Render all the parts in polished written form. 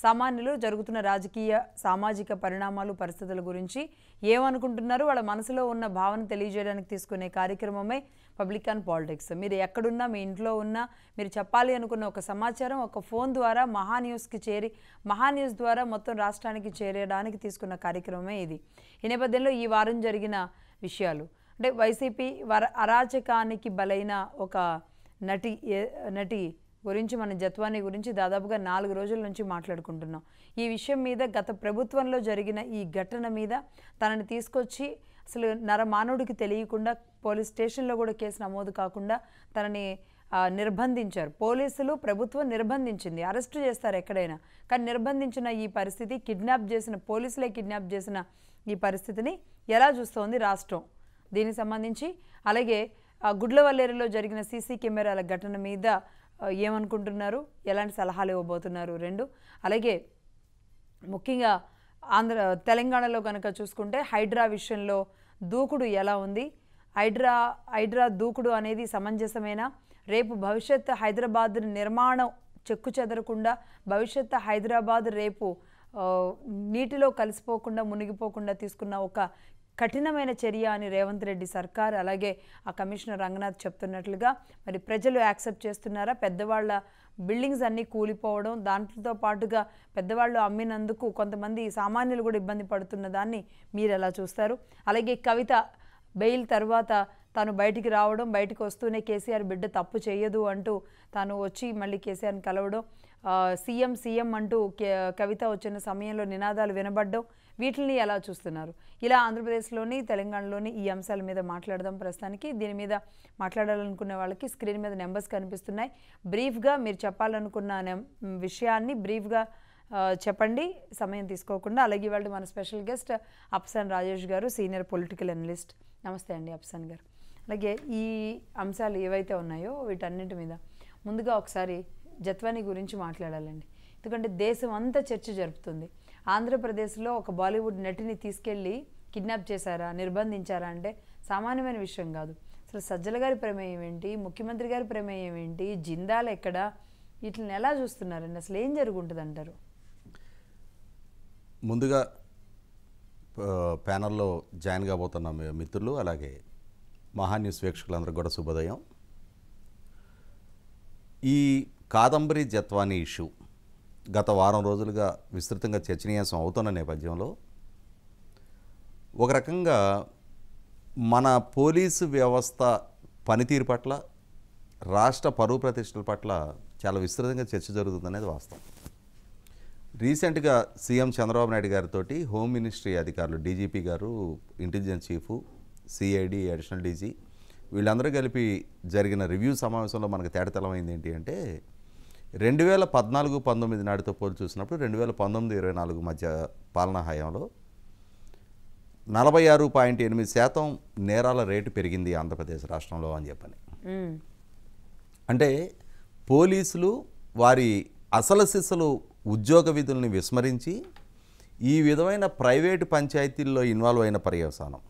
సామాన్యులు జరుగుతున్న రాజకీయ సామాజిక పరిణామాలు పరిస్థితుల గురించి ఏమనుకుంటున్నారు వాళ్ళ మనసులో ఉన్న భావన తెలియజేయడానికి తీసుకునే కార్యక్రమమే పబ్లిక్ అండ్ పాలిటిక్స్. మీరు ఎక్కడున్నా మీ ఇంట్లో ఉన్నా మీరు చెప్పాలి అనుకున్న ఒక సమాచారం ఒక ఫోన్ ద్వారా మహా న్యూస్కి చేరి మహా న్యూస్ ద్వారా మొత్తం రాష్ట్రానికి చేరడానికి తీసుకున్న కార్యక్రమమే ఇది. ఈ నేపథ్యంలో ఈ వారం జరిగిన విషయాలు అంటే వైసీపీ అరాచకానికి బలైన ఒక నటి గురించి మన జత్వానీ గురించి దాదాపుగా 4 రోజుల నుంచి మాట్లాడుకుంటున్నాం. ఈ విషయం మీద గత ప్రభుత్వంలో జరిగిన ఈ ఘటన మీద తనని తీసుకొచ్చి అసలు నరమానవుడికి తెలియకుండా పోలీస్ స్టేషన్లో కూడా కేసు నమోదు కాకుండా తనని నిర్బంధించారు. పోలీసులు ప్రభుత్వం నిర్బంధించింది. అరెస్టు చేస్తారు ఎక్కడైనా, కానీ నిర్బంధించిన ఈ పరిస్థితి పోలీసులే కిడ్నాప్ చేసిన ఈ పరిస్థితిని ఎలా చూస్తోంది రాష్ట్రం? దీనికి సంబంధించి అలాగే గుడ్లవల్లేరులో జరిగిన సీసీ కెమెరాల ఘటన మీద ఏమనుకుంటున్నారు, ఎలాంటి సలహాలు ఇవ్వబోతున్నారు? 2 అలాగే ముఖ్యంగా తెలంగాణలో కనుక చూసుకుంటే హైడ్రా విషయంలో దూకుడు ఎలా ఉంది? హైడ్రా దూకుడు అనేది సమంజసమేనా? రేపు భవిష్యత్ హైదరాబాద్ నిర్మాణం చెక్కు చెదరకుండా భవిష్యత్ హైదరాబాద్ రేపు నీటిలో కలిసిపోకుండా మునిగిపోకుండా తీసుకున్న ఒక కఠినమైన చర్య అని రేవంత్ రెడ్డి సర్కార్ అలాగే ఆ కమిషనర్ రంగనాథ్ చెప్తున్నట్లుగా మరి ప్రజలు యాక్సెప్ట్ చేస్తున్నారా? పెద్దవాళ్ళ బిల్డింగ్స్ అన్నీ కూలిపోవడం, దాంట్లో పాటుగా పెద్దవాళ్ళు అమ్మినందుకు కొంతమంది సామాన్యులు కూడా ఇబ్బంది పడుతున్న దాన్ని మీరు ఎలా చూస్తారు? అలాగే కవిత బెయిల్ తర్వాత తాను బయటికి రావడం, బయటకు వస్తూనే కేసీఆర్ బిడ్డ తప్పు చేయదు అంటూ తాను వచ్చి మళ్ళీ కేసీఆర్ని కలవడం, సీఎం అంటూ కవిత వచ్చిన సమయంలో నినాదాలు వినబడ్డం, వీటిని ఎలా చూస్తున్నారు? ఇలా ఆంధ్రప్రదేశ్లోని తెలంగాణలోని ఈ అంశాల మీద మాట్లాడదాం. ప్రస్తుతానికి దీని మీద మాట్లాడాలనుకునే వాళ్ళకి స్క్రీన్ మీద నెంబర్స్ కనిపిస్తున్నాయి. బ్రీఫ్గా మీరు చెప్పాలనుకున్న విషయాన్ని బ్రీఫ్గా చెప్పండి, సమయం తీసుకోకుండా. అలాగే వాళ్ళు మన స్పెషల్ గెస్ట్ అప్సాన్ రాజేష్ గారు, సీనియర్ పొలిటికల్ అనలిస్ట్. నమస్తే అండి అప్సాన్ గారు. అలాగే ఈ అంశాలు ఏవైతే ఉన్నాయో వీటన్నింటి మీద ముందుగా ఒకసారి జత్వానీ గురించి మాట్లాడాలండి. ఎందుకంటే దేశం అంతా చర్చ జరుపుతుంది. ఆంధ్రప్రదేశ్లో ఒక బాలీవుడ్ నటిని తీసుకెళ్ళి కిడ్నాప్ చేశారా, నిర్బంధించారా అంటే సామాన్యమైన విషయం కాదు. అసలు సజ్జల గారి ప్రమేయం ఏంటి, ముఖ్యమంత్రి గారి ప్రమేయం ఏంటి, జిందాల్ ఎక్కడ, వీటిని ఎలా చూస్తున్నారండి? అసలు ఏం జరుగుంటుంది అంటారు? ముందుగా ప్యానల్లో జాయిన్ కాబోతున్న మిత్రులు అలాగే మహాన్యూస్ వీక్షకులందరూ కూడా శుభోదయం. ఈ కాదంబరి జత్వానీ ఇష్యూ గత వారం రోజులుగా విస్తృతంగా చర్చనీయాంశం అవుతున్న నేపథ్యంలో ఒక రకంగా మన పోలీసు వ్యవస్థ పనితీరు పట్ల, రాష్ట్ర పరువు ప్రతిష్టల పట్ల చాలా విస్తృతంగా చర్చ జరుగుతుందనేది వాస్తవం. రీసెంట్గా సీఎం చంద్రబాబు నాయుడు గారితో హోమ్ మినిస్ట్రీ అధికారులు, డీజీపీ గారు, intelligence chief, CID, additional DG వీళ్ళందరూ కలిపి జరిగిన రివ్యూ సమావేశంలో మనకు తేటతెల్లమైంది ఏంటి అంటే 2014-19 నాటితో పోల్చి చూసినప్పుడు 2019-24 మధ్య పాలనా హయాంలో 46.8% నేరాల రేటు పెరిగింది ఆంధ్రప్రదేశ్ రాష్ట్రంలో అని చెప్పని. అంటే పోలీసులు వారి అసలు సిసలు ఉద్యోగ విధుల్ని విస్మరించి ఈ విధమైన ప్రైవేటు పంచాయతీల్లో ఇన్వాల్వ్ అయిన పర్యవసానం.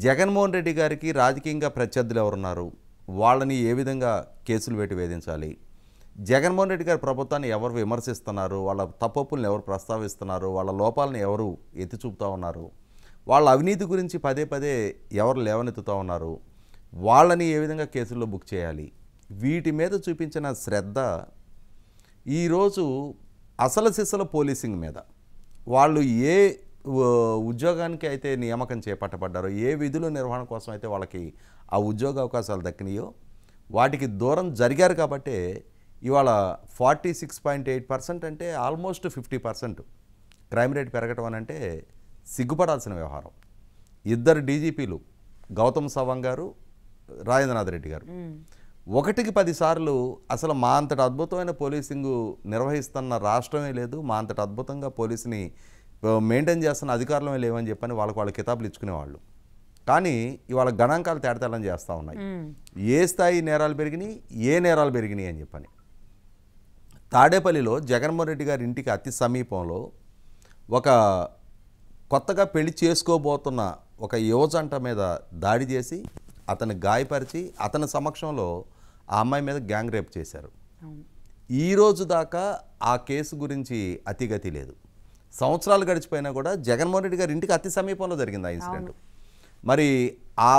జగన్మోహన్ రెడ్డి గారికి రాజకీయంగా ప్రత్యర్థులు ఎవరున్నారు, వాళ్ళని ఏ విధంగా కేసులు పెట్టి వేధించాలి, జగన్మోహన్ రెడ్డి గారి ప్రభుత్వాన్ని ఎవరు విమర్శిస్తున్నారు, వాళ్ళ తప్పుల్ని ఎవరు ప్రస్తావిస్తున్నారు, వాళ్ళ లోపాలను ఎవరు ఎత్తి చూపుతూ ఉన్నారు, వాళ్ళ అవినీతి గురించి పదే పదే ఎవరు లేవనెత్తుతూ ఉన్నారు, వాళ్ళని ఏ విధంగా కేసుల్లో బుక్ చేయాలి, వీటి మీద చూపించిన శ్రద్ధ ఈరోజు అసలు సిసల పోలీసింగ్ మీద వాళ్ళు ఏ ఉద్యోగానికి అయితే నియామకం చేపట్టబడ్డారో, ఏ విధుల నిర్వహణ కోసం అయితే వాళ్ళకి ఆ ఉద్యోగ అవకాశాలు దక్కినాయో వాటికి దూరం జరిగారు. కాబట్టి ఇవాళ 46.8% అంటే ఆల్మోస్ట్ 50% క్రైమ్ రేట్ పెరగటం అని అంటే సిగ్గుపడాల్సిన వ్యవహారం. 2 డీజీపీలు గౌతమ్ సవాంగ్ గారు, రాజేంద్రనాథ్ రెడ్డి గారు 1కి 10 సార్లు అసలు మా అంతటి అద్భుతమైన పోలీసింగ్ నిర్వహిస్తున్న రాష్ట్రమే లేదు, మా అంతటి అద్భుతంగా పోలీసుని మెయింటైన్ చేస్తున్న అధికారులమే లేవని చెప్పని వాళ్ళ కితాబులు ఇచ్చుకునేవాళ్ళు. కానీ ఇవాళ గణాంకాలు తేడతెల్లం చేస్తూ ఉన్నాయి. ఏ స్థాయి నేరాలు పెరిగినాయి, ఏ నేరాలు పెరిగినాయి అని చెప్పని. తాడేపల్లిలో జగన్మోహన్ రెడ్డి గారి ఇంటికి అతి సమీపంలో ఒక కొత్తగా పెళ్లి చేసుకోబోతున్న ఒక యువజంట మీద దాడి చేసి అతన్ని గాయపరిచి అతని సమక్షంలో ఆ అమ్మాయి మీద గ్యాంగ్ రేప్ చేశారు. ఈ రోజు దాకా ఆ కేసు గురించి అతిగతి లేదు. సంవత్సరాలు గడిచిపోయినా కూడా జగన్మోహన్ రెడ్డి గారి ఇంటికి అతి సమీపంలో జరిగింది ఆ ఇన్సిడెంట్. మరి ఆ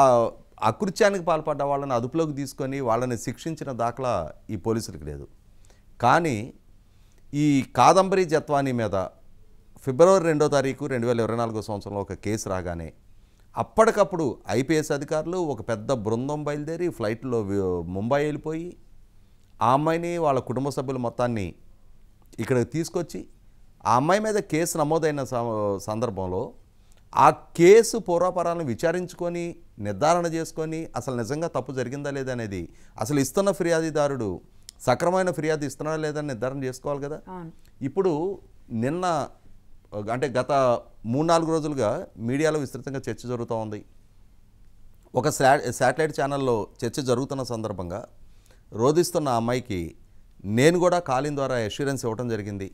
అకృత్యానికి పాల్పడ్డ వాళ్ళని అదుపులోకి తీసుకొని వాళ్ళని శిక్షించిన దాఖలా ఈ పోలీసులకు లేదు. కానీ ఈ కాదంబరి జత్వానీ మీద ఫిబ్రవరి 2వ తారీఖు 2024 సంవత్సరంలో ఒక కేసు రాగానే అప్పటికప్పుడు ఐపీఎస్ అధికారులు ఒక పెద్ద బృందం బయలుదేరి ఫ్లైట్లో ముంబై వెళ్ళిపోయి ఆ అమ్మాయిని వాళ్ళ కుటుంబ సభ్యులు మొత్తాన్ని ఇక్కడికి తీసుకొచ్చి ఆ అమ్మాయి మీద కేసు నమోదైన సందర్భంలో ఆ కేసు పూర్వాపరాలను విచారించుకొని నిర్ధారణ చేసుకొని అసలు నిజంగా తప్పు జరిగిందా లేదా అనేది, అసలు ఇస్తున్న ఫిర్యాదుదారుడు సక్రమైన ఫిర్యాదు ఇస్తున్నాడా లేదా నిర్ధారణ చేసుకోవాలి కదా. ఇప్పుడు నిన్న అంటే గత 3-4 రోజులుగా మీడియాలో విస్తృతంగా చర్చ జరుగుతూ ఉంది. ఒక శాటిలైట్ ఛానల్లో చర్చ జరుగుతున్న సందర్భంగా రోధిస్తున్న అమ్మాయికి నేను కూడా కాలింగ్ ద్వారా అష్యూరెన్స్ ఇవ్వడం జరిగింది.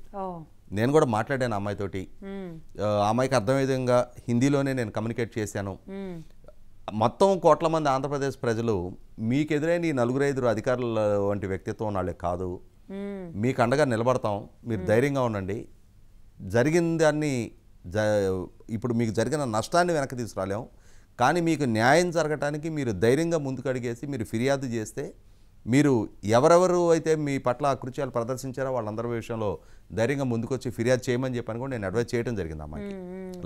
నేను కూడా మాట్లాడాను అమ్మాయితోటి. అమ్మాయికి అర్థమయ్యే విధంగా హిందీలోనే నేను కమ్యూనికేట్ చేశాను. మొత్తం కోట్ల మంది ఆంధ్రప్రదేశ్ ప్రజలు మీకు ఎదురైన ఈ 4-5 అధికారుల వంటి వ్యక్తిత్వం వాళ్ళే కాదు, మీకు అండగా నిలబడతాం, మీరు ధైర్యంగా ఉండండి, జరిగిన దాన్ని ఇప్పుడు మీకు జరిగిన నష్టాన్ని వెనక్కి తీసుకురాలేం, కానీ మీకు న్యాయం జరగటానికి మీరు ధైర్యంగా ముందుకు అడిగేసి మీరు ఫిర్యాదు చేస్తే మీరు ఎవరెవరు అయితే మీ పట్ల అకృత్యాలు ప్రదర్శించారో వాళ్ళందరి విషయంలో ధైర్యంగా ముందుకొచ్చి ఫిర్యాదు చేయమని చెప్పని కూడా నేను అడ్వైజ్ చేయడం జరిగింది అమ్మాయికి.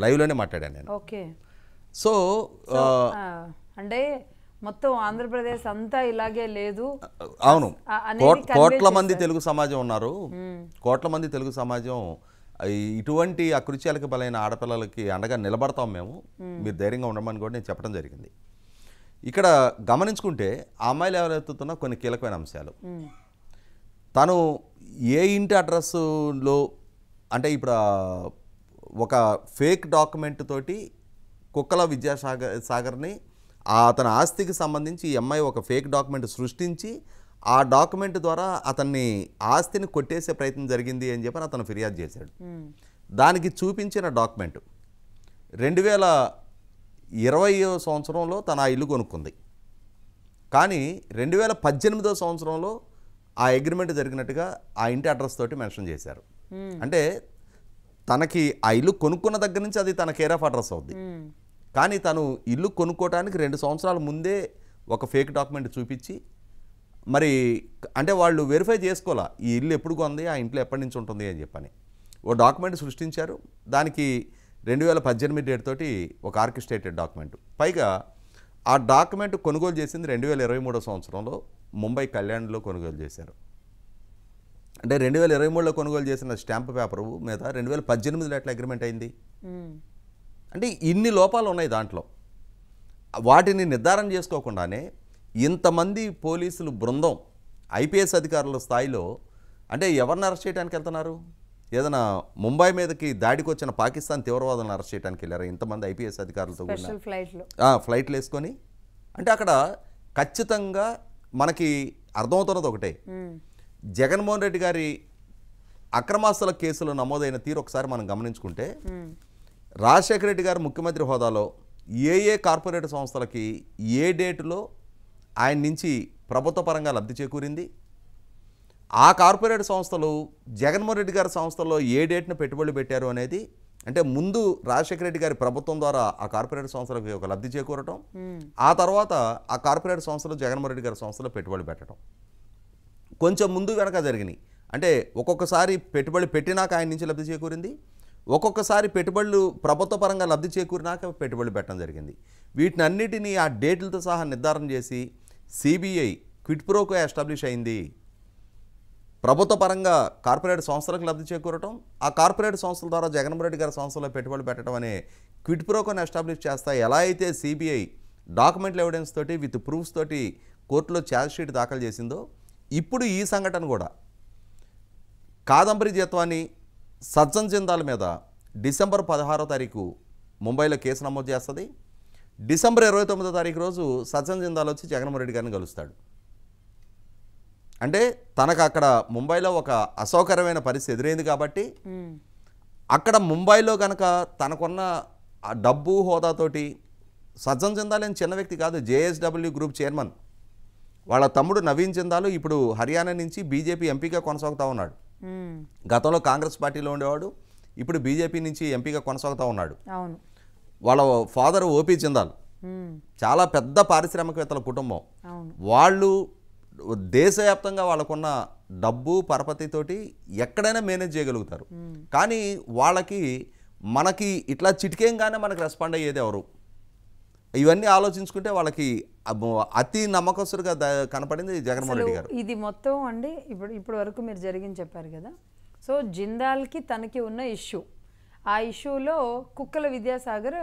లైవ్లోనే మాట్లాడాను నేను. ఓకే. సో అంటే మొత్తం ఆంధ్రప్రదేశ్ అంతా ఇలాగే లేదు. అవును, కోట్ల మంది తెలుగు సమాజం ఉన్నారు. కోట్ల మంది తెలుగు సమాజం ఇటువంటి అకృత్యాలకు బలైన ఆడపిల్లలకి అండగా నిలబడతాం మేము, మీరు ధైర్యంగా ఉండమని కూడా నేను చెప్పడం జరిగింది. ఇక్కడ గమనించుకుంటే ఆ అమ్మాయిలు ఎవరెత్తుతున్న కొన్ని కీలకమైన అంశాలు, తను ఏ ఇంటి అడ్రస్లో అంటే ఇప్పుడు ఒక ఫేక్ డాక్యుమెంట్ తోటి కుక్కల విద్యాసాగర్ని అతని ఆస్తికి సంబంధించి ఈ అమ్మాయి ఒక ఫేక్ డాక్యుమెంట్ సృష్టించి ఆ డాక్యుమెంట్ ద్వారా అతన్ని ఆస్తిని కొట్టేసే ప్రయత్నం జరిగింది అని చెప్పని అతను ఫిర్యాదు చేశాడు. దానికి చూపించిన డాక్యుమెంట్ 2020 సంవత్సరంలో తన ఆ ఇల్లు కొనుక్కుంది. కానీ 2018 సంవత్సరంలో ఆ అగ్రిమెంట్ జరిగినట్టుగా ఆ ఇంటి అడ్రస్ తోటి మెన్షన్ చేశారు. అంటే తనకి ఆ ఇల్లు కొనుక్కున్న దగ్గర నుంచి అది తన కేర్ ఆఫ్ అడ్రస్ అవుద్ది. కానీ తను ఇల్లు కొనుక్కోవడానికి 2 సంవత్సరాల ముందే ఒక ఫేక్ డాక్యుమెంట్ చూపించి మరి అంటే వాళ్ళు వెరిఫై చేసుకోవాలా ఈ ఇల్లు ఎప్పుడు కొంది, ఆ ఇంట్లో ఎప్పటి నుంచి ఉంటుంది అని చెప్పని ఓ డాక్యుమెంట్ సృష్టించారు. దానికి 2018 డేట్ తోటి ఒక ఆర్కిస్ట్రేటెడ్ డాక్యుమెంట్. పైగా ఆ డాక్యుమెంట్ కొనుగోలు చేసింది 2023 సంవత్సరంలో ముంబై కళ్యాణ్లో కొనుగోలు చేశారు. అంటే 2023లో కొనుగోలు చేసిన స్టాంప్ పేపర్ మీద 2018లో ఎట్లా అగ్రిమెంట్ అయింది? అంటే ఇన్ని లోపాలు ఉన్నాయి దాంట్లో. వాటిని నిర్ధారణ చేసుకోకుండానే ఇంతమంది పోలీసులు బృందం ఐపీఎస్ అధికారుల స్థాయిలో అంటే ఎవరిని అరెస్ట్ చేయడానికి వెళ్తున్నారు? ఏదైనా ముంబై మీదకి దాడికి వచ్చిన పాకిస్తాన్ తీవ్రవాదులను అరెస్ట్ చేయడానికి వెళ్ళారు ఇంతమంది ఐపీఎస్ అధికారులతో ఫ్లైట్లు వేసుకొని. అంటే అక్కడ ఖచ్చితంగా మనకి అర్థమవుతున్నది ఒకటే, జగన్మోహన్ రెడ్డి గారి అక్రమాస్తుల కేసులు నమోదైన తీరు ఒకసారి మనం గమనించుకుంటే రాజశేఖర రెడ్డి గారు ముఖ్యమంత్రి హోదాలో ఏ కార్పొరేట్ సంస్థలకి ఏ డేటులో ఆయన నుంచి ప్రభుత్వ పరంగా లబ్ధి చేకూరింది, ఆ కార్పొరేట్ సంస్థలు జగన్మోహన్ రెడ్డి గారి సంస్థల్లో ఏ డేట్ను పెట్టుబడులు పెట్టారు అనేది, అంటే ముందు రాజశేఖర రెడ్డి గారి ప్రభుత్వం ద్వారా ఆ కార్పొరేట్ సంస్థలకు ఒక లబ్ధి చేకూరటం, ఆ తర్వాత ఆ కార్పొరేట్ సంస్థలు జగన్మోహన్ రెడ్డి గారి సంస్థలో పెట్టుబడులు పెట్టడం కొంచెం ముందు వెనక జరిగినాయి. అంటే ఒక్కొక్కసారి పెట్టుబడి పెట్టినాక ఆయన నుంచి లబ్ధి చేకూరింది, ఒక్కొక్కసారి పెట్టుబడులు ప్రభుత్వ పరంగా లబ్ధి చేకూరినాక పెట్టుబడులు పెట్టడం జరిగింది. వీటిని అన్నిటినీ ఆ డేట్లతో సహా నిర్ధారణ చేసి సిబిఐ క్విట్ ప్రోకో ఎస్టాబ్లిష్ అయింది. ప్రభుత్వ పరంగా కార్పొరేట్ సంస్థలకు లబ్ధి చేకూరటం, ఆ కార్పొరేట్ సంస్థల ద్వారా జగన్మోహన్ రెడ్డి గారి సంస్థలో పెట్టుబడులు పెట్టడం అనే క్విట్ ప్రోకోని ఎస్టాబ్లిష్ చేస్తా ఎలా అయితే సిబిఐ డాక్యుమెంట్ల ఎవిడెన్స్ తోటి విత్ ప్రూఫ్స్ తోటి కోర్టులో ఛార్జ్ షీట్ దాఖలు చేసిందో, ఇప్పుడు ఈ సంఘటన కూడా కాదంబరి జత్వానీ సజ్జన్ జిందాల్ మీద డిసెంబర్ 16వ తారీఖు ముంబైలో కేసు నమోదు చేస్తుంది. డిసెంబర్ 29వ తారీఖు రోజు సజ్జన్ జిందాల్ వచ్చి జగన్మోహన్ రెడ్డి గారిని కలుస్తాడు. అంటే తనకు అక్కడ ముంబైలో ఒక అసౌకర్యమైన పరిస్థితి ఎదురైంది కాబట్టి అక్కడ ముంబైలో కనుక తనకున్న డబ్బు హోదాతోటి సజ్జన్ జిందాల్ ఏం చిన్న వ్యక్తి కాదు, జేఎస్డబ్ల్యూ గ్రూప్ చైర్మన్. వాళ్ళ తమ్ముడు నవీన్ జిందాల్ ఇప్పుడు హర్యానా నుంచి బీజేపీ ఎంపీగా కొనసాగుతూ ఉన్నాడు. గతంలో కాంగ్రెస్ పార్టీలో ఉండేవాడు, ఇప్పుడు బీజేపీ నుంచి ఎంపీగా కొనసాగుతూ ఉన్నాడు. అవును. వాళ్ళ ఫాదర్ ఓపీ జిందాల్, చాలా పెద్ద పారిశ్రామికవేత్తల కుటుంబం. వాళ్ళు దేశవ్యాప్తంగా వాళ్ళకున్న డబ్బు పరపతితోటి ఎక్కడైనా మేనేజ్ చేయగలుగుతారు. కానీ వాళ్ళకి మనకి ఇట్లా చిటికేయంగానే మనకు రెస్పాండ్ అయ్యేది ఎవరు? ఇవన్నీ ఆలోచించుకుంటే వాళ్ళకి అతి నమ్మకస్తుడిగా కనపడింది జగన్మోహన్ రెడ్డి గారు. ఇది మొత్తం అండి ఇప్పుడు వరకు మీరు జరిగింది చెప్పారు కదా. సో జిందాల్కి తనకి ఉన్న ఇష్యూ, ఆ ఇష్యూలో కుక్కల విద్యాసాగర్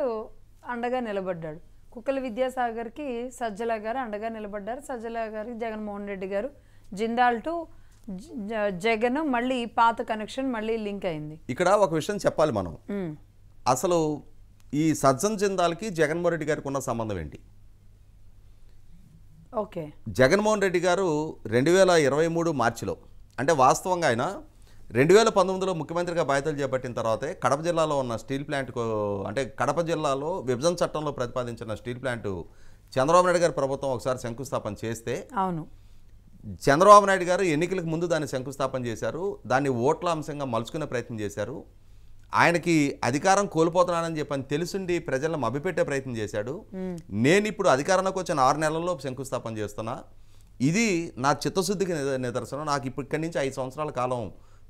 అండగా నిలబడ్డాడు. కుక్కల విద్యాసాగర్కి సజ్జల గారు అండగా నిలబడ్డారు. సజ్జల గారికి జగన్మోహన్ రెడ్డి గారు, జిందాల్ టు జగన్ మళ్ళీ పాత కనెక్షన్ మళ్ళీ లింక్ అయింది. ఇక్కడ ఒక విషయం చెప్పాలి మనం. అసలు ఈ సజ్జన్ జిందాల్కి జగన్మోహన్ రెడ్డి గారికి ఉన్న సంబంధం ఏంటి? ఓకే, జగన్మోహన్ రెడ్డి గారు 2023 మార్చిలో, అంటే వాస్తవంగా ఆయన 2019లో ముఖ్యమంత్రిగా బాధ్యతలు చేపట్టిన తర్వాతే కడప జిల్లాలో ఉన్న స్టీల్ ప్లాంట్, అంటే కడప జిల్లాలో విభజన చట్టంలో ప్రతిపాదించిన స్టీల్ ప్లాంట్ చంద్రబాబు నాయుడు గారి ప్రభుత్వం ఒకసారి శంకుస్థాపన చేస్తే, అవును, చంద్రబాబు నాయుడు గారు ఎన్నికలకు ముందు దాన్ని శంకుస్థాపన చేశారు. దాన్ని ఓట్ల అంశంగా మలుచుకునే ప్రయత్నం చేశారు. ఆయనకి అధికారం కోల్పోతున్నానని చెప్పని తెలుసుండి ప్రజలను మభ్యపెట్టే ప్రయత్నం చేశాడు. నేను ఇప్పుడు అధికారంలోకి వచ్చిన 6 నెలల్లో శంకుస్థాపన చేస్తున్నా, ఇది నా చిత్తశుద్ధికి నిదర్శనం. నాకు ఇక్కడి నుంచి 5 సంవత్సరాల కాలం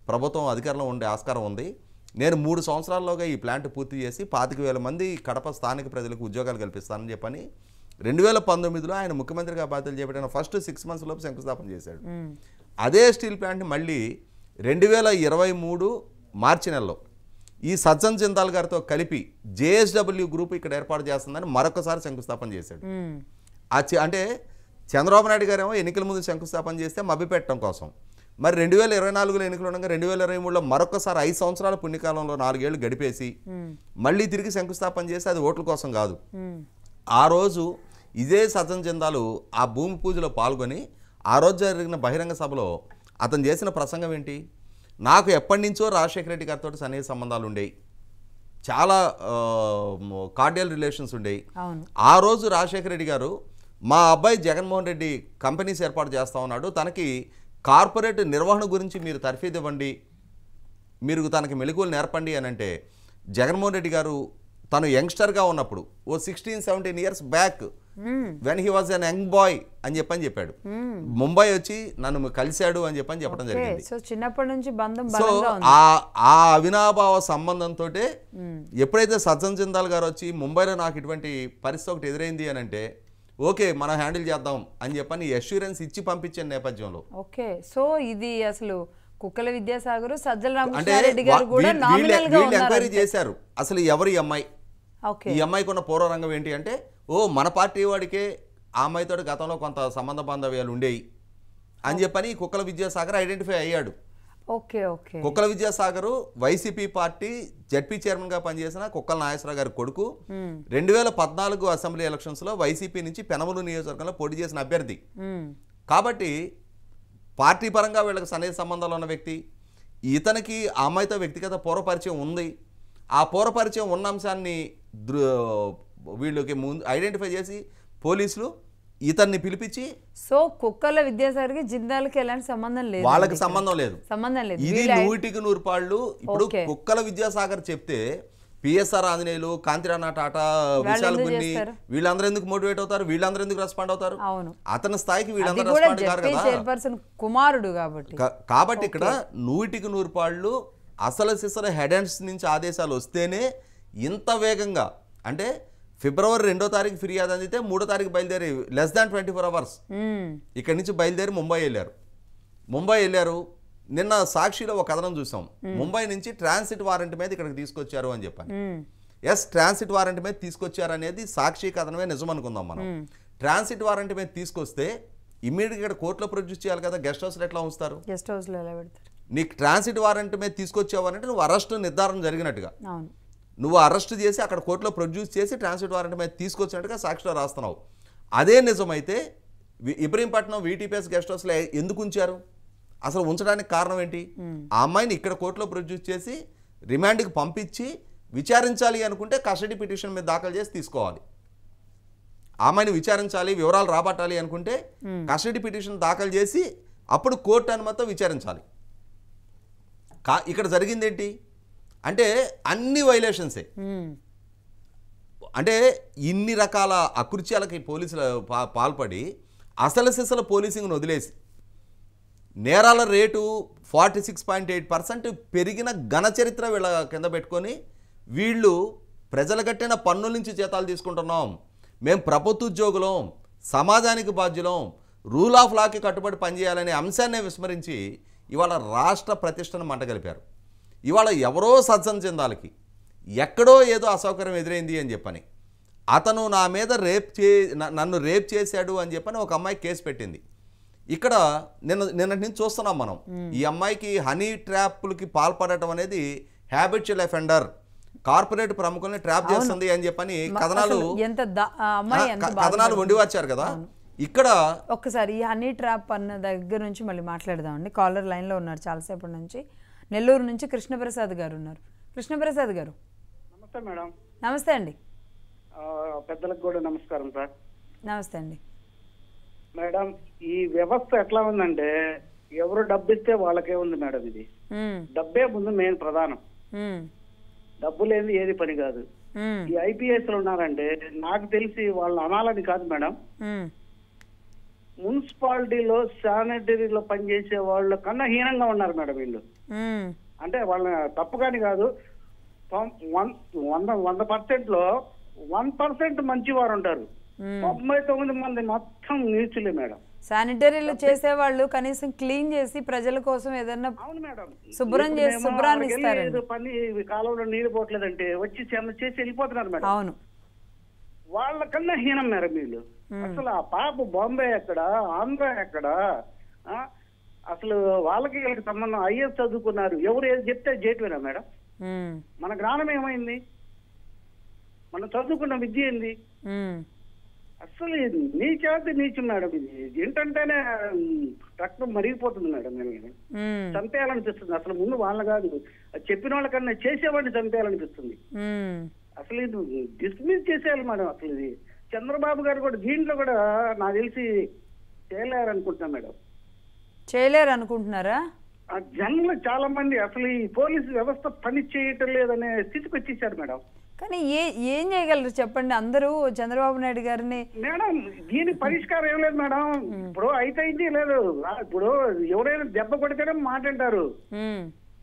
ప్రభుత్వం అధికారంలో ఉండే ఆస్కారం ఉంది. నేను 3 సంవత్సరాల్లోగా ఈ ప్లాంట్ పూర్తి చేసి 25,000 మంది కడప స్థానిక ప్రజలకు ఉద్యోగాలు కల్పిస్తానని చెప్పని 2019లో ఆయన ముఖ్యమంత్రిగా బాధ్యతలు చేపట్టిన ఫస్ట్ 6 మంత్స్ లోపు శంకుస్థాపన చేశాడు. అదే స్టీల్ ప్లాంట్ని మళ్ళీ 2023 మార్చి నెలలో ఈ సజ్జన్ జిందాల్ గారితో కలిపి జేఎస్డబ్ల్యూ గ్రూప్ ఇక్కడ ఏర్పాటు చేస్తుందని మరొకసారి శంకుస్థాపన చేశాడు. అంటే చంద్రబాబు నాయుడు గారు ఏమో ఎన్నికల ముందు శంకుస్థాపన చేస్తే మభ్యపెట్టడం కోసం, మరి 2024లో ఎన్నికలు ఉండగా 2023లో మరొకసారి 5 సంవత్సరాల పుణ్యకాలంలో 4 ఏళ్ళు గడిపేసి మళ్ళీ తిరిగి శంకుస్థాపన చేసి అది ఓట్ల కోసం కాదు. ఆ రోజు ఇదే సజ్జన్ జిందాలు ఆ భూమి పూజలో పాల్గొని ఆ రోజు జరిగిన బహిరంగ సభలో అతను చేసిన ప్రసంగం ఏంటి? నాకు ఎప్పటి నుంచో రాజశేఖర రెడ్డి గారితో సన్నిహిత సంబంధాలు ఉండేవి, చాలా కార్డియల్ రిలేషన్స్ ఉండేవి. ఆ రోజు రాజశేఖర రెడ్డి గారు మా అబ్బాయి జగన్మోహన్ రెడ్డి కంపెనీస్ ఏర్పాటు చేస్తూ ఉన్నాడు, తనకి కార్పొరేట్ నిర్వహణ గురించి మీరు తర్ఫీదు ఇవ్వండి, మీరు తనకి మెలకువలు నేర్పండి అని అంటే జగన్మోహన్ రెడ్డి గారు తను యంగ్స్టర్గా ఉన్నప్పుడు ఓ 16-17 years back when he was an young boy అని చెప్పాడు. ముంబై వచ్చి నన్ను కలిశాడు అని చెప్పడం జరిగింది. సో చిన్నప్పటి నుంచి బంధం. సో ఆ అవినాభావ సంబంధంతో ఎప్పుడైతే సజ్జన్ జిందాల్ గారు వచ్చి ముంబైలో నాకు ఇటువంటి పరిస్థితి ఒకటి ఎదురైంది అని అంటే ఓకే మనం హ్యాండిల్ చేద్దాం అని చెప్పని అష్యూరెన్స్ ఇచ్చి పంపించిన నేపథ్యంలో, ఓకే, సో ఇది అసలు కుక్కల విద్యాసాగర్ సజ్జల రామకృష్ణారెడ్డి గారు కూడా నామినల్ గా ఎంక్వైరీ చేశారు. అసలు ఎవరు ఈ అమ్మాయి, ఈ అమ్మాయికి ఉన్న పూర్వరంగం ఏంటి అంటే, ఓ మన పార్టీ వాడికే ఆ అమ్మాయితో గతంలో కొంత సంబంధ బాంధవ్యాలు ఉండేవి అని చెప్పని కుక్కల విద్యాసాగర్ ఐడెంటిఫై అయ్యాడు. ఓకే ఓకే, కుక్కల Vidyasagar YCP party ZP chairman గా పనిచేసిన కుక్కల నాగేశ్వరరావు గారి కొడుకు. 2014 అసెంబ్లీ ఎలక్షన్స్ లో వైసీపీ నుంచి పెనమలూరు నియోజకవర్గంలో పోటీ చేసిన అభ్యర్థి. కాబట్టి పార్టీ పరంగా వీళ్ళకి సన్నిహిత సంబంధాలు ఉన్న వ్యక్తి. ఇతనికి ఆ అమ్మాయితో వ్యక్తిగత పూర్వపరిచయం ఉంది. ఆ పూర్వపరిచయం ఉన్న అంశాన్ని వీళ్ళకి ముందు ఐడెంటిఫై చేసి పోలీసులు ఇతన్ని పిలిపించి, సో కుక్కల విద్యాసాగర్కి జిందాల్కి ఎలాంటి సంబంధం లేదు, వాళ్ళకి సంబంధం లేదు. ఇది 100% పాళ్ళు. ఇప్పుడు కుక్కల విద్యాసాగర్ చెప్తే పిఎస్ఆర్ ఆంజనేయులు, కాంతిరాణ టాటా, విశాల్ గున్ని వీళ్ళందరూ ఎందుకు మోటివేట్ అవుతారు, వీళ్ళందరూ ఎందుకు రెస్పాండ్ అవుతారు? అతని స్థాయికి వీళ్ళందరూ రెస్పాండ్ కారు కదా, కుమారుడు కాబట్టి ఇక్కడ 100% పాళ్ళు అసలు సిసలు హెడ్ హ్యాండ్స్ నుంచి ఆదేశాలు వస్తేనే ఇంత వేగంగా, అంటే ఫిబ్రవరి 2వ తారీఖు ఫిర్యాదు అందితే 3వ తారీఖు బయలుదేరి లెస్ దాన్ 24 అవర్స్ ఇక్కడి నుంచి బయలుదేరి ముంబై వెళ్ళారు. నిన్న సాక్షిలో ఒక కథనం చూసాం, ముంబై నుంచి ట్రాన్సిట్ వారెంట్ మీద ఇక్కడికి తీసుకొచ్చారు అని చెప్పాను. ఎస్, ట్రాన్సిట్ వారెంట్ మీద తీసుకొచ్చారు అనేది సాక్షి కథనమే నిజం అనుకుందాం మనం. ట్రాన్సిట్ వారెంట్ మీద తీసుకొస్తే ఇమ్మీడియట్గా ఇక్కడ కోర్టులో ప్రొడ్యూస్ చేయాలి కదా, గెస్ట్ హౌస్లో ఎట్లా ఉంచుతారు? గెస్ట్ హౌస్లో ఎలా పెడతారు? నీకు ట్రాన్సిట్ వారెంట్ మీద తీసుకొచ్చావు అంటే నువ్వు అరెస్ట్ నిర్ధారణ జరిగినట్టుగా, నువ్వు అరెస్ట్ చేసి అక్కడ కోర్టులో ప్రొడ్యూస్ చేసి ట్రాన్సిట్ వారెంట్ మీద తీసుకొచ్చినట్టుగా సాక్షిలో రాస్తున్నావు. అదే నిజమైతే ఇబ్రహీంపట్నం వీటీపీఎస్ గెస్ట్ హౌస్లో ఎందుకు ఉంచారు? అసలు ఉంచడానికి కారణం ఏంటి? ఆ అమ్మాయిని ఇక్కడ కోర్టులో ప్రొడ్యూస్ చేసి రిమాండ్కి పంపించి విచారించాలి అనుకుంటే కస్టడీ పిటిషన్ మీద దాఖలు చేసి తీసుకోవాలి. ఆ అమ్మాయిని విచారించాలి, వివరాలు రాబట్టాలి అనుకుంటే కస్టడీ పిటిషన్ దాఖలు చేసి అప్పుడు కోర్టు అనుమతితో విచారించాలి. ఇక్కడ జరిగింది ఏంటి అంటే అన్ని వైలేషన్సే. అంటే ఇన్ని రకాల అకృత్యాలకి పోలీసులు పాల్పడి అసలు సిసల పోలీసింగ్ను వదిలేసి నేరాల రేటు 46.8% పెరిగిన ఘన చరిత్ర వీళ్ళ కింద పెట్టుకొని వీళ్ళు ప్రజలు కట్టిన పన్నుల నుంచి జీతాలు తీసుకుంటున్నాం, మేము ప్రభుత్వ ఉద్యోగులం, సమాజానికి బాధ్యులం, రూల్ ఆఫ్ లాకి కట్టుబడి పనిచేయాలనే అంశాన్ని విస్మరించి ఇవాళ రాష్ట్ర ప్రతిష్టను మంటగలిపారు. ఇవాళ ఎవరో సజ్జన జిందాల్కి ఎక్కడో ఏదో అసౌకర్యం ఎదురైంది అని చెప్పని అతను నా మీద నన్ను రేప్ చేశాడు అని చెప్పని ఒక అమ్మాయి కేసు పెట్టింది. ఇక్కడ నిన్నటి నుంచి చూస్తున్నాం మనం, ఈ అమ్మాయికి హనీ ట్రాప్లకి పాల్పడటం అనేది హ్యాబిచువల్ అఫెండర్, కార్పొరేట్ ప్రముఖుల్ని ట్రాప్ చేస్తుంది అని చెప్పని కథనాలు వండివచ్చారు కదా. ఇక్కడ ఒక్కసారి ఈ హనీ ట్రాప్ అన్న దగ్గర నుంచి మళ్ళీ మాట్లాడదామండి. కాలర్ లైన్లో ఉన్నారు చాలాసేపటి నుంచి. నెల్లూరు నుంచి కృష్ణప్రసాద్ గారు ఉన్నారు. కృష్ణప్రసాద్ గారు నమస్తే మేడం. నమస్తే అండి. పెద్దలకు కూడా నమస్కారం సార్. నమస్తే అండి. మేడం, ఈ వ్యవస్థ ఎట్లా ఉందంటే ఎవరు డబ్బిస్తే వాళ్ళకే ఉంది మేడం. ఇది డబ్బే ముందు మెయిన్ ప్రధానం. డబ్బు లేని ఏది పని కాదు. ఈ ఐపీఎస్లు ఉన్నారంటే నాకు తెలిసి వాళ్ళు అనాలని కాదు మేడం, మున్సిపాలిటీలో శానిటరీలో పనిచేసే వాళ్ళ కన్నా హీనంగా ఉన్నారు మేడం వీళ్ళు. అంటే వాళ్ళని తప్పుగాని కాదు, 100%లో 1% మంచివారు ఉంటారు, 99 మంది మొత్తం నీచులే మేడం. శానిటరీలు చేసేవాళ్ళు కనీసం క్లీన్ చేసి ప్రజల కోసం ఏదన్నా శుభ్రాన్ని ఇస్తారు. పని కాలంలో నీళ్ళు పోవట్లేదంటే వచ్చి చేసి వెళ్ళిపోతున్నారు మేడం. అవును, వాళ్ళకన్నా హీనం మేడం వీళ్ళు. అసలు ఆ పాప బాంబే ఎక్కడ, ఆంధ్ర ఎక్కడ, అసలు వాళ్ళకి వీళ్ళకి సంబంధం. ఐఎస్ చదువుకున్నారు, ఎవరు ఏది చెప్తే చేయటమేనా మేడం? మన జ్ఞానం ఏమైంది? మనం చదువుకున్న విద్య ఏంది? అసలు నీచాతి నీచం మేడం. ఇది ఏంటంటేనే రక్తం మరిగిపోతుంది మేడం. చంపేయాలనిపిస్తుంది. అసలు ముందు వాళ్ళ కాదు, చెప్పిన వాళ్ళకన్నా చేసేవాడిని చంపేయాలనిపిస్తుంది. అసలు ఇది డిస్మిస్ చేసేయాలి మేడం. అసలు ఇది చంద్రబాబు గారు కూడా దీంట్లో కూడా నాకు తెలిసి చేయలేరనుకుంటున్నా మేడం. చేయలేరనుకుంటున్నారా? జనంలో చాలా మంది అసలు ఈ పోలీసు వ్యవస్థ పని చేయటం లేదనే స్థితికి వచ్చేసారు మేడం. కానీ ఏం చేయగలరు చెప్పండి? అందరూ చంద్రబాబు నాయుడు గారిని మేడం దీనికి పరిష్కారం ఏం లేదు మేడం. ఇప్పుడు అయితే లేదు. ఇప్పుడు ఎవరైనా దెబ్బ కొడితేనే మాట్లాడతారు,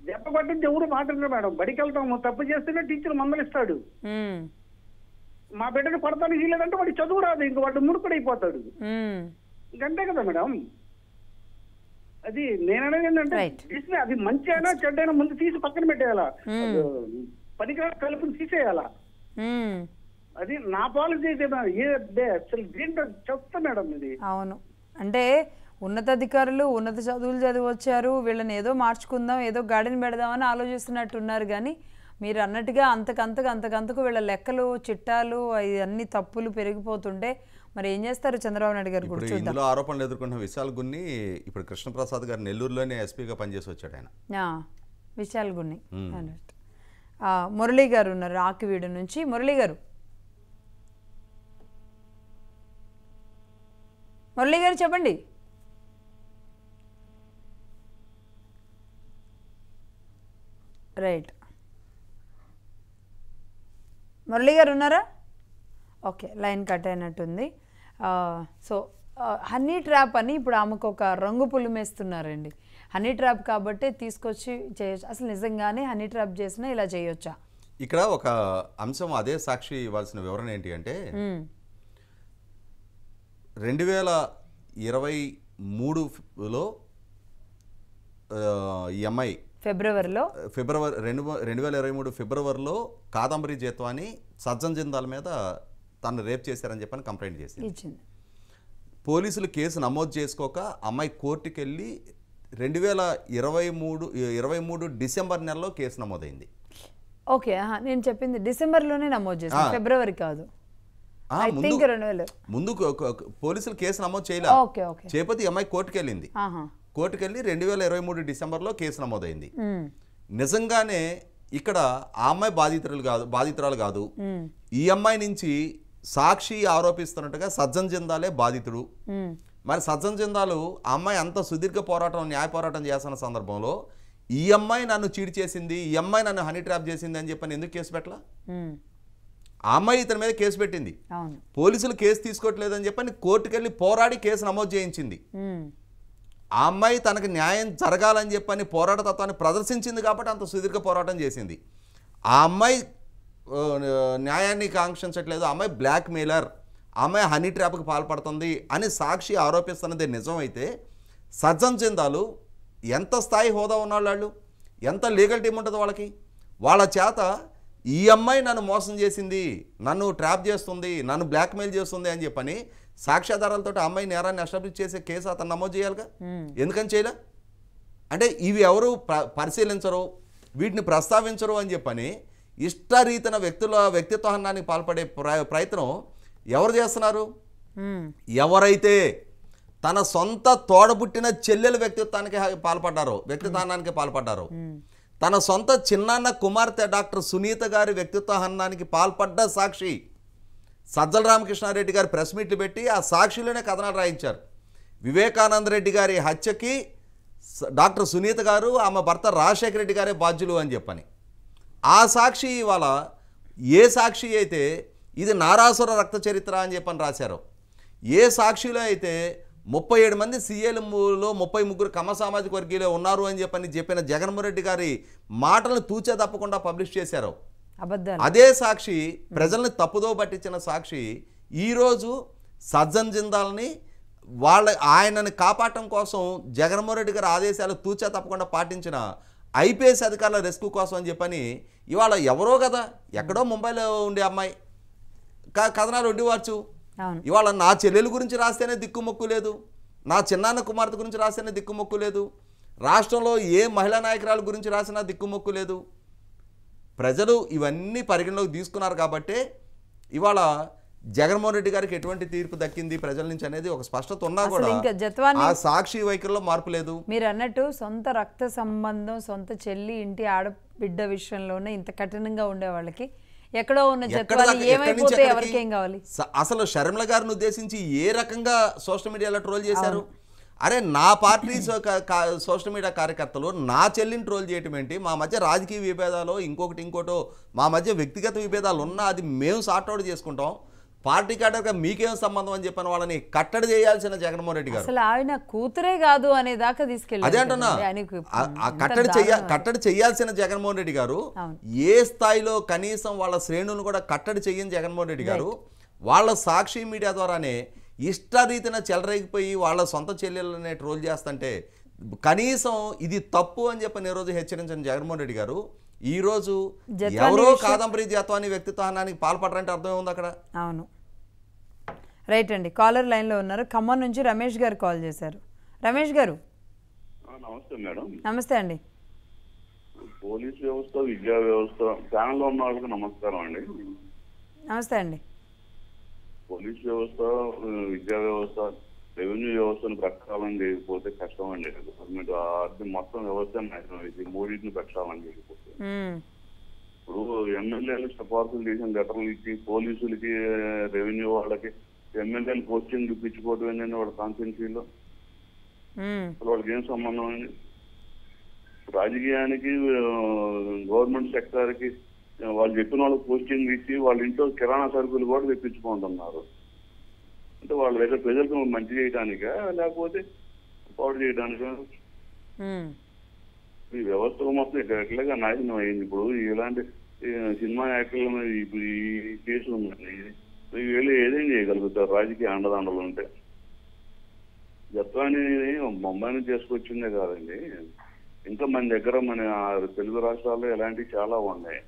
దెబ్బ కొట్టింది ఎవరు మాట్లాడరు మేడం. బడికి వెళ్తాము, తప్పు చేస్తేనే టీచర్ మందలిస్తాడు. మా బిడ్డను పడతాను లేదంటే వాడి చదువు రాదు, ఇంక వాడు ముడుకుడైపోతాడు. ఇంకంతే కదా మేడం. అది నేననేది ఏంటంటే అది మంచి అయినా చెడ్డైనా ముందు తీసి పక్కన పెట్టేయాలా, పనికిరాని కలుపుని తీసేయాలా. అది నా పాలసీ అయితే అసలు దీంట్లో చెప్తా మేడం ఇది. అవును, అంటే ఉన్నతాధికారులు ఉన్నత చదువులు చదివి వచ్చారు, వీళ్ళని ఏదో మార్చుకుందాం, ఏదో గాడిని పెడదామని ఆలోచిస్తున్నట్టున్నారు. కానీ మీరు అన్నట్టుగా అంతకంతకు వీళ్ళ లెక్కలు, చిట్టాలు, అన్ని తప్పులు పెరిగిపోతుంటే మరి ఏం చేస్తారు చంద్రబాబు నాయుడు గారు? ఇప్పుడు ఇందులో ఆరోపణలు ఎదుర్కొన్న విశాల్ గున్ని ఇప్పుడు కృష్ణప్రసాద్ గారు నెల్లూరులోనే ఎస్పీగా పనిచేసి వచ్చాడు ఆయన. విశాల్ గున్ని. మురళీ గారు ఉన్నారు ఆకివీడు నుంచి. మురళీ గారు చెప్పండి. రైట్, మురళీ గారు ఉన్నారా? ఓకే, లైన్ కట్ అయినట్టుంది. సో హనీ ట్రాప్ అని ఇప్పుడు ఆమెకు ఒక రంగు పులిమేస్తున్నారండి. హనీ ట్రాప్ కాబట్టి తీసుకొచ్చి చేయొచ్చు. అసలు నిజంగానే హనీ ట్రాప్ చేసినా ఇలా చేయొచ్చా? ఇక్కడ ఒక అంశం అదే సాక్షి ఇవ్వాల్సిన వివరణ ఏంటి అంటే 2023లో ఈ అమ్మాయి ఫిబ్రవరి 2023 ఫిబ్రవరిలో కాదంబరి జేత్వాని సజ్జన్ జిందాల్ మీద తను రేప్ చేశారని చెప్పని కంప్లైంట్ చేసింది. పోలీసులు కేసు నమోదు చేసుకోక అమ్మాయి కోర్టుకి వెళ్ళి 2023 డిసెంబర్ నెలలో కేసు నమోదైంది. ఓకే, నేను చెప్పింది డిసెంబర్లోనే నమోదు చేశాను, ఫిబ్రవరి కాదు. ముందు పోలీసులు కేసు నమోదు చేయకపోతే అమ్మాయి కోర్టుకి వెళ్ళింది. కోర్టుకు వెళ్ళి 2023 డిసెంబర్లో కేసు నమోదైంది. నిజంగానే ఇక్కడ ఆ అమ్మాయి బాధితురాలు కాదు. ఈ అమ్మాయి నుంచి సాక్షి ఆరోపిస్తున్నట్టుగా సజ్జన్ జిందాలే బాధితుడు. మరి సజ్జన్ జిందాలు ఆ అమ్మాయి అంత సుదీర్ఘ న్యాయ పోరాటం చేస్తున్న సందర్భంలో ఈ అమ్మాయి నన్ను చీట్ చేసింది, ఈ అమ్మాయి నన్ను హనీ ట్రాప్ చేసింది అని చెప్పని ఎందుకు కేసు పెట్టలా? ఆ అమ్మాయి ఇతని మీద కేసు పెట్టింది, పోలీసులు కేసు తీసుకోవట్లేదని చెప్పని కోర్టుకు వెళ్ళి పోరాడి కేసు నమోదు చేయించింది. ఆ అమ్మాయి తనకు న్యాయం జరగాలని చెప్పని పోరాట తత్వాన్ని ప్రదర్శించింది కాబట్టి అంత సుదీర్ఘ పోరాటం చేసింది. ఆ అమ్మాయి న్యాయాన్ని కాంక్షించట్లేదు, ఆ అమ్మాయి బ్లాక్ మెయిలర్, ఆ అమ్మాయి హనీ ట్రాప్కి పాల్పడుతుంది అని సాక్షి ఆరోపిస్తున్నది నిజమైతే సజ్జన్ జిందాలు ఎంత స్థాయి హోదా ఉన్నాళ్ళు, ఎంత లీగల్ టీం ఉంటుంది వాళ్ళకి, వాళ్ళ చేత ఈ అమ్మాయి నన్ను మోసం చేసింది, నన్ను ట్రాప్ చేస్తుంది, నన్ను బ్లాక్మెయిల్ చేస్తుంది అని చెప్పని సాక్ష్యాధారాలతో ఆ అమ్మాయి నేరాన్ని ఎస్టాబ్లిష్ చేసే కేసు అతను నమోదు చేయాలిగా. ఎందుకని చేయలే? అంటే ఇవి ఎవరు పరిశీలించరు, వీటిని ప్రస్తావించరు అని చెప్పని ఇష్టరీతిన వ్యక్తిత్వ హననానికి పాల్పడే ప్రయత్నం ఎవరు చేస్తున్నారు? ఎవరైతే తన సొంత తోడబుట్టిన చెల్లెల వ్యక్తిత్వానికి పాల్పడ్డారో, తన సొంత చిన్నాన్న కుమార్తె డాక్టర్ సునీత గారి వ్యక్తిత్వ హననానికి పాల్పడ్డ సాక్షి సజ్జల రామకృష్ణారెడ్డి గారు ప్రెస్ మీట్లు పెట్టి ఆ సాక్షిలోనే కథనాలు రాయించారు. వివేకానంద రెడ్డి గారి హత్యకి డాక్టర్ సునీత గారు ఆమె భర్త రాజశేఖర రెడ్డి గారే బాధ్యులు అని చెప్పని ఆ సాక్షి ఇవాళ ఏ సాక్షి అయితే ఇది నారాసుర రక్త చరిత్ర అని చెప్పని రాశారు, ఏ సాక్షిలో అయితే 37 మంది సీఎంలో 33 కమ్మ సామాజిక వర్గీయులే ఉన్నారు అని చెప్పిన జగన్మోహన్ రెడ్డి గారి మాటలను తూచే తప్పకుండా పబ్లిష్ చేశారు. అదే సాక్షి ప్రజల్ని తప్పుదో పట్టించిన సాక్షి ఈరోజు సజ్జన్ జిందాల్ని ఆయనని కాపాడటం కోసం జగన్మోహన్ రెడ్డి గారి ఆదేశాలు తూచా తప్పకుండా పాటించిన ఐపీఎస్ అధికారుల రెస్క్యూ కోసం అని చెప్పని ఇవాళ ఎవరో కదా ఎక్కడో ముంబైలో ఉండే అమ్మాయి కథనాలు వండివచ్చు. ఇవాళ నా చెల్లెల గురించి రాస్తేనే దిక్కుమొక్కు లేదు, నా చిన్నాన్న కుమార్తె గురించి రాస్తేనే దిక్కుమొక్కు లేదు, రాష్ట్రంలో ఏ మహిళా నాయకురాల గురించి రాసినా దిక్కుమొక్కు లేదు. ప్రజలు ఇవన్నీ పరిగణలోకి తీసుకున్నారు కాబట్టి ఇవాళ జగన్మోహన్ రెడ్డి గారికి ఎటువంటి తీర్పు దక్కింది ప్రజల నుంచి అనేది ఒక స్పష్టత ఉన్నా కూడా ఆ సాక్షి వైఖరిలో మార్పు లేదు. మీరు అన్నట్టు సొంత రక్త సంబంధం, సొంత చెల్లి, ఇంటి ఆడబిడ్డ విషయంలోనే ఇంత కఠినంగా ఉండే వాళ్ళకి ఎక్కడో ఉన్న జత్వాని ఏమైపోతే ఎవరికేం కావాలి? అసలు షర్మిల గారిని ఉద్దేశించి ఏ రకంగా సోషల్ మీడియాలో ట్రోల్ చేశారు? అరే నా పార్టీ సోషల్ మీడియా కార్యకర్తలు నా చెల్లిని ట్రోల్ చేయటం ఏంటి? మా మధ్య రాజకీయ విభేదాలు ఇంకోటో మా మధ్య వ్యక్తిగత విభేదాలు ఉన్నా అది మేము సార్ట్అవుట్ చేసుకుంటాం, పార్టీ కేడర్గా మీకేం సంబంధం అని చెప్పిన వాళ్ళని కట్టడి చేయాల్సిన జగన్మోహన్ రెడ్డి గారు అసలు ఆయన కూతురే కాదు అనే దాకా తీసుకెళ్ళి అదే అంటున్నా. కట్టడి చేయాల్సిన జగన్మోహన్ రెడ్డి గారు ఏ స్థాయిలో కనీసం వాళ్ళ శ్రేణులను కూడా కట్టడి చేయని జగన్మోహన్ రెడ్డి గారు వాళ్ళ సాక్షి మీడియా ద్వారానే ఇష్టరీతిన చెలరేగిపోయి వాళ్ళ సొంత చెల్లెలనే ట్రోల్ చేస్తుంటే కనీసం ఇది తప్పు అని చెప్పని ఈరోజు హెచ్చరించిన జగన్మోహన్ రెడ్డి గారు ఈరోజు ఎవరో కాదంబరి జత్వాని వ్యక్తిత్వ హననానికి పాల్పడరంటే అర్థం ఉంది అక్కడ. అవును, రైట్ అండి. కాలర్ లైన్లో ఉన్నారు, ఖమ్మం నుంచి రమేష్ గారు కాల్ చేశారు. రమేష్ గారు నమస్తే మేడం. నమస్తే అండి. పోలీస్ వ్యవస్థ, విద్యా వ్యవస్థ ఛానల్లో ఉన్న వాళ్ళకి నమస్కారం అండి. నమస్తే అండి. పోలీస్ వ్యవస్థ, విద్యా వ్యవస్థ, రెవెన్యూ వ్యవస్థను ప్రక్షాళన చేయకపోతే కష్టం అండి. గవర్నమెంట్ మొత్తం వ్యవస్థ మూడింటిని ప్రక్షాళన చేయకపోతే ఇప్పుడు ఎమ్మెల్యేలు సిఫార్సులు చేసిన లెటర్లు ఇచ్చి పోలీసులకి, రెవెన్యూ వాళ్ళకి ఎమ్మెల్యేలు పోస్టింగ్ ఇప్పించుకోవడం ఏంటండి వాళ్ళ కాన్స్టిట్యున్సీలో? వాళ్ళకి ఏం సంబంధం అండి? రాజకీయానికి, గవర్నమెంట్ సెక్టార్కి వాళ్ళు చెప్పిన వాళ్ళకి పోస్టింగ్ ఇచ్చి వాళ్ళ ఇంట్లో కిరాణా సరుకులు కూడా తెప్పించుకుంటున్నారు. అంటే వాళ్ళ దగ్గర ప్రజలకు మంచి చేయడానికా లేకపోతే పాడు చేయడానికా? ఈ వ్యవస్థ మొత్తం ఎట్లాగా నాశనం అయింది. ఇప్పుడు ఇలాంటి సినిమా యాక్టర్ల మీద ఈ కేసు ఉందండి, వీళ్ళు ఏదేం చేయగలుగుతారు రాజకీయ అండదండలు ఉంటే? జత్వాని ముంబై నుంచి చేసుకొచ్చిందే కాదండి, ఇంకా మన దగ్గర మన తెలుగు రాష్ట్రాల్లో ఇలాంటివి చాలా ఉన్నాయి.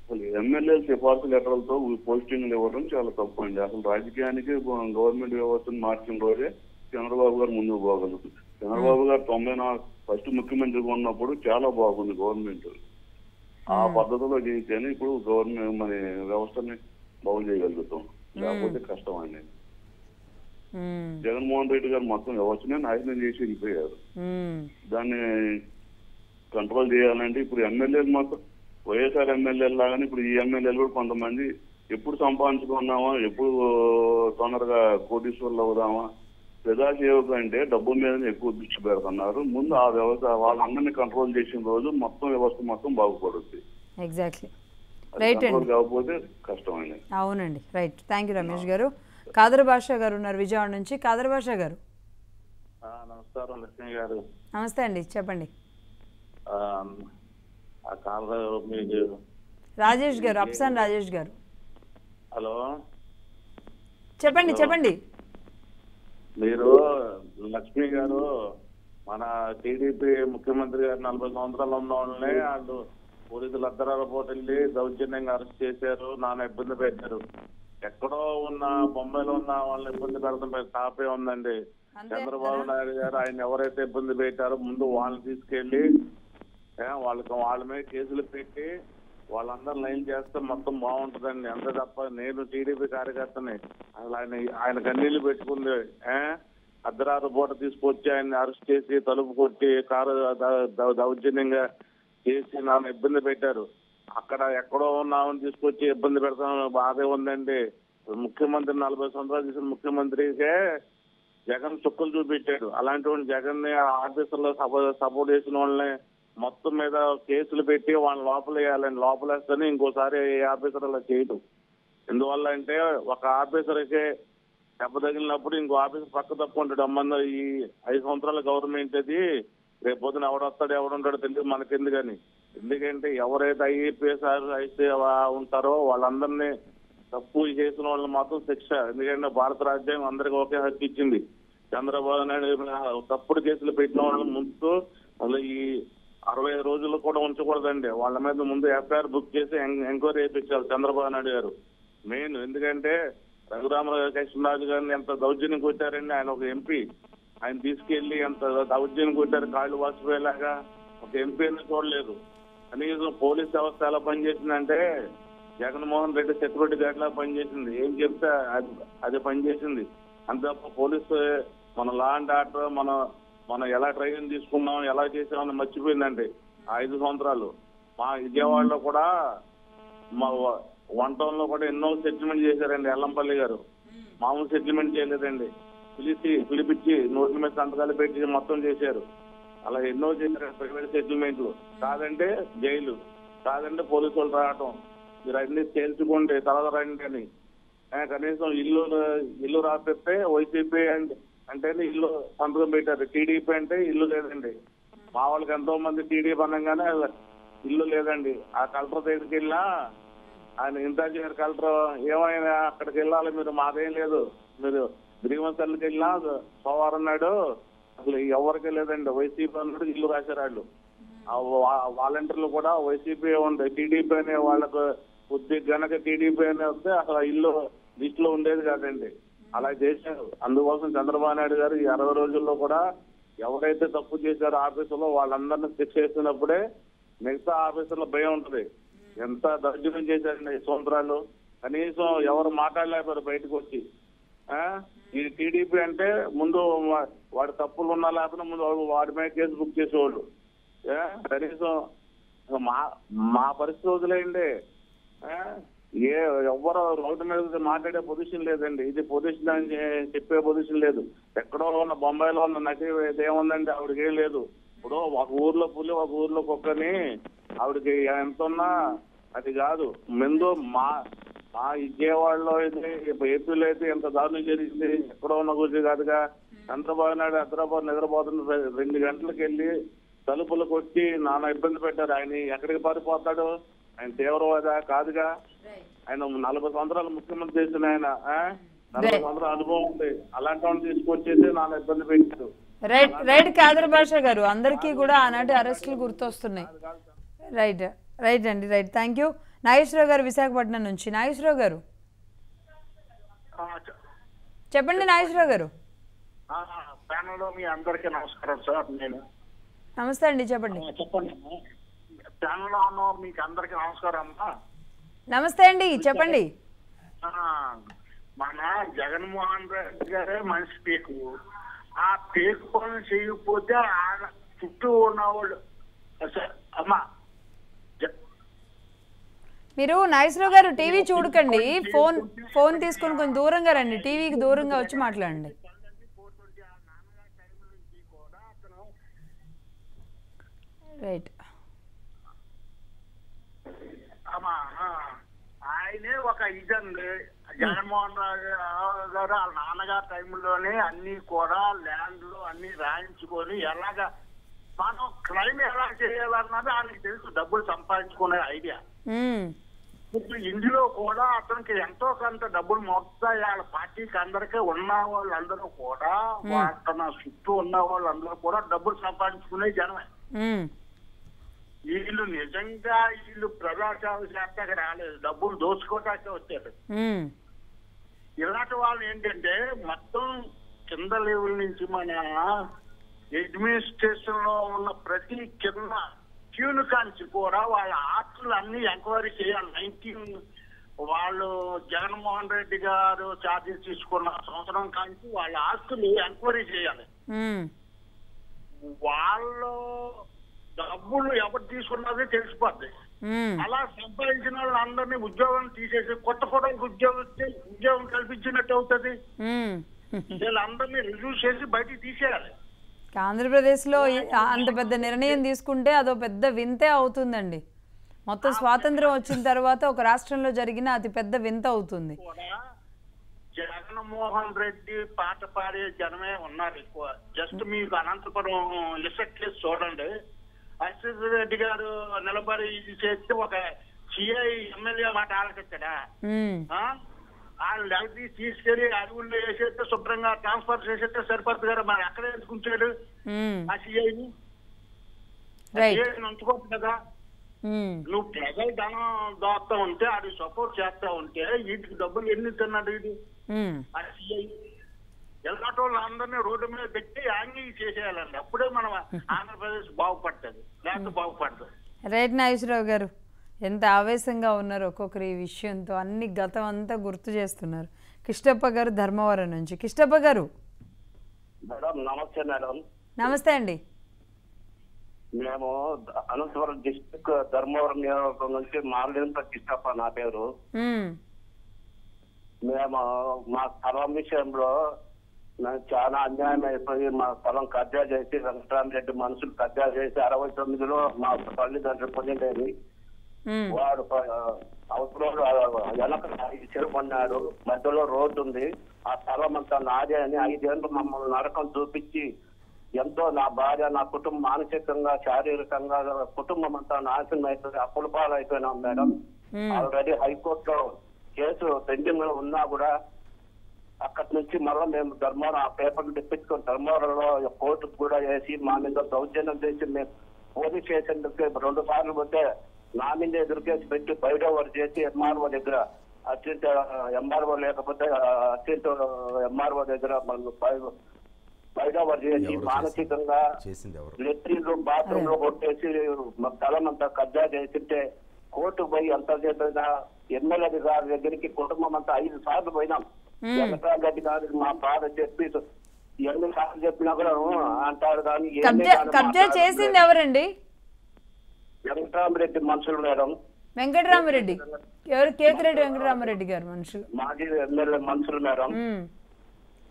అసలు ఎమ్మెల్యే సిఫార్సు లెటర్లతో పోస్టింగ్లు ఇవ్వడం చాలా తప్పు అండి. అసలు రాజకీయానికి గవర్నమెంట్ వ్యవస్థను మార్చిన రోజే చంద్రబాబు గారు ముందుకు పోగలుగుతుంది. చంద్రబాబు గారు 94 ఫస్ట్ ముఖ్యమంత్రిగా ఉన్నప్పుడు చాలా బాగుంది గవర్నమెంట్. ఆ పద్ధతిలో చేస్తేనే ఇప్పుడు గవర్నమెంట్ మన వ్యవస్థని బాగు చేయగలుగుతాం, లేకపోతే కష్టం అండి. జగన్మోహన్ రెడ్డి గారు మొత్తం వ్యవస్థనే నాశనం చేసి వెళ్ళిపోయారు. దాన్ని కంట్రోల్ చేయాలంటే ఇప్పుడు ఎమ్మెల్యేలు మొత్తం వైఎస్ఆర్ ఎమ్మెల్యేలు లాగానే ఇప్పుడు ఈ ఎమ్మెల్యేలు కూడా కొంతమంది ఎప్పుడు సంపాదించుకున్నామా, ఎప్పుడు తొందరగా కోటీశ్వర్లు అవుదామా, ప్రజాసేవ కంటే డబ్బు మీద ఎక్కువ దృష్టి పెడుతున్నారు. ముందు ఆ వ్యవస్థ వాళ్ళందరినీ కంట్రోల్ చేసిన రోజు మొత్తం వ్యవస్థ మొత్తం బాగుపడుద్ది. ఎగ్జాక్ట్లీ, రైట్ అండి. కాకపోతే కష్టమైంది. అవునండి, రైట్. థ్యాంక్ యూ రమేష్ గారు. కాదర్ బాషా గారు ఉన్నారు విజయవాడ నుంచి. కాదర్ బాషా గారు. నమస్కారం లక్ష్మి గారు. నమస్తే అండి, చెప్పండి. రాజేష్ గారు, అప్సాన్ రాజేష్ గారు. హలో, చెప్పండి చెప్పండి. మీరు లక్ష్మి గారు, మన టీడీపీ ముఖ్యమంత్రి గారు 40 సంవత్సరాలు ఉన్న వాళ్ళని వాళ్ళు పోలీసులు అర్ధరాల పూట వెళ్ళి దౌర్జన్యంగా అరెస్ట్ చేశారు, నాన్న ఇబ్బంది పెట్టారు. ఎక్కడో ఉన్న బొంబాయిలో ఉన్న వాళ్ళని ఇబ్బంది పెడతాం తాపే ఉందండి. చంద్రబాబు నాయుడు గారు ఆయన ఎవరైతే ఇబ్బంది పెట్టారో ముందు వాళ్ళని తీసుకెళ్లి వాళ్ళ మీద కేసులు పెట్టి వాళ్ళందరూ లైన్ చేస్తే మొత్తం బాగుంటుందండి. అంతే తప్ప నేను టీడీపీ కార్యకర్తని అసలు ఆయన కన్నీళ్లు పెట్టుకుంది. అర్ధరాత్రి పూట తీసుకొచ్చి ఆయన అరెస్ట్ చేసి తలుపు కొట్టి కారు దౌర్జన్యంగా చేసి నాన్న ఇబ్బంది పెట్టారు. అక్కడ ఎక్కడో ఉన్నామని తీసుకొచ్చి ఇబ్బంది పెడతాం బాధే ఉందండి. ముఖ్యమంత్రి 40 సంవత్సరాలు చేసిన ముఖ్యమంత్రికే జగన్ చుక్కలు చూపించాడు. అలాంటి జగన్ ని ఆఫీసర్లో సపోర్ట్ చేసిన వాళ్ళని మొత్తం మీద కేసులు పెట్టి వాళ్ళని లోపలేయాలని లోపలేస్తేనే ఇంకోసారి ఏ ఆఫీసర్ అలా చేయడు. ఎందువల్ల అంటే ఒక ఆఫీసర్కి దెబ్బ తగిలినప్పుడు ఇంకో ఆఫీసర్ పక్క తప్పుకుంటాడు. అమ్మందో ఈ 5 సంవత్సరాల గవర్నమెంట్ అది రేపు పొద్దున ఎవడొస్తాడు ఎవడుంటాడో తెలియదు మనకెందుకని. ఎందుకంటే ఎవరైతే ఐఏపీఎస్ అయితే ఉంటారో వాళ్ళందరినీ తప్పు చేసిన వాళ్ళని మాత్రం శిక్ష. ఎందుకంటే భారత రాజ్యాంగం అందరికీ ఒకే హక్కు ఇచ్చింది. చంద్రబాబు నాయుడు తప్పుడు కేసులు పెట్టిన వాళ్ళని ముందు అసలు ఈ 60 రోజులు కూడా ఉంచకూడదండి. వాళ్ళ మీద ముందు ఎఫ్ఐఆర్ బుక్ చేసి ఎంక్వైరీ చేయించాలి చంద్రబాబు నాయుడు గారు మెయిన్. ఎందుకంటే రఘురామకృష్ణరాజు గారిని ఎంత దౌర్జన్యం కొట్టారండి. ఆయన ఒక ఎంపీ, ఆయన తీసుకెళ్లి ఎంత దౌర్జన్యం కొట్టారు. కాళ్ళు వాసిపోయేలాగా ఒక ఎంపీని చూడలేదు. కనీసం పోలీస్ వ్యవస్థ ఎలా పనిచేసిందంటే జగన్మోహన్ రెడ్డి సెక్యూరిటీ గార్డ్ లా పనిచేసింది. ఏం చెప్తే అది పనిచేసింది. అంతే తప్ప పోలీసు మన లా అండ్ ఆర్డర్ మనం ఎలా ట్రైనింగ్ తీసుకున్నాం ఎలా చేసామని మర్చిపోయిందండి 5 సంవత్సరాలు. మా విజయవాడలో కూడా మా 1 టౌన్ లో కూడా ఎన్నో సెటిల్మెంట్ చేశారండి. ఎల్లంపల్లి గారు మామూలు సెటిల్మెంట్ చేయలేదండి. పిలిపించి నోట్ల మీద సంతకాలు పెట్టి మొత్తం చేశారు. అలా ఎన్నో చేశారు ప్రైవేట్ సెటిల్మెంట్లు. కాదంటే జైలు, కాదంటే పోలీసు వాళ్ళు రావటం, మీరు అన్ని తేల్చుకోండి తర్వాత రండి అని. కనీసం ఇల్లు రాపిస్తే వైసీపీ అంటే ఇల్లు సంతకం పెట్టారు. టీడీపీ అంటే ఇల్లు లేదండి. మా వాళ్ళకి ఎంతో మంది టీడీపీ అనగానే ఇల్లు లేదండి. ఆ కలెక్టర్ దగ్గరికి వెళ్ళినా ఆయన ఇన్ఛార్జ్ గారు కలెక్టర్ ఏమైనా అక్కడికి వెళ్ళాలి మీరు, మాదేం లేదు, మీరు గ్రీవెన్సర్లకు వెళ్ళినా సోమవారం నాడు అసలు ఎవరికే లేదండి. వైసీపీ అన్నాడు ఇల్లు రాశారు వాళ్ళు. వాలంటీర్లు కూడా వైసీపీ ఉండే టీడీపీ అనే వాళ్ళకు కొద్ది గనక టీడీపీ అని వస్తే అసలు ఇల్లు లిస్ట్ లో ఉండేది కాదండి. అలా చేశారు. అందుకోసం చంద్రబాబు నాయుడు గారు ఈ 60 రోజుల్లో కూడా ఎవరైతే తప్పు చేశారో ఆఫీసులో వాళ్ళందరినీ శిక్ష చేసినప్పుడే మిగతా ఆఫీసులో భయం ఉంటుంది. ఎంత దౌర్జన్యం చేశారండి 5 సంవత్సరాలు. కనీసం ఎవరు మాట్లాడలేకపోయారు బయటకు వచ్చి. ఈ టీడీపీ అంటే ముందు వాడి తప్పులు ఉన్నా లేకపోతే ముందు వాడి మీద కేసు బుక్ చేసేవాళ్ళు. కనీసం మా పరిస్థితి వదిలేయండి. ఎవరు రోడ్డు మీద మాట్లాడే పొజిషన్ లేదండి. ఇది పొజిషన్ అని చెప్పే పొజిషన్ లేదు. ఎక్కడో ఉన్న బొంబాయిలో ఉన్న నటి ఏముందండి, ఆవిడకి ఏం లేదు. ఇప్పుడు ఒక ఊర్లో పులి ఒక ఊర్లో కుక్కని ఆవిడకి ఎంత ఉన్నా అది కాదు. ముందు మా విజయవాడలో అయితే ఏపీలో అయితే ఎంత దారుణం జరిగింది. ఎక్కడో ఉన్న గురించి కాదుగా. చంద్రబాబు నాయుడు హైదరాబాద్ నిద్రపోతున్న 2 గంటలకు వెళ్ళి తలుపులు కొట్టి నానా ఇబ్బంది పెట్టారు. ఆయన ఎక్కడికి పారిపోతాడు? ఆయన తీవ్రవాద కాదుగా. ఆయన 40 సంవత్సరాలు ముఖ్యమంత్రి చేసిన ఆయన 40 సంవత్సరాల అనుభవం ఉంది. అలాంటి వాళ్ళని తీసుకొచ్చేసి నాన్న ఇబ్బంది పెట్టారు. రైట్ కాదర్ బాషా గారు, అందరికీ కూడా ఆనాటి అరెస్టులు గుర్తొస్తున్నాయి. రైట్ అండి, రైట్. Thank you. నాగేశ్వరరావు గారు విశాఖపట్నం నుంచి. నాగేశ్వరరావు గారు చెప్పండి. నాగేశ్వరరావు గారు మీ అందరికీ నమస్కారం సార్. నేను నమస్తే అండి, చెప్పండి. చెప్పండి. ప్యానల్లో ఉన్న మీకు అందరికీ నమస్కారం అమ్మా. నమస్తే అండి, చెప్పండి. మన జగన్మోహన్ రెడ్డి గారే మనిషి పీకు. ఆ పీకు పనులు చేయకపోతే ఆయన చుట్టూ ఉన్నవాళ్ళు అమ్మా. మీరు నాగేశ్వరరావు గారు టీవీ చూడకండి, ఫోన్ తీసుకొని కొంచెం దూరంగా రండి, టీవీకి దూరంగా వచ్చి మాట్లాడండి. రైట్. ఆయనే ఒక ఇదండి. జగన్మోహన్ రావు గారు వాళ్ళ నాన్నగారి టైంలోనే అన్ని కూడా ల్యాండ్లు అన్ని రాయించుకొని ఎలాగా మనం క్లైమ్ ఎలా చేయాలన్నది వాళ్ళకి తెలుసు, డబ్బులు సంపాదించుకునే ఐడియా. ఇప్పుడు ఇందులో కూడా అతనికి ఎంతో కొంత డబ్బులు మొత్తాయి. వాళ్ళ పార్టీకి అందరికీ ఉన్న వాళ్ళందరూ కూడా తన చుట్టూ ఉన్న వాళ్ళందరూ కూడా డబ్బులు సంపాదించుకునే జనమే. వీళ్ళు నిజంగా ప్రజాసేవ చేస్తాక రాలేదు, డబ్బులు దోచుకోవటానికి వచ్చారు. ఇలాంటి వాళ్ళు ఏంటంటే మొత్తం కింద లెవెల్ నుంచి మన అడ్మినిస్ట్రేషన్ లో ఉన్న ప్రతి కింద క్యూన్ కాంచి కూడా వాళ్ళ ఆస్తులు అన్ని ఎంక్వైరీ చేయాలి. వాళ్ళు జగన్మోహన్ రెడ్డి గారు ఛార్జెస్ తీసుకున్న సంవత్సరం కాంచి వాళ్ళ ఆస్తులు ఎంక్వైరీ చేయాలి. వాళ్ళు డబ్బులు ఎవరు తీసుకున్నది తెలిసిపోద్ది. అలా సంపాదించిన వాళ్ళందరినీ ఉద్యోగం తీసేసి కొత్త కూడా ఉద్యోగం కల్పించినట్టు అవుతుంది. వీళ్ళందరినీ రిజ్యూ చేసి బయటికి తీసేయాలి. ఆంధ్రప్రదేశ్లో అంత పెద్ద నిర్ణయం తీసుకుంటే అదో పెద్ద వింతే అవుతుందండి. మొత్తం స్వాతంత్రం వచ్చిన తర్వాత ఒక రాష్ట్రంలో జరిగిన అతి పెద్ద వింత అవుతుంది. జగన్మోహన్ రెడ్డి పాట పాడే జనమే ఉన్నారు ఎక్కువ. జస్ట్ మీకు అనంతపురం లిసెట్ కేసు చూడండి. అశ్విత్ రెడ్డి గారు నిలబడి ఇది చేస్తే ఒక సిఐ ఎమ్మెల్యే మాట ఆలకిస్తాడా? వాళ్ళు తీసుకెళ్లి అడుగుల్లో వేసేస్తే శుభ్రంగా ట్రాన్స్ఫర్ చేసేస్తే సరిపోతుంది కదా. మరి ఎక్కడ ఎంచుకుంటాడు ఆ సిఐని? ఉంచుకోవచ్చు కదా. నువ్వు ప్రజలు ధనం దోస్తా ఉంటే అది సపోర్ట్ చేస్తా ఉంటే వీటికి డబ్బులు ఎన్ని తిన్నాడు ఇది ఆ సిఐ? ఎలాంటి వాళ్ళు అందరినీ రోడ్డు మీద పెట్టి యాంగిల్ చేసేయాలండి. అప్పుడే మనం ఆంధ్రప్రదేశ్ బాగుపడుతుంది, లేకపోతే బాగుపడుతుంది. రైట్ నాగేశ్వరరావు గారు, ఎంత ఆవేశంగా ఉన్నారు ఒక్కొక్కరు ఈ విషయంతో. అన్ని గతం అంతా గుర్తు చేస్తున్నారు. కిష్టప్ప గారు ధర్మవరం నుంచి. కిష్టప్ప గారు మేడం నమస్తే. మేడం నమస్తే అండి. మేము అనంతపురం డిస్ట్రిక్ట్ ధర్మవరం నియోజకవర్గం నుంచి మారలేంత కిష్టప్ప నా పేరు. మేము మా స్థలం విషయంలో చాలా అన్యాయం అయిపోయి మా స్థలం కబ్జా చేసి వెంకటరామరెడ్డి మనుషులు కబ్జా చేసి 69లో మా తల్లిదండ్రులు పొందేది. వాడు అవసరం వెనక చెరుపన్నాడు, మధ్యలో రోడ్డు ఉంది, ఆ స్థలం అంతా నాదే అని 5 ఏళ్ళు మమ్మల్ని నరకం చూపించి ఎంతో నా భార్య నా కుటుంబం మానసికంగా శారీరకంగా కుటుంబం అంతా నాశనం అయిపోయి అప్పుల పాలు అయిపోయినాం మేడం. ఆల్రెడీ హైకోర్టులో కేసు పెండింగ్ ఉన్నా కూడా అక్కడి నుంచి మళ్ళీ మేము ధర్మవరం ఆ పేపర్లు తెప్పించుకొని ధర్మవరంలో కోర్టుకు కూడా వేసి మా మీద దౌర్జన్యం చేసి మేము పోలీస్ స్టేషన్ 2 సార్లు పోతే నా మీద ఎదురుకేసి పెట్టి బయట ఓవర్ చేసి ఎంఆర్ఓ దగ్గర అత్యంత ఎంఆర్ఓ లేకపోతే అత్యంత ఎంఆర్ఓ దగ్గర బయట ఓవర్ చేసి మానసికంగా లెట్రిన్లు బాత్రూమ్ లో కొట్టేసి స్థలం అంతా కబ్జా చేసింటే కోర్టుకు పోయి ఎంత చేసినా ఎమ్మెల్యే గారి దగ్గరికి కుటుంబం అంతా 5 సార్లు పోయినాం. వెంకటరామరెడ్డి గారికి మా బాధ చెప్పి 8 సార్లు చెప్పినా కూడా అంటారు. కానీ కబ్జా చేసింది ఎవరండి? వెంకటరామరెడ్డి మనుషులు మేడం. వెంకటరామరెడ్డి ఎవరు? కేతిరెడ్డి వెంకటరామరెడ్డి గారు మనుషులు, మాజీ ఎమ్మెల్యే మనుషులు మేడం.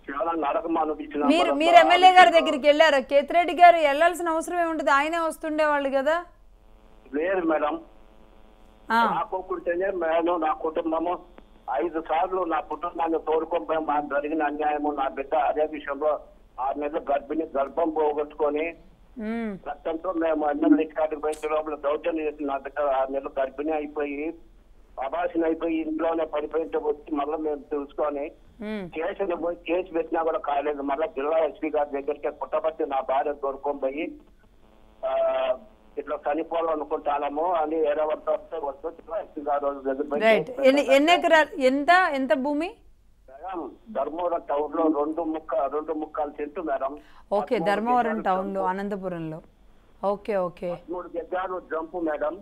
చాలా నరకం అనిపించిన. మీరు ఎమ్మెల్యే గారి దగ్గరికి వెళ్ళారా? కేతిరెడ్డి గారు వెళ్ళాల్సిన అవసరం ఏముంటది, ఆయనే వస్తుండేవాళ్ళు కదా. లేదు మేడం, రాకుంటేనే నేను నా కుటుంబము 5 సార్లు నా కుటుంబాన్ని తోడుకొని మాకు జరిగిన అన్యాయము. నా బిడ్డ అదే విషయంలో 6 నెలలు గర్భం పోగొట్టుకొని రక్తంతో మేము ఎమ్మెల్యే కాటికి పోయిన లోపల దౌర్జన్యం చేసి నా బిడ్డ 6 నెలలు గర్భిణి అయిపోయి అబాసిన అయిపోయి ఇంట్లోనే పడిపోయింటే వచ్చి మళ్ళీ మేము తెలుసుకొని కేసు పెట్టినా కూడా కాలేదు. మళ్ళీ జిల్లా ఎస్పీ గారి దగ్గరికి పుట్టపట్టి నా భార్య తోడుకొని పోయి ఇట్లా చనిపోవాలనుకుంటాము అని ఎంత భూమి? ధర్మవరం టౌన్ లో 2 ముక్కాలు cent madam. Okay, Dharmavaram town లో అనంతపురంలో. Okay okay. 3 గజాలు జంపు మేడం,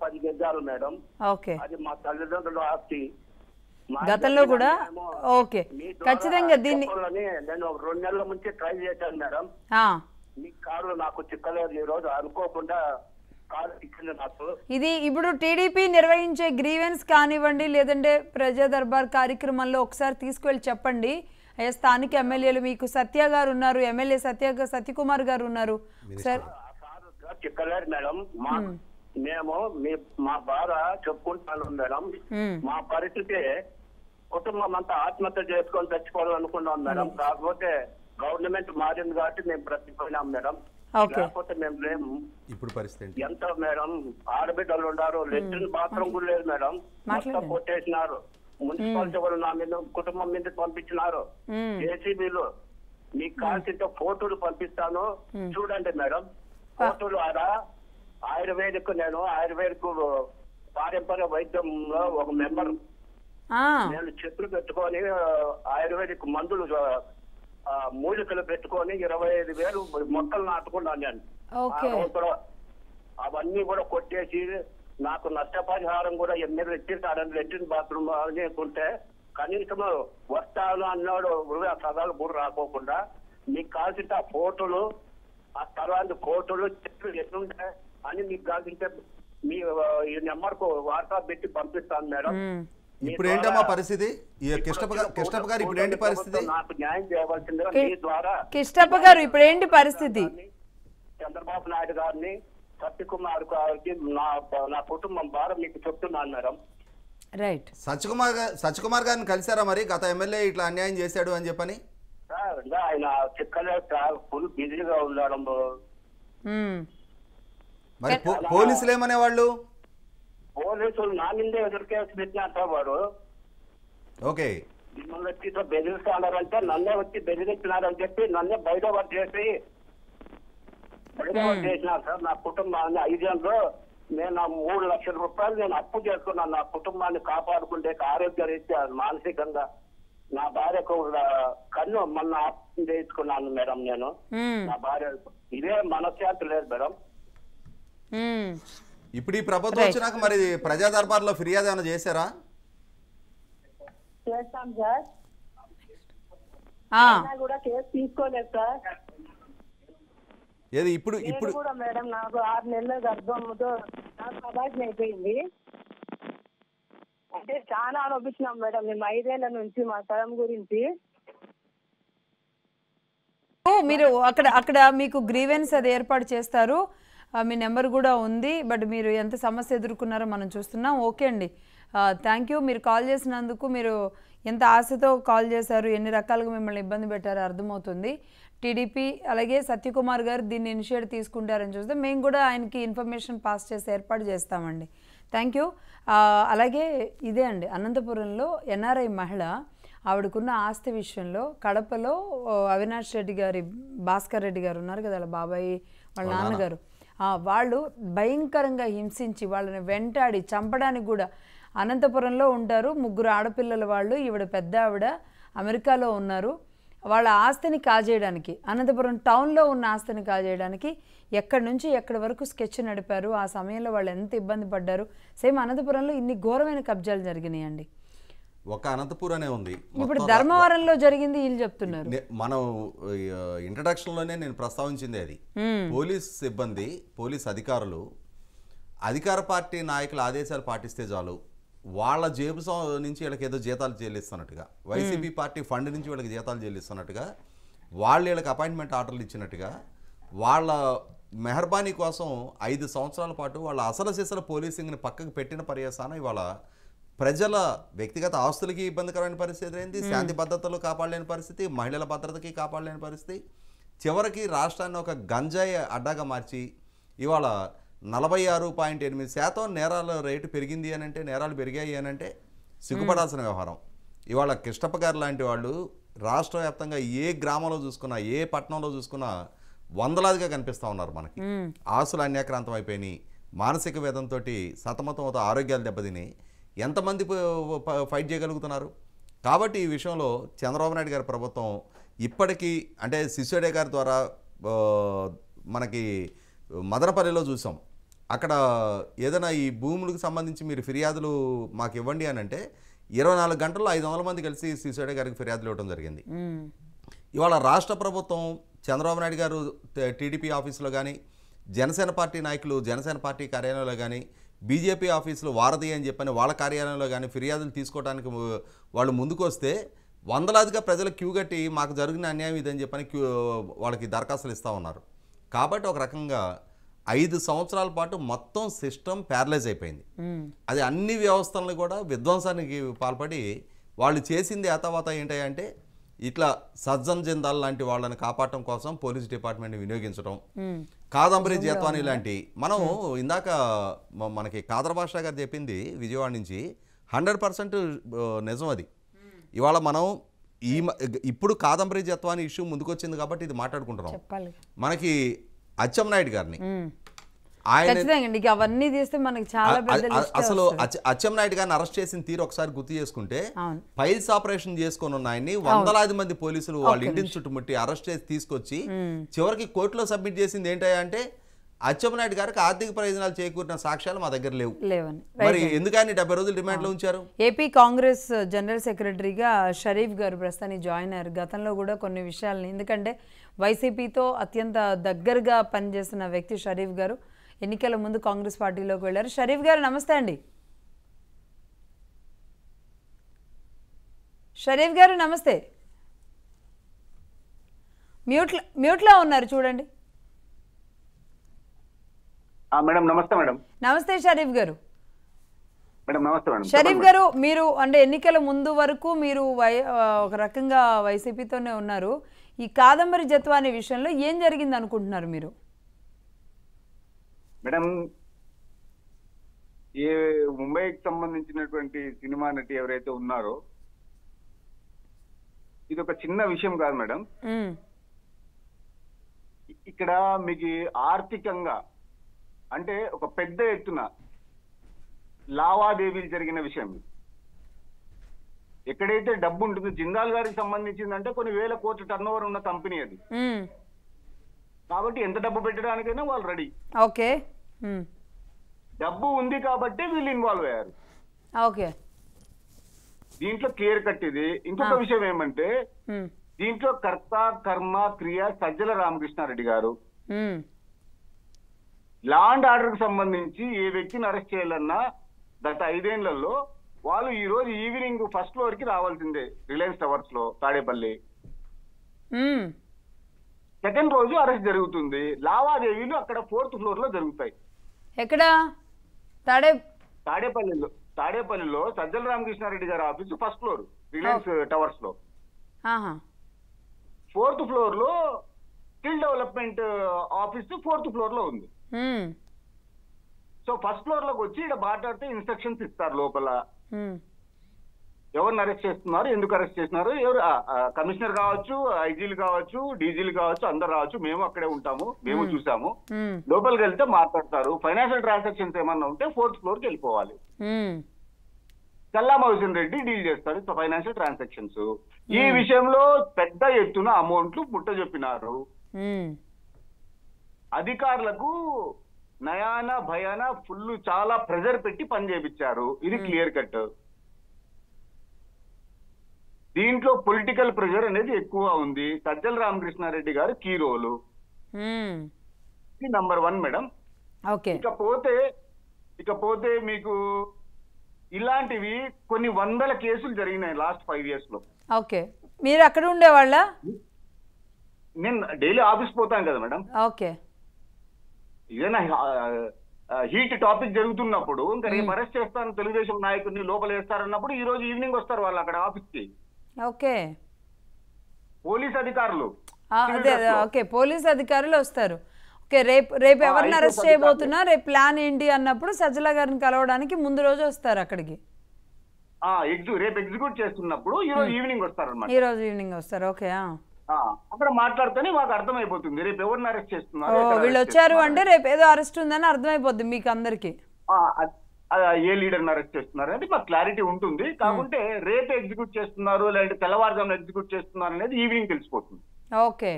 10 గజాలు మేడం. ఓకే, అది మా తల్లిదండ్రులు ఆస్తి. గతంలో కూడా. ఓకే, ఖచ్చితంగా దీన్ని నేను 2 నెలల నుంచి ట్రై చేశాను మేడం. మీ కారు నాకు చిక్కలేదు, ఈ రోజు అనుకోకుండా కారు చిక్కింది నాకు. ఇది ఇప్పుడు టీడీపీ నిర్వహించే గ్రీవెన్స్ కానివ్వండి, లేదంటే ప్రజా దర్బార్ కార్యక్రమంలో ఒకసారి తీసుకువెళ్ళి చెప్పండి. అయ్యా స్థానిక ఎమ్మెల్యేలు మీకు సత్య గారు ఉన్నారు, ఎమ్మెల్యే సత్యకుమార్ గారు ఉన్నారు. సార్ చిక్కలేదు మేడం. మేము మా బాధ చెప్పుకుంటాను మేడం. మా పరిస్థితి కుటుంబం అంతా ఆత్మహత్య చేసుకొని చచ్చిపోవాలనుకున్నాం మేడం. కాకపోతే గవర్నమెంట్ మారింది కాబట్టి మేము బ్రతికిపోయినాం మేడం. లేకపోతే మేము లేము. ఇప్పుడు పరిస్థితి ఎంతో మేడం, ఆడబిడ్డలు ఉన్నారు, లెట్రిన్ బాత్రూమ్ కూడా లేదు మేడం. మొత్తం కొట్టేసినారు. మున్సిపాలిటీ వాళ్ళు నా మీద కుటుంబం మీద పంపించినారు. ఏసీబీలు మీకు కాల్సింటే ఫోటోలు పంపిస్తాను చూడండి మేడం. ఫోటోలు ఆయుర్వేదిక్ నేను ఆయుర్వేదిక్ పారంపర్య వైద్యంలో ఒక మెంబర్. నేను చెట్లు పెట్టుకొని ఆయుర్వేదిక్ మందులు మూలికలు పెట్టుకొని 25,000 మొక్కలు నాటుకున్నాను నేను. అవన్నీ కూడా కొట్టేసి నాకు నష్టపరిహారం కూడా ఎమ్మెల్యే ఇచ్చేసాడని లెట్రిన్ బాత్రూమ్ అనుకుంటే కనీసం వస్తాను అన్నాడు. సదాలు కూడా రాకోకుండా మీకు కాల్సిన ఫోటోలు, ఆ తర్వాత ఫోటోలు చెట్లు ఎట్లుంటాయి అని మీకు కాల్సింటే మీ ఈ నెంబర్కు వాట్సాప్ పెట్టి పంపిస్తాను మేడం. ఇప్పుడు ఏంటమ్మా పరిస్థితి? కిష్టప్ప గారు ఇప్పుడు ఏంటి పరిస్థితి? నాకు న్యాయం చేయవలసిందిగా మీ ద్వారా కిష్టప్ప గారు ఇప్పుడు ఏంటి పరిస్థితి? చంద్రబాబు నాయుడు గారిని, సత్యకుమార్ గారికి నా కుటుంబం భారం మీకు చెప్తున్నాను మేడం. రైట్. సత్యకుమార్ గారిని కలిసారా మరి? గత ఎమ్మెల్యే ఇట్లా అన్యాయం చేశాడు అని చెప్పని. ఆయన చిక్కలే ఫుల్ బిజీగా ఉన్నాడు. మరి పోలీసులు ఏమనేవాళ్ళు? పోలీసులు నా మీదే ఎదురు కేసు పెట్టినట్టు వాడు. ఓకే. మిమ్మల్ని వచ్చి బెదిరిస్తున్నారంటే నన్నే వచ్చి బెదిరించినారని చెప్పి నన్నే బయట చేసి చేసినారు సార్. నా కుటుంబాన్ని 5 ఏళ్ళలో నేను 3 లక్షల రూపాయలు నేను అప్పు చేసుకున్నాను నా కుటుంబాన్ని కాపాడుకుంటే, ఆరోగ్య రీత్యా మానసికంగా. నా భార్యకు కన్ను మొన్న ఆపరేషన్ చేయించుకున్నాను మేడం నేను. నా భార్య ఇదే మనశ్శాంతి లేదు మేడం. ఇప్పుడు ఈ ప్రభుత్వం వచ్చినాక మరి ప్రజా దర్బార్లో ఫిర్యాదు ఏమైనా చేశారా? చేస్తాం సార్. కూడా కేసు తీసుకోలేదు సార్. ఏది ఇప్పుడు ఇప్పుడు కూడా మేడం నాకు 6 నెలల గర్భంతో నాకు అబార్షన్ అయిపోయింది. అంటే చాలా ఆలోచించినాం మేడం మేము 5 ఏళ్ల నుంచి మా స్థలం గురించి. మీరు అక్కడ మీకు గ్రీవెన్స్ అది ఏర్పాటు చేస్తారు. మీ నెంబర్ కూడా ఉంది. బట్ మీరు ఎంత సమస్య ఎదుర్కొన్నారో మనం చూస్తున్నాం. ఓకే అండి, థ్యాంక్ యూ. మీరు కాల్ చేసినందుకు, మీరు ఎంత ఆశతో కాల్ చేశారు, ఎన్ని రకాలుగా మిమ్మల్ని ఇబ్బంది పెట్టారో అర్థమవుతుంది. టీడీపీ అలాగే సత్యకుమార్ గారు దీన్ని ఇనిషియేట్ తీసుకుంటారని చూస్తే మేము కూడా ఆయనకి ఇన్ఫర్మేషన్ పాస్ చేసి ఏర్పాటు చేస్తామండి. Thank you. అలాగే ఇదే అండి, అనంతపురంలో ఎన్ఆర్ఐ మహిళ ఆవిడకున్న ఆస్తి విషయంలో కడపలో అవినాష్ రెడ్డి గారి భాస్కర్ రెడ్డి గారు ఉన్నారు కదా, వాళ్ళ బాబాయ్ వాళ్ళ నాన్నగారు, వాళ్ళు భయంకరంగా హింసించి వాళ్ళని వెంటాడి చంపడానికి కూడా అనంతపురంలో ఉంటారు. 3 ఆడపిల్లల వాళ్ళు, ఈవిడ పెద్ద ఆవిడ అమెరికాలో ఉన్నారు. వాళ్ళ ఆస్తిని కాజేయడానికి, అనంతపురం టౌన్లో ఉన్న ఆస్తిని కాజేయడానికి ఎక్కడి నుంచి ఎక్కడి వరకు స్కెచ్ నడిపారు. ఆ సమయంలో వాళ్ళు ఎంత ఇబ్బంది పడ్డారు. సేమ్ అనంతపురంలో ఇన్ని ఘోరమైన కబ్జాలు జరిగినాయండి. ఒక అనంతపురం అనే ఉంది, ఇప్పుడు ధర్మవరంలో జరిగింది వీళ్ళు చెప్తున్నారు. మనం ఇంట్రడక్షన్లోనే నేను ప్రస్తావించింది అది. పోలీస్ సిబ్బంది, పోలీస్ అధికారులు అధికార పార్టీ నాయకుల ఆదేశాలు పాటిస్తే చాలు, వాళ్ళ జేబు నుంచి వీళ్ళకి ఏదో జీతాలు చెల్లిస్తున్నట్టుగా, వైసీపీ పార్టీ ఫండ్ నుంచి వీళ్ళకి జీతాలు చెల్లిస్తున్నట్టుగా, వాళ్ళు వీళ్ళకి అపాయింట్మెంట్ ఆర్డర్లు ఇచ్చినట్టుగా, వాళ్ళ మెహర్బానీ కోసం 5 సంవత్సరాల పాటు వాళ్ళ అసలు సిసల పోలీసింగ్ని పక్కకు పెట్టిన పర్యవసానం ఇవాళ ప్రజల వ్యక్తిగత ఆస్తులకి ఇబ్బందికరమైన పరిస్థితి ఏంది, శాంతి భద్రతలు కాపాడలేని పరిస్థితి, మహిళల భద్రతకి కాపాడలేని పరిస్థితి, చివరికి రాష్ట్రాన్ని ఒక గంజాయి అడ్డాగా మార్చి ఇవాళ 46.8% నేరాల రేటు పెరిగింది అని అంటే, నేరాలు పెరిగాయి అని అంటే సిగ్గుపడాల్సిన వ్యవహారం. ఇవాళ కిష్టప్ప గారు లాంటి వాళ్ళు రాష్ట్ర వ్యాప్తంగా ఏ గ్రామంలో చూసుకున్నా, ఏ పట్టణంలో చూసుకున్నా వందలాదిగా కనిపిస్తూ ఉన్నారు మనకి. ఆస్తులు అన్యాక్రాంతం అయిపోయినాయి, మానసిక వేదంతో సతమతం అవుతా, ఆరోగ్యాలు దెబ్బతిని ఎంతమంది ఫైట్ చేయగలుగుతున్నారు? కాబట్టి ఈ విషయంలో చంద్రబాబు నాయుడు గారి ప్రభుత్వం ఇప్పటికీ, అంటే సిసోడియా గారి ద్వారా మనకి మదనపల్లిలో చూసాం, అక్కడ ఏదైనా ఈ భూములకు సంబంధించి మీరు ఫిర్యాదులు మాకు ఇవ్వండి అని అంటే 24 గంటల్లో 500 మంది కలిసి సిసోడియా గారికి ఫిర్యాదులు ఇవ్వడం జరిగింది. ఇవాళ రాష్ట్ర ప్రభుత్వం, చంద్రబాబు నాయుడు గారు టీడీపీ ఆఫీసులో కానీ, జనసేన పార్టీ నాయకులు జనసేన పార్టీ కార్యాలయంలో కానీ, బీజేపీ ఆఫీసులు వారధి అని చెప్పని వాళ్ళ కార్యాలయంలో కానీ ఫిర్యాదులు తీసుకోవడానికి వాళ్ళు ముందుకు వస్తే వందలాదిగా ప్రజలు క్యూ కట్టి మాకు జరిగిన అన్యాయం ఇదని చెప్పని వాళ్ళకి దరఖాస్తులు ఇస్తూ ఉన్నారు. కాబట్టి ఒక రకంగా 5 సంవత్సరాల పాటు మొత్తం సిస్టమ్ ప్యారలైజ్ అయిపోయింది. అది అన్ని వ్యవస్థలను కూడా విధ్వంసానికి పాల్పడి వాళ్ళు చేసింది ఏతావాత ఏంటంటే ఇట్లా సజ్జన్ జిందాల్ లాంటి వాళ్ళని కాపాడటం కోసం పోలీస్ డిపార్ట్మెంట్ని వినియోగించడం, కాదంబరి జేత్వాని లాంటి మనం ఇందాక మనకి కాదర్ బాషా గారు చెప్పింది విజయవాడ నుంచి 100% నిజం. అది ఇవాళ మనం ఇప్పుడు కాదంబరి జత్వాని ఇష్యూ ముందుకొచ్చింది కాబట్టి ఇది మాట్లాడుకుంటున్నాం. మనకి అచ్చెన్నాయుడు గారిని అవన్నీ తీస్తే మనకి చాలా అసలు అచ్చెన్నాయుడు గారిని అరెస్ట్ చేసిన తీరు ఒకసారి గుర్తు చేసుకుంటే ఫైల్స్ ఆపరేషన్ చేసుకుని ఉన్న ఆయన్ని వందలాది మంది పోలీసులు వాళ్ళ ఇంటిని చుట్టుముట్టి అరెస్ట్ చేసి తీసుకొచ్చి చివరికి కోర్టులో సబ్మిట్ చేసింది ఏంటంటే అచ్చెన్నాయుడు గారికి ఆర్థిక ప్రయోజనాలు చేకూరిన సాక్ష్యాలు మా దగ్గర లేవని. మరి ఎందుకని 70 రోజులు డిమాండ్ లో ఉంచారు? ఏపీ కాంగ్రెస్ జనరల్ సెక్రటరీగా షరీఫ్ గారు ప్రస్తుతానికి జాయిన్ అయ్యారు. గతంలో కూడా కొన్ని విషయాలని, ఎందుకంటే వైసీపీతో అత్యంత దగ్గరగా పనిచేస్తున్న వ్యక్తి షరీఫ్ గారు ఎన్నికల ముందు కాంగ్రెస్ పార్టీలోకి వెళ్ళారు. షరీఫ్ గారు నమస్తే అండి. షరీఫ్ గారు నమస్తే. మ్యూట్లో ఉన్నారు చూడండి. మేడం నమస్తే. మేడం నమస్తే షరీఫ్ గారు. మేడం నమస్తే మేడం. షరీఫ్ గారు, మీరు అంటే ఎన్నికల ముందు వరకు మీరు ఒక రకంగా వైసీపీతోనే ఉన్నారు. ఈ కాదంబరి జత్వాని విషయంలో ఏం జరిగింది అనుకుంటున్నారు మీరు? మేడం, ఏ ముంబైకి సంబంధించినటువంటి సినిమా నటి ఎవరైతే ఉన్నారో ఇది ఒక చిన్న విషయం కాదు మేడం. ఇక్కడ మీకు ఆర్థికంగా అంటే ఒక పెద్ద ఎత్తున లావాదేవీలు జరిగిన విషయం. ఎక్కడైతే డబ్బు ఉంటుందో జిందాల్ గారికి సంబంధించిందంటే కొన్ని వేల కోట్ల టర్న్ ఓవర్ ఉన్న కంపెనీ అది. కాబట్టి ఎంత డబ్బు పెట్టడానికైనా వాళ్ళు రెడీ. ఓకే, డబ్బు ఉంది కాబట్టి వీళ్ళు ఇన్వాల్వ్ అయ్యారు. ఓకే, దీంట్లో క్లియర్ కట్ ఇది. ఇంకొక విషయం ఏమంటే దీంట్లో కర్త కర్మ క్రియ సజ్జల రామకృష్ణారెడ్డి గారు. లా అండ్ ఆర్డర్ కు సంబంధించి ఏ వ్యక్తిని అరెస్ట్ చేయాలన్నా గత 5 ఏళ్లలో వాళ్ళు ఈ రోజు ఈవినింగ్ ఫస్ట్ ఫ్లోర్ కి రావాల్సిందే. రిలయన్స్ టవర్స్ లో తాడేపల్లి. సెకండ్ రోజు అరెస్ట్ జరుగుతుంది. లావాదేవీలు అక్కడ 4th ఫ్లోర్ లో జరుగుతాయి. ఎక్కడ? తాడేపల్లిలో సజ్జల రామకృష్ణారెడ్డి గారి office first floor Reliance towers లో. 4th ఫ్లోర్ లో skill development office 4th floor లో ఉంది. సో ఫస్ట్ ఫ్లోర్ లోకి వచ్చి ఇక్కడ మాట్లాడితే ఇన్స్ట్రక్షన్స్ ఇస్తారు లోపల. ఎవరిని అరెస్ట్ చేస్తున్నారు, ఎందుకు అరెస్ట్ చేస్తున్నారు, ఎవరు కమిషనర్ కావచ్చు, ఐజీలు కావచ్చు, డీజీలు కావచ్చు, అందరు రావచ్చు. మేము అక్కడే ఉంటాము, మేము చూసాము. లోపలికి వెళ్తే మాట్లాడతారు. ఫైనాన్షియల్ ట్రాన్సాక్షన్స్ ఏమన్నా ఉంటే 4th ఫ్లోర్ కి వెళ్ళిపోవాలి. కల్లామహుసేన్ రెడ్డి డీల్ చేస్తారు ఫైనాన్షియల్ ట్రాన్సాక్షన్స్. ఈ విషయంలో పెద్ద ఎత్తున అమౌంట్లు ముట్టజెప్పినారు. అధికారులకు నయాన భయాన ఫుల్ చాలా ప్రెజర్ పెట్టి పని చేయించారు. ఇది క్లియర్ కట్. దీంట్లో పొలిటికల్ ప్రెజర్ అనేది ఎక్కువ ఉంది. సజ్జల రామకృష్ణారెడ్డి గారు కీ రోలు. ఇది నంబర్ 1 మేడం. ఇకపోతే మీకు ఇలాంటివి కొన్ని వందల కేసులు జరిగినాయి లాస్ట్ 5 years లో. ఓకే, మీరు అక్కడ ఉండేవాళ్ళ? నేను డైలీ ఆఫీస్ పోతాను కదా మేడం. ఓకే, ఇదేనా హీట్ టాపిక్ జరుగుతున్నప్పుడు ఇంకా రేపు అరెస్ట్ చేస్తాను తెలుగుదేశం నాయకుడిని లోపల వేస్తారన్నప్పుడు ఈ రోజు ఈవినింగ్ వస్తారు వాళ్ళు అక్కడ ఆఫీస్ కి. ఓకే, పోలీస్ అధికారులు. ఓకే, పోలీస్ అధికారులు వస్తారు. ఓకే, రేపు ఎవరిని అరెస్ట్ చేయబోతున్నా, రేపు ప్లాన్ ఏంటి అన్నప్పుడు సజ్జల గారిని కలవడానికి ముందు రోజు వస్తారు అక్కడికి. రేపు ఎగ్జిక్యూట్ చేస్తున్నప్పుడు ఈ రోజు ఈవినింగ్ వస్తారు అన్నమాట. ఈ రోజు ఈవినింగ్ వస్తారు. ఓకే, అక్కడ మాట్లాడితేనే మాకు అర్థమైపోతుంది రేపు ఎవరిని అరెస్ట్ చేస్తున్నారు. వీళ్ళు వచ్చారు అంటే రేపు ఏదో అరెస్ట్ ఉందని అర్థమైపోద్ది మీకు అందరికి. ఏ లీడర్ని అరెస్ట్ చేస్తున్నారు అనేది మాకు క్లారిటీ ఉంటుంది. కాకుంటే రేపు ఎగ్జిక్యూట్ చేస్తున్నారు లేదంటే తెల్లవారుజామున ఎగ్జిక్యూట్ చేస్తున్నారు అనేది ఈవినింగ్ తెలిసిపోతుంది. ఓకే,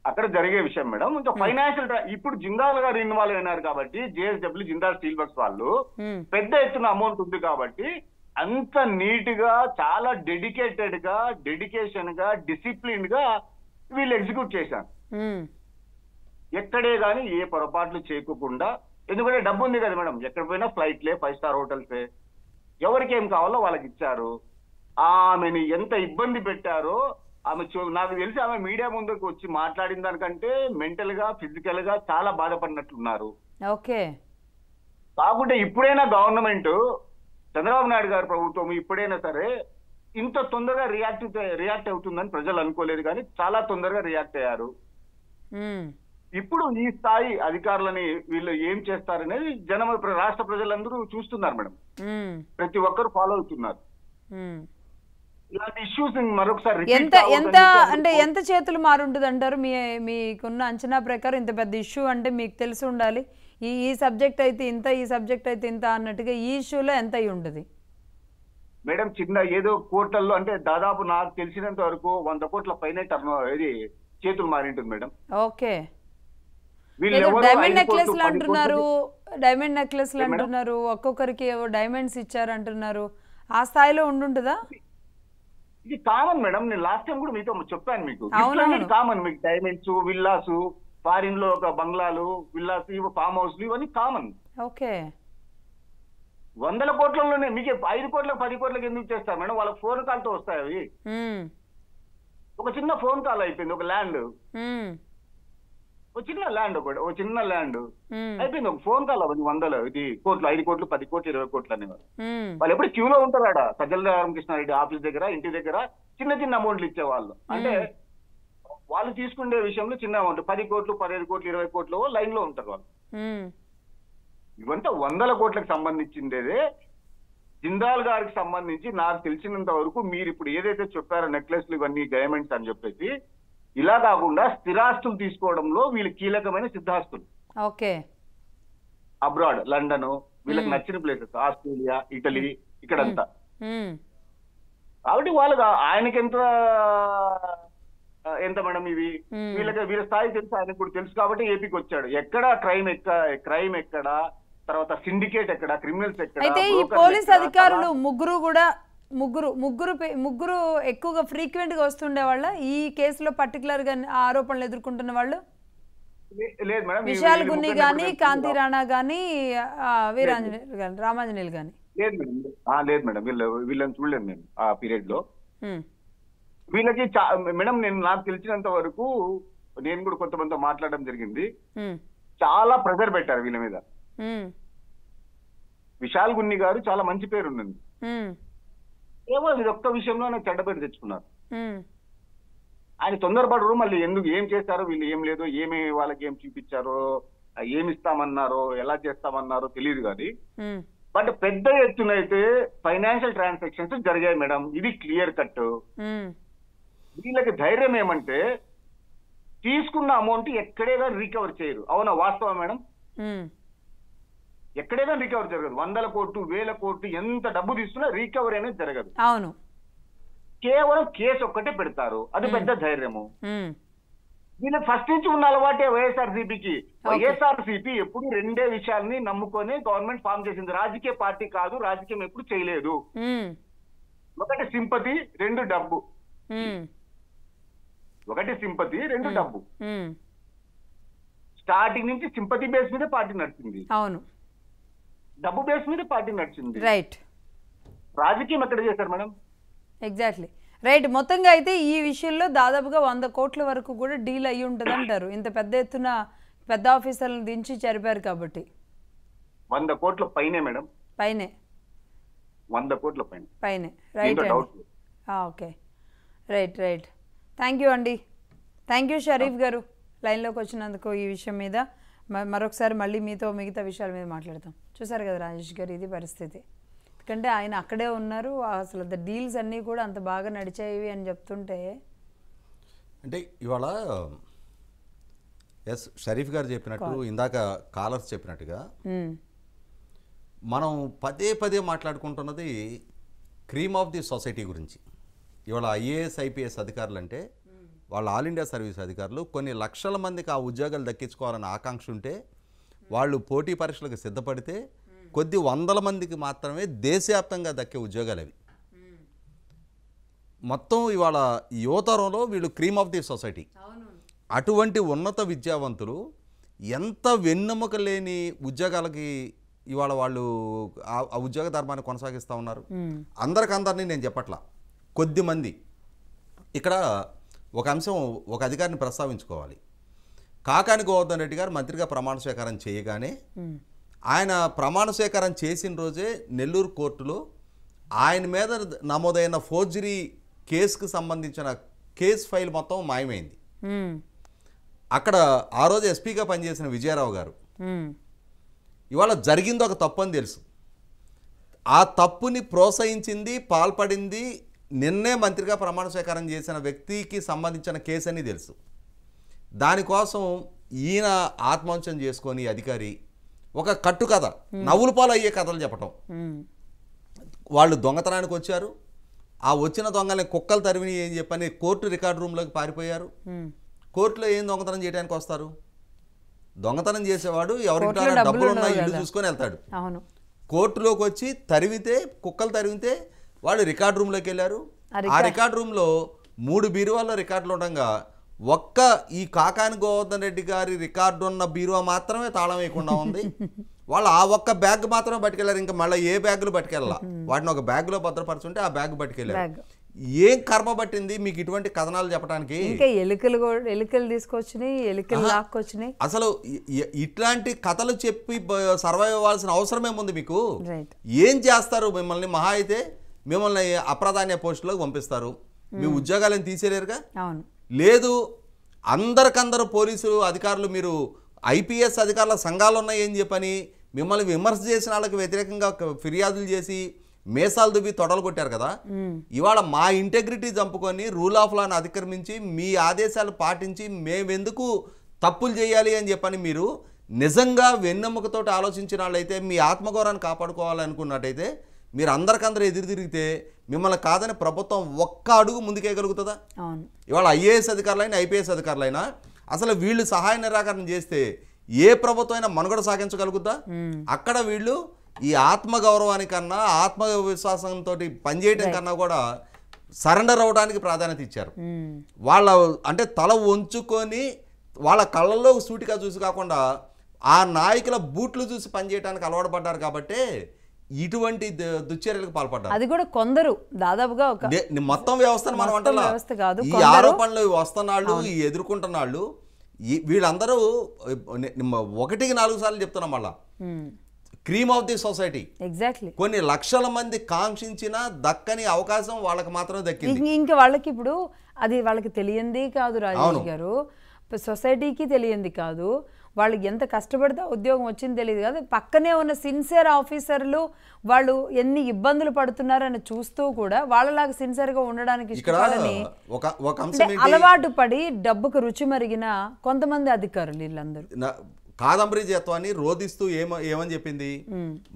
అక్కడ జరిగే విషయం మేడం. ఇంకా ఫైనాన్షియల్ ఇప్పుడు జిందాల్ గారు ఇన్వాల్వ్ అయినారు కాబట్టి JSW జిందాల్ స్టీల్ వర్క్స్ వాళ్ళు పెద్ద ఎత్తున అమౌంట్ ఉంది కాబట్టి అంత నీట్ గా చాలా డెడికేటెడ్ గా డెడికేషన్ గా డిసిప్లిన్ గా వీళ్ళు ఎగ్జిక్యూట్ చేశారు. ఎక్కడే గానీ ఏ పొరపాట్లు చేయకుండా, ఎందుకంటే డబ్బు ఉంది కదా మేడం, ఎక్కడ పోయినా ఫ్లైట్లే, 5 star హోటల్సే, ఎవరికి ఏం కావాలో వాళ్ళకి ఇచ్చారు. ఆమెని ఎంత ఇబ్బంది పెట్టారో ఆమె నాకు తెలిసి ఆమె మీడియా ముందుకు వచ్చి మాట్లాడిన దానికంటే మెంటల్ గా ఫిజికల్ గా చాలా బాధపడినట్లున్నారు. ఓకే. కాకుంటే ఇప్పుడైనా గవర్నమెంట్ చంద్రబాబు నాయుడు గారి ప్రభుత్వం ఇప్పుడైనా సరే ఇంత తొందరగా రియాక్ట్ అవుతుందని ప్రజలు అనుకోలేదు, కానీ చాలా తొందరగా రియాక్ట్ అయ్యారు. ఇప్పుడు ఈ స్థాయి అధికారులని వీళ్ళు ఏం చేస్తారనేది రాష్ట్ర ప్రజలందరూ చూస్తున్నారు మేడం. ప్రతి ఒక్కరు ఫాలో అవుతున్నారు. ఇలాంటి ఇష్యూస్ మరొకసారి ఎంత చేతులు మారుంటుంది అంటారు మీకున్న అంచనా ప్రకారం? ఇంత పెద్ద ఇష్యూ అంటే మీకు తెలిసి ఉండాలి, ఈ సబ్జెక్ట్ అయితే ఇంత, ఈ సబ్జెక్ట్ అయితే ఇంత అన్నట్టుగా ఈ ఇష్యూలో ఎంత అయి ఉంటుంది మేడం? చిన్న ఏదో కోట్లలో అంటే దాదాపు నాకు తెలిసినంత వరకు 100 కోట్ల పైన చేతులు మారింటుంది మేడం. ఓకే. డైమండ్ నెక్లెస్లు అంటున్నారు, డైమండ్ నెక్లెస్లు అంటున్నారు, ఒక్కొక్కరికి ఏవో డైమండ్స్ ఇచ్చారు అంటున్నారు. ఆ స్థాయిలో ఉండుంటుందా? ఇది కామన్ మేడం. నేను లాస్ట్ టైం కూడా మీతో చెప్పాను, మీకు కామన్. మీకు డైమండ్స్, విల్లాసు, ఫారిన్ లో ఒక బంగ్లాలు, విల్లాస్, ఫామ్ హౌస్లు, ఇవన్నీ కామన్. ఓకే. 100 కోట్లలోనే మీకు 5 కోట్లకు 10 కోట్లకు ఎందుకు చేస్తారు మేడం? వాళ్ళకి ఫోన్ కాల్ తో వస్తాయి అవి. ఒక చిన్న ఫోన్ కాల్ అయిపోయింది, ఒక ల్యాండ్, ఒక చిన్న ల్యాండ్ అయిపోయింది, ఒక ఫోన్ కాల్ అవన్నీ 100 కోట్లు, 5 కోట్లు, 10 కోట్లు, 20 కోట్లు అనేవారు. వాళ్ళు ఎప్పుడు క్యూలో ఉంటారు ఆడ సజ్జల రామకృష్ణారెడ్డి ఆఫీస్ దగ్గర, ఇంటి దగ్గర చిన్న అమౌంట్లు ఇచ్చేవాళ్ళు. అంటే వాళ్ళు తీసుకునే విషయంలో చిన్న అమౌంట్ 10 కోట్లు, 15 కోట్లు, 20 కోట్లు లైన్ లో ఉంటారు వాళ్ళు. ఇవంతా 100 కోట్లకు సంబంధించిందేదే. జిందాల్ గారికి సంబంధించి నాకు తెలిసినంత వరకు మీరు ఇప్పుడు ఏదైతే చెప్పారో నెక్లెస్లు, ఇవన్నీ డైమండ్స్ అని చెప్పేసి, ఇలా కాకుండా స్థిరాస్తులు తీసుకోవడంలో వీళ్ళు కీలకమైన సిద్ధాస్తులు. ఓకే. అబ్రాడ్, లండన్, వీళ్ళకి నచ్చిన ప్లేసెస్, ఆస్ట్రేలియా, ఇటలీ, ఇక్కడంతా. కాబట్టి వాళ్ళకి ఆయనకి ఎంత మేడం ఇవి? వీళ్ళ స్థాయి తెలుసు, ఆయనకు కూడా తెలుసు కాబట్టి ఏపీకి వచ్చాడు. ఎక్కడ క్రైమ్ ఎక్కడ, తర్వాత సిండికేట్ ఎక్కడ, క్రిమినల్స్ ఎక్కడ. అయితే ఈ పోలీస్ అధికారులు ముగ్గురు ఎక్కువగా ఫ్రీక్వెంట్ గా వస్తుండే వాళ్ళ ఈ కేసులో పర్టికులర్ గా ఆరోపణలు ఎదుర్కొంటున్న వాళ్ళు? లేదు మేడం. విశాల్ గున్ని గానీ, కాంతి రాణా గానీ, వీరాంజనేయులు గానీ, రామాంజనేయులు గానీ? లేదు మేడం, వీళ్ళని చూడలేదు నేను ఆ పీరియడ్ లో. వీళ్ళకి మేడం నాకు తెలిసినంత వరకు నేను కూడా కొంతమందితో మాట్లాడడం జరిగింది, చాలా ప్రెజర్ పెట్టారు వీళ్ళ మీద. విశాల్ గున్ని గారు చాలా మంచి పేరు ఉన్నది, ఏమో ఇది ఒక్క విషయంలో నాకు చెడ్డ పేరు తెచ్చుకున్నారు. ఆయన తొందరపడరు, మళ్ళీ ఎందుకు ఏం చేస్తారో వీళ్ళు ఏం లేదు, వాళ్ళకి ఏం చూపించారో, ఏమి ఇస్తామన్నారో, ఎలా చేస్తామన్నారో తెలియదు. కానీ బట్ పెద్ద ఎత్తున అయితే ఫైనాన్షియల్ ట్రాన్సాక్షన్స్ జరిగాయి మేడం, ఇది క్లియర్ కట్. వీళ్ళకి ధైర్యం ఏమంటే తీసుకున్న అమౌంట్ ఎక్కడైనా రికవర్ చేయరు. అవునా? వాస్తవం మేడం. ఎక్కడైనా రికవర్ జరగదు. 100 కోట్లు, 1000 కోట్లు ఎంత డబ్బు తీసుకున్నా రికవరీ అనేది జరగదు. అవును. కేవలం కేసు ఒక్కటే పెడతారు, అది పెద్ద ధైర్యము. వీళ్ళకి ఫస్ట్ నుంచి ఉన్న అలవాటే వైఎస్ఆర్సీపీకి. వైఎస్ఆర్సీపీ ఎప్పుడు 2 విషయాల్ని నమ్ముకొని గవర్నమెంట్ ఫామ్ చేసింది. రాజకీయ పార్టీ కాదు, రాజకీయం ఎప్పుడు చేయలేదు. 1 సింపతి, 2 డబ్బు. 1 సింపతి, 2 డబ్బు. స్టార్టింగ్ నుంచి సింపతి బేస్ మీద పార్టీ నడిచింది. అవును. డబ్బు బేస్ మీద పార్టీ నడిచింది. రైట్. రాజకీయం ఎక్కడ చేశారు మేడం? Exactly right. మొత్తంగా అయితే ఈ విషయంలో దాదాపుగా 100 కోట్ల వరకు కూడా డీల్ అయ్యి ఉంటుంది అంటారు. ఇంత పెద్ద ఎత్తున పెద్ద ఆఫీసర్లను దించి జరిపారు కాబట్టి. 100 కోట్ల పైనే మేడం. పైనే. 100 కోట్ల పైనే. Right. Okay. Right. Thank you అండి. థ్యాంక్ యూ షరీఫ్ గారు లైన్లోకి వచ్చినందుకు. ఈ విషయం మీద మరొకసారి మళ్ళీ మీతో మిగతా విషయాల మీద మాట్లాడతాం. చూసారు కదా రాజేష్ గారు, ఇది పరిస్థితి. ఎందుకంటే ఆయన అక్కడే ఉన్నారు, అసలు డీల్స్ అన్నీ కూడా అంత బాగా నడిచాయి అని చెప్తుంటే. అంటే ఇవాళ షరీఫ్ గారు చెప్పినట్టు, ఇందాక కాలర్స్ చెప్పినట్టుగా మనం పదే మాట్లాడుకుంటున్నది క్రీమ్ ఆఫ్ ది సొసైటీ గురించి. ఇవాళ ఐఏఎస్ ఐపీఎస్ అధికారులు అంటే వాళ్ళ ఆల్ ఇండియా సర్వీస్ అధికారులు కొన్ని లక్షల మందికి ఆ ఉద్యోగాలు దక్కించుకోవాలని ఆకాంక్ష ఉంటే, వాళ్ళు పోటీ పరీక్షలకు సిద్ధపడితే కొద్ది 100 మందికి మాత్రమే దేశవ్యాప్తంగా దక్కే ఉద్యోగాలు అవి. మొత్తం ఇవాళ యువతరంలో వీళ్ళు క్రీమ్ ఆఫ్ ది సొసైటీ. అటువంటి ఉన్నత విద్యావంతులు ఎంత వెన్నెముక లేని ఉద్యోగాలకి ఇవాళ వాళ్ళు ఆ ఉద్యోగ ధర్మాన్ని కొనసాగిస్తూ ఉన్నారు. అందరినీ నేను చెప్పట్లా, కొద్దిమంది ఇక్కడ ఒక అంశం, ఒక అధికారిని ప్రస్తావించుకోవాలి. కాకాని గోవర్ధన్ రెడ్డి గారు మంత్రిగా ప్రమాణ స్వీకారం చేయగానే ఆయన ప్రమాణ స్వీకారం చేసిన రోజే నెల్లూరు కోర్టులో ఆయన మీద నమోదైన ఫోర్జరీ కేసుకు సంబంధించిన కేసు ఫైల్ మొత్తం మాయమైంది. అక్కడ ఆ రోజు ఎస్పీగా పనిచేసిన విజయరావు గారు ఇవాళ జరిగింది ఒక తప్పు అని తెలుసు. ఆ తప్పుని ప్రోత్సహించింది, పాల్పడింది నిన్నే మంత్రిగా ప్రమాణ స్వీకారం చేసిన వ్యక్తికి సంబంధించిన కేసు అని తెలుసు. దానికోసం ఈయన ఆత్మహత్యం చేసుకొని అధికారి ఒక కట్టు కథ, నవ్వుల పాలు అయ్యే కథలు చెప్పటం. వాళ్ళు దొంగతనానికి వచ్చారు, ఆ వచ్చిన దొంగల్ని కుక్కలు తరిమి ఏం చెప్పని కోర్టు రికార్డు రూమ్లోకి పారిపోయారు. కోర్టులో ఏం దొంగతనం చేయడానికి వస్తారు? దొంగతనం చేసేవాడు ఎవరికి డబ్బులు ఉన్నా ఇల్లు చూసుకొని వెళ్తాడు. కోర్టులోకి వచ్చి తరిమితే, కుక్కలు తరిమితే వాళ్ళు రికార్డు రూమ్లోకి వెళ్ళారు. ఆ రికార్డు రూమ్లో 3 బీరువాల్లో రికార్డులు ఉండగా ఒక్క ఈ కాకాని గోవర్ధన్ రెడ్డి గారి రికార్డు ఉన్న బీరువా మాత్రమే తాళం వేయకుండా ఉంది. వాళ్ళు ఆ ఒక్క బ్యాగ్ మాత్రమే పట్టుకెళ్ళారు, ఇంకా మళ్ళీ ఏ బ్యాగులు పట్టుకెళ్ళాల. వాటిని ఒక బ్యాగ్లో భద్రపరుచుంటే ఆ బ్యాగ్ పట్టుకెళ్ళారు. ఏం కర్మ పట్టింది మీకు ఇటువంటి కథనాలు చెప్పడానికి? ఇంకా ఎలుకలు తీసుకొచ్చినాయి, ఎలుకలు లాక్కొచ్చినాయి. అసలు ఇట్లాంటి కథలు చెప్పి సర్వైవ్ అవ్వాల్సిన అవసరమే ఉంది మీకు? ఏం చేస్తారు? మిమ్మల్ని మహా అయితే మిమ్మల్ని అప్రాధాన్య పోస్టులోకి పంపిస్తారు, మీ ఉద్యోగాలను తీసేలేరుగా. లేదు అందరికందరూ పోలీసులు అధికారులు, మీరు ఐపీఎస్ అధికారుల సంఘాలు ఉన్నాయని చెప్పని మిమ్మల్ని విమర్శ చేసిన వాళ్ళకి వ్యతిరేకంగా ఫిర్యాదులు చేసి మేసాలు దువ్వి తొడలు కొట్టారు కదా. ఇవాళ మా ఇంటెగ్రిటీ చంపుకొని రూల్ ఆఫ్ లాను అతిక్రమించి మీ ఆదేశాలు పాటించి మేమెందుకు తప్పులు చేయాలి అని చెప్పని మీరు నిజంగా వెన్నెముకతో ఆలోచించిన వాళ్ళైతే, మీ ఆత్మగౌరవాన్ని కాపాడుకోవాలనుకున్నట్టయితే మీరు అందరికందరూ ఎదురు తిరిగితే మిమ్మల్ని కాదని ప్రభుత్వం ఒక్క అడుగు ముందుకేయగలుగుతుందా? ఇవాళ ఐఏఎస్ అధికారులైనా ఐపీఎస్ అధికారులైనా అసలు వీళ్ళు సహాయ నిరాకరణ చేస్తే ఏ ప్రభుత్వం అయినా మనుగడ సాగించగలుగుతా? అక్కడ వీళ్ళు ఈ ఆత్మగౌరవానికన్నా ఆత్మవిశ్వాసంతో పనిచేయటం కన్నా కూడా సరెండర్ అవ్వడానికి ప్రాధాన్యత ఇచ్చారు. వాళ్ళ అంటే తల వంచుకొని వాళ్ళ కళ్ళల్లో సూటిగా చూసి కాకుండా ఆ నాయకుల బూట్లు చూసి పనిచేయడానికి అలవాటు పడ్డారు కాబట్టి ఇటువంటి దుశ్చర్యలకు పాల్పడ్డారు. అది కూడా కొందరు, దాదాపుగా మొత్తం వ్యవస్థను మనం అంటలా. ఈ ఆరోపణలు వస్తున్నాళ్ళు, ఈ ఎదుర్కొంటున్నాళ్ళు, వీళ్ళందరూ 1కి 4 సార్లు చెప్తున్నాం మళ్ళా cream of the society. Exactly. కొన్ని లక్షల మంది కాంక్షించిన దక్కని అవకాశం వాళ్ళకి మాత్రమే దక్కింది. ఇంకా వాళ్ళకి ఇప్పుడు అది వాళ్ళకి తెలియంది కాదు రాజేష్ గారు, సొసైటీకి తెలియంది కాదు, వాళ్ళు ఎంత కష్టపడితే ఉద్యోగం వచ్చింది తెలియదు కాదు. పక్కనే ఉన్న సిన్సియర్ ఆఫీసర్లు వాళ్ళు ఎన్ని ఇబ్బందులు పడుతున్నారని చూస్తూ కూడా వాళ్ళలాగా సిన్సియర్గా ఉండడానికి ఇష్టపడని అలవాటు పడి డబ్బుకు రుచి మరిగిన కొంతమంది అధికారులు వీళ్ళందరూ కాదంబరి జత్వాన్ని రోధిస్తూ ఏమని చెప్పింది?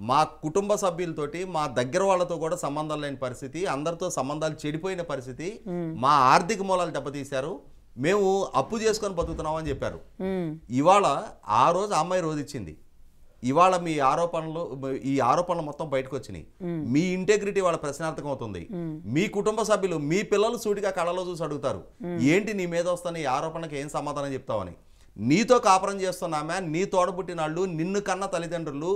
మా కుటుంబ సభ్యులతోటి, మా దగ్గర వాళ్ళతో కూడా సంబంధాలు లేని పరిస్థితి, అందరితో సంబంధాలు చెడిపోయిన పరిస్థితి, మా ఆర్థిక మూలాలు దెబ్బతీశారు, మేము అప్పు చేసుకొని బతుకుతున్నాం అని చెప్పారు. ఇవాళ ఆ రోజు అమ్మాయి రోధించింది, ఇవాళ మీ ఈ ఆరోపణలు మొత్తం బయటకు వచ్చినాయి. మీ ఇంటెగ్రిటీ వాళ్ళ ప్రశ్నార్థకం అవుతుంది. మీ కుటుంబ సభ్యులు, మీ పిల్లలు సూటిగా కళ్ళలో చూసి అడుగుతారు, ఏంటి నీ మీద వస్తున్న ఈ ఆరోపణకి ఏం సమాధానం చెప్తావని. నీతో కాపురం చేస్తున్నామా, నీ తోడబుట్టిన వాళ్ళు, నిన్ను కన్న తల్లిదండ్రులు,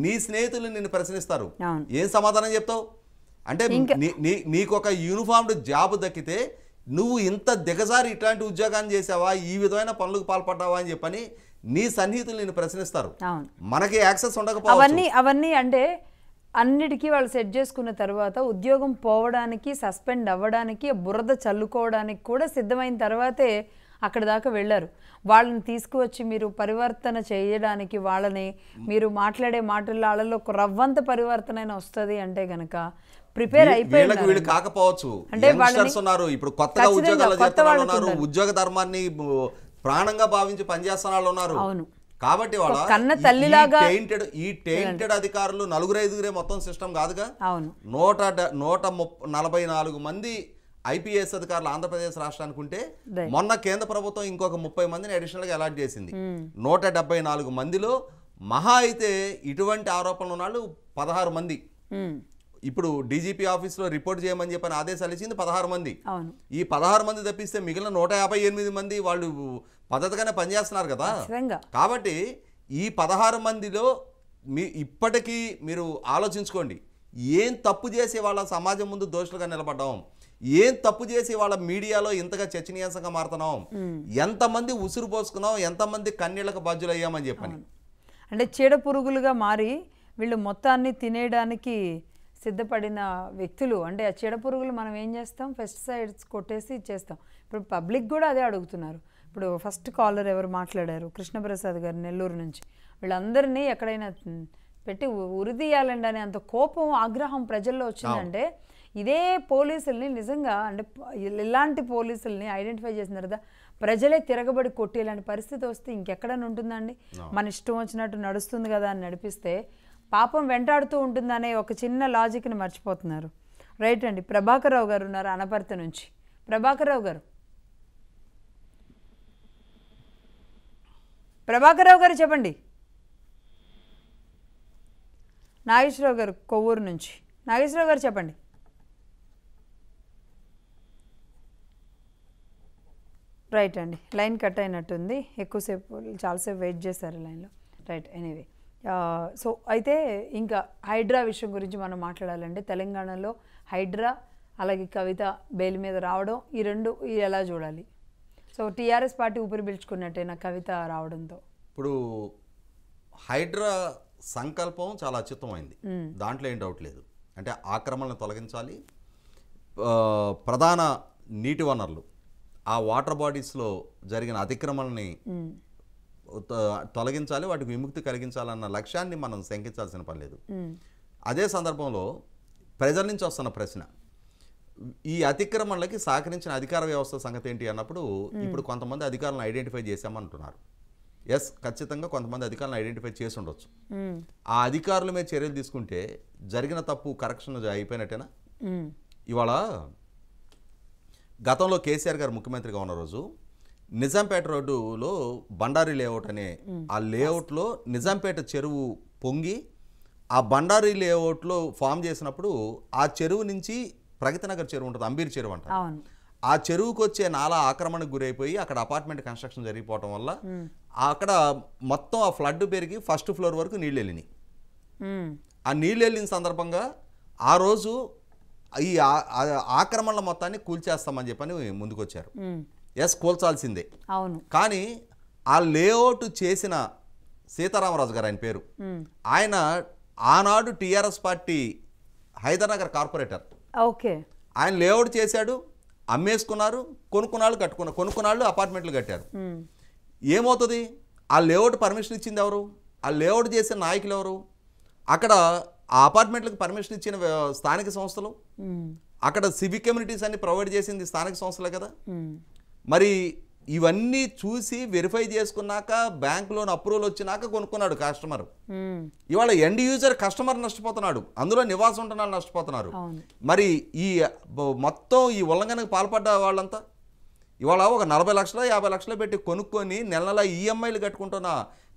నీ స్నేహితులు నిన్ను ప్రశ్నిస్తారు, ఏం సమాధానం చెప్తావు? అంటే నీకు ఒక యూనిఫామ్డ్ జాబ్ దక్కితే నువ్వు ఇంత దిగజారి ఇట్లాంటి ఉద్యోగాన్ని చేసావా, ఈ విధమైన పనులకు పాల్పడ్డావా అని చెప్పని నీ సన్నిహితులు నిన్ను ప్రశ్నిస్తారు. మనకి యాక్సెస్ ఉండకపోవచ్చు. అవన్నీ అంటే అన్నిటికీ వాళ్ళు సెట్ చేసుకున్న తర్వాత ఉద్యోగం పోవడానికి, సస్పెండ్ అవ్వడానికి, బురద చల్లుకోవడానికి కూడా సిద్ధమైన తర్వాతే అక్కడ దాకా వెళ్ళారు. వాళ్ళని తీసుకువచ్చి మీరు పరివర్తన చేయడానికి, వాళ్ళని మీరు మాట్లాడే మాటల్లో వాళ్ళలో ఒక రవ్వంత పరివర్తన అయినా వస్తుంది అంటే గనక ప్రిపేర్ అయిపోయి కాకపోవచ్చు. ఇప్పుడు కొత్తగా ఉద్యోగాలు చేస్తున్న ఉన్నారు, ఉద్యోగ ధర్మాన్ని ప్రాణంగా భావించి పనిచేస్తున్న వాళ్ళు ఉన్నారు. కాబట్టి వాళ్ళ ఈ టెయింటెడ్ అధికారులు 4-5 మొత్తం సిస్టమ్ కాదుగా. 144 మంది ఐపీఎస్ అధికారులు ఆంధ్రప్రదేశ్ రాష్ట్రానికి ఉంటే మొన్న కేంద్ర ప్రభుత్వం ఇంకొక 30 మందిని అడిషనల్ గా అలాట్ చేసింది. 174 మందిలో మహా అయితే ఇటువంటి ఆరోపణలు ఉన్నాళ్ళు 16 మంది. ఇప్పుడు డీజీపీ ఆఫీస్లో రిపోర్ట్ చేయమని చెప్పని ఆదేశాలు ఇచ్చింది 16 మంది. ఈ 16 మంది తప్పిస్తే మిగిలిన 158 మంది వాళ్ళు పద్ధతిగానే పనిచేస్తున్నారు కదా. కాబట్టి ఈ 16 మందిలో ఇప్పటికీ మీరు ఆలోచించుకోండి, ఏం తప్పు చేసే వాళ్ళ సమాజం ముందు దోషులుగా నిలబడ్డాం. ఏం తప్పు చేసి వాళ్ళ మీడియాలో ఇంతగా చర్చనీయాంశంగా మారుతున్నాం, ఎంతమంది ఉసురు పోసుకున్నాం, ఎంతమంది కన్నీళ్లకు బాధ్యులయ్యామని చెప్పని. అంటే చీడ పురుగులుగా మారి వీళ్ళు మొత్తాన్ని తినేయడానికి సిద్ధపడిన వ్యక్తులు. అంటే ఆ చీడ పురుగులు మనం ఏం చేస్తాం, పెస్టిసైడ్స్ కొట్టేసి ఇచ్చేస్తాం. ఇప్పుడు పబ్లిక్ కూడా అదే అడుగుతున్నారు. ఇప్పుడు ఫస్ట్ కాలర్ ఎవరు మాట్లాడారు, కృష్ణప్రసాద్ గారు నెల్లూరు నుంచి. వీళ్ళందరినీ ఎక్కడైనా పెట్టి ఉరిదీయాలండి అనే అంత కోపం, ఆగ్రహం ప్రజల్లో వచ్చిందంటే ఇదే పోలీసుల్ని నిజంగా అంటే ఇలాంటి పోలీసుల్ని ఐడెంటిఫై చేసిన తర్వాత ప్రజలే తిరగబడి కొట్టేలాంటి పరిస్థితి వస్తే ఇంకెక్కడైనా ఉంటుందండి. మన ఇష్టం వచ్చినట్టు నడుస్తుంది కదా అని నడిపిస్తే పాపం వెంటాడుతూ ఉంటుందనే ఒక చిన్న లాజిక్ని మర్చిపోతున్నారు. రైట్ అండి. ప్రభాకర్ రావు గారు ఉన్నారు అనపర్తి నుంచి. ప్రభాకర్ రావు గారు, ప్రభాకర్ రావు గారు చెప్పండి. నాగేశ్వరరావు గారు కొవ్వూరు నుంచి. నాగేశ్వరరావు గారు చెప్పండి. రైట్ అండి, లైన్ కట్ అయినట్టుంది. ఎక్కువసేపు చాలాసేపు వెయిట్ చేశారు లైన్లో. Right, anyway. సో అయితే ఇంకా హైడ్రా విషయం గురించి మనం మాట్లాడాలంటే తెలంగాణలో హైడ్రా అలాగే కవిత బెయిల్ మీద రావడం, ఈ రెండు ఎలా చూడాలి? సో టీఆర్ఎస్ పార్టీ ఊపిరి పీల్చుకున్నట్టేనా కవిత రావడంతో? ఇప్పుడు హైడ్రా సంకల్పం చాలా అత్యుత్తమైంది, దాంట్లో ఏం డౌట్ లేదు. అంటే ఆక్రమణను తొలగించాలి, ప్రధాన నీటి వనరులు ఆ వాటర్ బాడీస్లో జరిగిన అతిక్రమణని తొలగించాలి, వాటికి విముక్తి కలిగించాలన్న లక్ష్యాన్ని మనం శంకించాల్సిన పని లేదు. అదే సందర్భంలో ప్రజల నుంచి వస్తున్న ప్రశ్న, ఈ అతిక్రమణలకి సహకరించిన అధికార వ్యవస్థ సంగతి ఏంటి అన్నప్పుడు ఇప్పుడు కొంతమంది అధికారులను ఐడెంటిఫై చేశామంటున్నారు. ఎస్, ఖచ్చితంగా కొంతమంది అధికారులను ఐడెంటిఫై చేసి ఉండొచ్చు. ఆ అధికారుల మీద చర్యలు తీసుకుంటే జరిగిన తప్పు కరెక్షన్ అయిపోయినట్టేనా? ఇవాళ గతంలో కేసీఆర్ గారు ముఖ్యమంత్రిగా ఉన్న రోజు నిజాంపేట రోడ్డులో బండారి లేఅవుట్ అనే ఆ లేఅవుట్లో నిజాంపేట చెరువు పొంగి ఆ బండారి లేఅవుట్లో ఫామ్ చేసినప్పుడు ఆ చెరువు నుంచి ప్రగతినగర్ చెరువు ఉంటుంది, అంబీర్ చెరువు అంట. ఆ చెరువుకు వచ్చే నాలా ఆక్రమణకు గురైపోయి అక్కడ అపార్ట్మెంట్ కన్స్ట్రక్షన్ జరిగిపోవటం వల్ల అక్కడ మొత్తం ఆ ఫ్లడ్ పెరిగి ఫస్ట్ ఫ్లోర్ వరకు నీళ్ళు వెళ్ళినాయి. ఆ నీళ్ళు వెళ్ళిన సందర్భంగా ఆ రోజు ఈ ఆక్రమణల మొత్తాన్ని కూల్చేస్తామని చెప్పని ముందుకొచ్చారు. ఎస్, కూల్చాల్సిందే. కానీ ఆ లేఅవుట్ చేసిన సీతారామరాజు గారు, ఆయన పేరు, ఆయన ఆనాడు TRS party Hyderabad corporator. Okay, ఆయన లేఅవుట్ చేశాడు, అమ్మేసుకున్నారు, కొనుక్కున్నాళ్ళు అపార్ట్మెంట్లు కట్టారు. ఏమవుతుంది? ఆ లేఅవుట్ పర్మిషన్ ఇచ్చింది ఎవరు? ఆ లేఅవుట్ చేసిన నాయకులు ఎవరు? అక్కడ ఆ అపార్ట్మెంట్లకు పర్మిషన్ ఇచ్చిన స్థానిక సంస్థలు, అక్కడ సివిక్ కమ్యూనిటీస్ అన్ని ప్రొవైడ్ చేసింది స్థానిక సంస్థలే కదా. మరి ఇవన్నీ చూసి వెరిఫై చేసుకున్నాక బ్యాంక్ లోన్ అప్రూవల్ వచ్చినాక కొనుక్కున్నాడు కస్టమర్. ఇవాళ ఎండ్ యూజర్ కస్టమర్ నష్టపోతున్నాడు, అందులో నివాసం ఉంటున్న వాళ్ళు నష్టపోతున్నారు. మరి ఈ మొత్తం ఈ ఉల్లంఘనకు పాల్పడ్డ వాళ్ళంతా ఇవాళ ఒక 40 లక్షలు 50 లక్షలు పెట్టి కొనుక్కొని నెల ఈఎంఐలు కట్టుకుంటున్న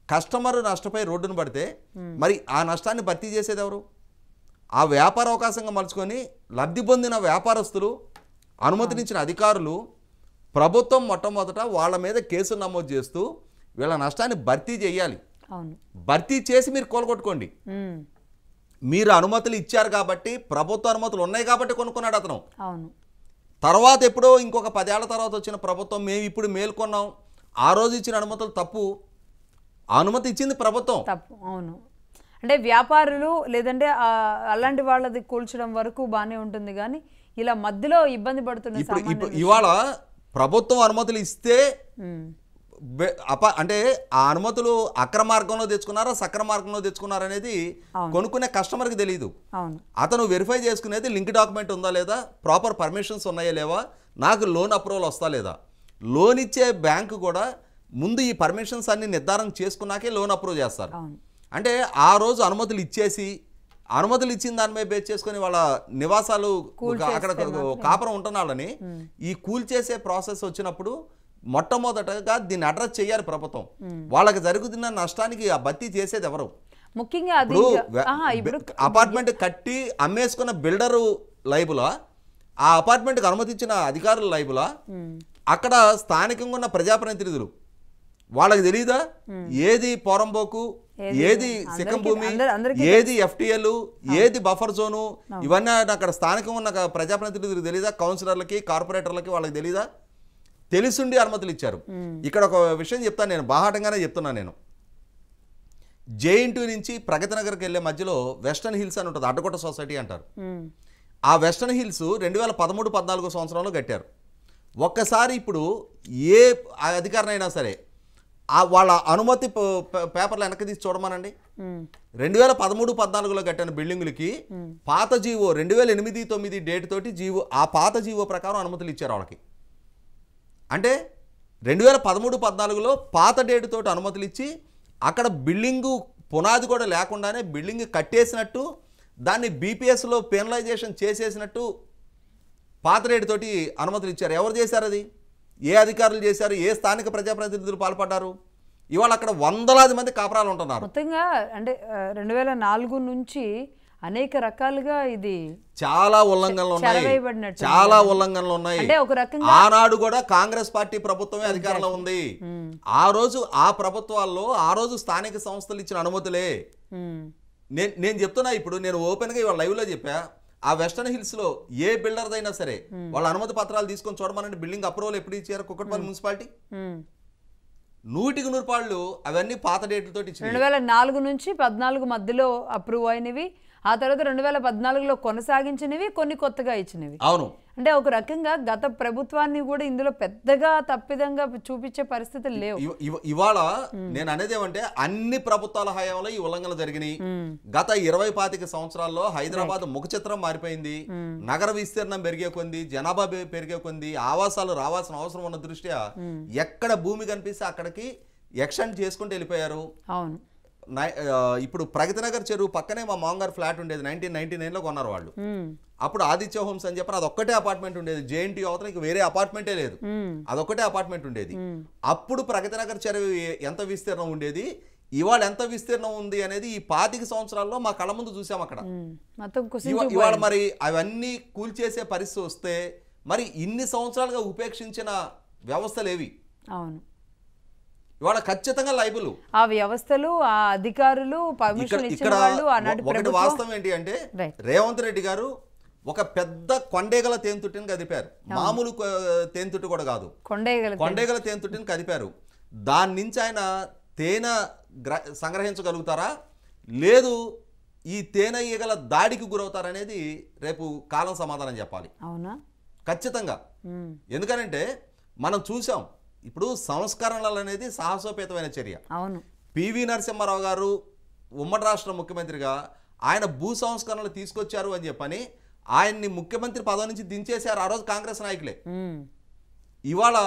కస్టమర్ నష్టపోయి రోడ్డును పడితే మరి ఆ నష్టాన్ని భర్తీ చేసేది ఎవరు? ఆ వ్యాపార అవకాశంగా మలుచుకొని లబ్ధి పొందిన వ్యాపారస్తులు, అనుమతినిచ్చిన అధికారులు, ప్రభుత్వం మొట్టమొదట వాళ్ళ మీద కేసులు నమోదు చేస్తూ వీళ్ళ నష్టాన్ని భర్తీ చేయాలి. భర్తీ చేసి మీరు కోలుకొట్టుకోండి. మీరు అనుమతులు ఇచ్చారు కాబట్టి, ప్రభుత్వ అనుమతులు ఉన్నాయి కాబట్టి కొనుక్కున్నాడు అతను. తర్వాత ఎప్పుడో ఇంకొక 10 ఏళ్ల తర్వాత వచ్చిన ప్రభుత్వం మేము ఇప్పుడు మేల్కొన్నాం, ఆ రోజు ఇచ్చిన అనుమతులు తప్పు, అనుమతి ఇచ్చింది ప్రభుత్వం తప్పు. అవును, అంటే వ్యాపారులు లేదంటే అలాంటి వాళ్ళది కూల్చడం వరకు బాగానే ఉంటుంది, కానీ ఇలా మధ్యలో ఇబ్బంది పడుతున్న ఇవాళ ప్రభుత్వం అనుమతులు ఇస్తే అంటే ఆ అనుమతులు అక్రమ మార్గంలో తెచ్చుకున్నారా సక్రమ మార్గంలో తెచ్చుకున్నారా అనేది కొనుక్కునే కస్టమర్కి తెలియదు. అతను వెరిఫై చేసుకునేది లింక్ డాక్యుమెంట్ ఉందా లేదా, ప్రాపర్ పర్మిషన్స్ ఉన్నాయా లేవా, నాకు లోన్ అప్రూవల్ వస్తా లేదా. లోన్ ఇచ్చే బ్యాంకు కూడా ముందు ఈ పర్మిషన్స్ అన్ని నిర్ధారణ చేసుకున్నాకే లోన్ అప్రూవ్ చేస్తారు. అంటే ఆ రోజు అనుమతులు ఇచ్చేసి అనుమతులు ఇచ్చిన దాని మీద బేస్ చేసుకుని వాళ్ళ నివాసాలు అక్కడ కాపురం ఉంటున్నాళ్ళని ఈ కూల్చేసే ప్రాసెస్ వచ్చినప్పుడు మొట్టమొదటగా దీన్ని అడ్రస్ చేయాలి ప్రభుత్వం. వాళ్ళకి జరుగుతున్న నష్టానికి ఆ భర్తీ చేసేది ఎవరు? ముఖ్యంగా అపార్ట్మెంట్ కట్టి అమ్మేసుకున్న బిల్డరు లైబులా, ఆ అపార్ట్మెంట్కి అనుమతించిన అధికారుల లైబులా, అక్కడ స్థానికంగా ఉన్న ప్రజాప్రతినిధులు వాళ్ళకి తెలియదా ఏది పోరంబోకు ఏది సిక్కం భూమి, ఏది ఎఫ్టీఎల్, ఏది బఫర్ జోను, ఇవన్నీ అక్కడ స్థానికంగా ఉన్న ప్రజాప్రతినిధులకు తెలీదా? కౌన్సిలర్లకి, కార్పొరేటర్లకి వాళ్ళకి తెలీదా? తెలిసిండి అనుమతులు ఇచ్చారు. ఇక్కడ ఒక విషయం చెప్తాను, నేను బాహాటంగానే చెప్తున్నా. నేను జేఎన్టీ నుంచి ప్రగతి నగర్కి వెళ్ళే మధ్యలో వెస్టర్న్ హిల్స్ అని ఉంటుంది, అడ్డకోట సొసైటీ అంటారు. ఆ వెస్టర్న్ హిల్స్ 2013-14 సంవత్సరంలో కట్టారు. ఒక్కసారి ఇప్పుడు ఏ అధికారినైనా సరే వాళ్ళ అనుమతి పేపర్లు వెనక్కి తీసి చూడమనండి. 2013-14లో కట్టిన బిల్డింగులకి పాత జీవో 2008-9 డేట్ తోటి జీవో, ఆ పాత జీవో ప్రకారం అనుమతులు ఇచ్చారు వాళ్ళకి. అంటే 2013-14లో పాత డేట్ తోటి అనుమతులు ఇచ్చి అక్కడ బిల్డింగు పునాది కూడా లేకుండానే బిల్డింగ్ కట్టేసినట్టు, దాన్ని బీపీఎస్లో పెనలైజేషన్ చేసేసినట్టు పాత రేటు తోటి అనుమతులు ఇచ్చారు. ఎవరు చేశారు అది? ఏ అధికారులు చేశారు? ఏ స్థానిక ప్రజాప్రతినిధులు పాల్పడ్డారు? ఇవాళ అక్కడ వందలాది మంది కాపురాలు ఉంటున్నారు. మొత్తంగా అంటే 2004 నుంచి అనేక రకాలుగా ఇది చాలా ఉల్లంఘనలు ఉన్నాయి, చాలా ఉల్లంఘనలు ఉన్నాయి. అంటే ఒక రకంగా ఆనాడు కూడా కాంగ్రెస్ పార్టీ ప్రభుత్వమే అధికారంలో ఉంది. ఆ రోజు ఆ ప్రభుత్వాల్లో ఆ రోజు స్థానిక సంస్థలు ఇచ్చిన అనుమతులే. నేను చెప్తున్నా, ఇప్పుడు నేను ఓపెన్గా ఇవాళ లైవ్లో చెప్పా, ఆ వెస్టర్న్ హిల్స్ లో ఏ బిల్డర్ అయినా సరే వాళ్ళ అనుమతి పత్రాలు తీసుకొని చూడమనండి. బిల్డింగ్ అప్రూవల్ ఎప్పుడు ఇచ్చారు కుక్కట్పల్లి మున్సిపాలిటీ? 100% అవన్నీ పాత డేట్లతో ఇచ్చారు. 2004 నుంచి 14 మధ్యలో అప్రూవ్ అయినవి, ఆ తర్వాత 2014లో కొనసాగించినవి, కొన్ని కొత్తగా ఇచ్చినవి. అవును. అంటే ఒక రకంగా గత ప్రభుత్వాన్ని కూడా ఇందులో పెద్దగా తప్పిదంగా చూపించే పరిస్థితులు లేవు. ఇవాళ నేను అనేది ఏమంటే అన్ని ప్రభుత్వాల హయాంలో ఈ ఉల్లంఘనలు జరిగినాయి. గత 20-25 సంవత్సరాల్లో హైదరాబాద్ ముఖ చిత్రం మారిపోయింది. నగర విస్తీర్ణం పెరిగే కొంది, జనాభా పెరిగే కొంది, ఆవాసాలు రావాల్సిన అవసరం ఉన్న దృష్ట్యా ఎక్కడ భూమి కనిపిస్తే అక్కడికి ఎక్స్టెండ్ చేసుకుంటూ వెళ్ళిపోయారు. అవును. ఇప్పుడు ప్రగతి నగర్ చెరువు పక్కనే మా మామగారు ఫ్లాట్ ఉండేది, 1999లో కొన్నారు వాళ్ళు. అప్పుడు ఆదిత్య హోమ్స్ అని చెప్పి అదొక్కటే అపార్ట్మెంట్ ఉండేది. జేఎన్టీ అవతల ఇంక వేరే అపార్ట్మెంటే లేదు, అదొక్కటే అపార్ట్మెంట్ ఉండేది. అప్పుడు ప్రగతి నగర్ చెరువు ఎంత విస్తీర్ణం ఉండేది, ఇవాళ ఎంత విస్తీర్ణం ఉంది అనేది ఈ 25 సంవత్సరాల్లో మా కళ్ళ ముందు చూసాం. అక్కడ ఇవాళ మరి అవన్నీ కూల్చేసే పరిస్థితి వస్తే మరి ఇన్ని సంవత్సరాలుగా ఉపేక్షించిన వ్యవస్థలేవి? అవును. ఇవాళ ఖచ్చితంగా లైబుల్ ఆ వ్యవస్థలు, ఆ అధికారులు, పర్మిషన్ ఇచ్చిన వాళ్ళు. ఒకటి వాస్తవం ఏంటి అంటే రేవంత్ రెడ్డి గారు ఒక పెద్ద కొండేగల తేనెతుట్టిని కదిపారు. మామూలు తేనెతుట్టు కూడా కాదు, కొండేగల తేనెతుట్టిని కదిపారు. దాని నుంచి ఆయన తేనె సంగ్రహించగలుగుతారా, లేదు ఈ తేనె ఈగల దాడికి గురవుతారనేది రేపు కాలం సమాధానం చెప్పాలి. అవునా? ఖచ్చితంగా. ఎందుకనంటే మనం చూసాం, ఇప్పుడు సంస్కరణలు అనేది సాహసోపేతమైన చర్య. అవును. పివి నరసింహారావు గారు ఉమ్మడి రాష్ట్ర ముఖ్యమంత్రిగా ఆయన భూ సంస్కరణలు తీసుకొచ్చారు అని చెప్పని ఆయన్ని ముఖ్యమంత్రి పదవి నుంచి దించేశారు ఆ రోజు కాంగ్రెస్ నాయకులే. ఇవాళ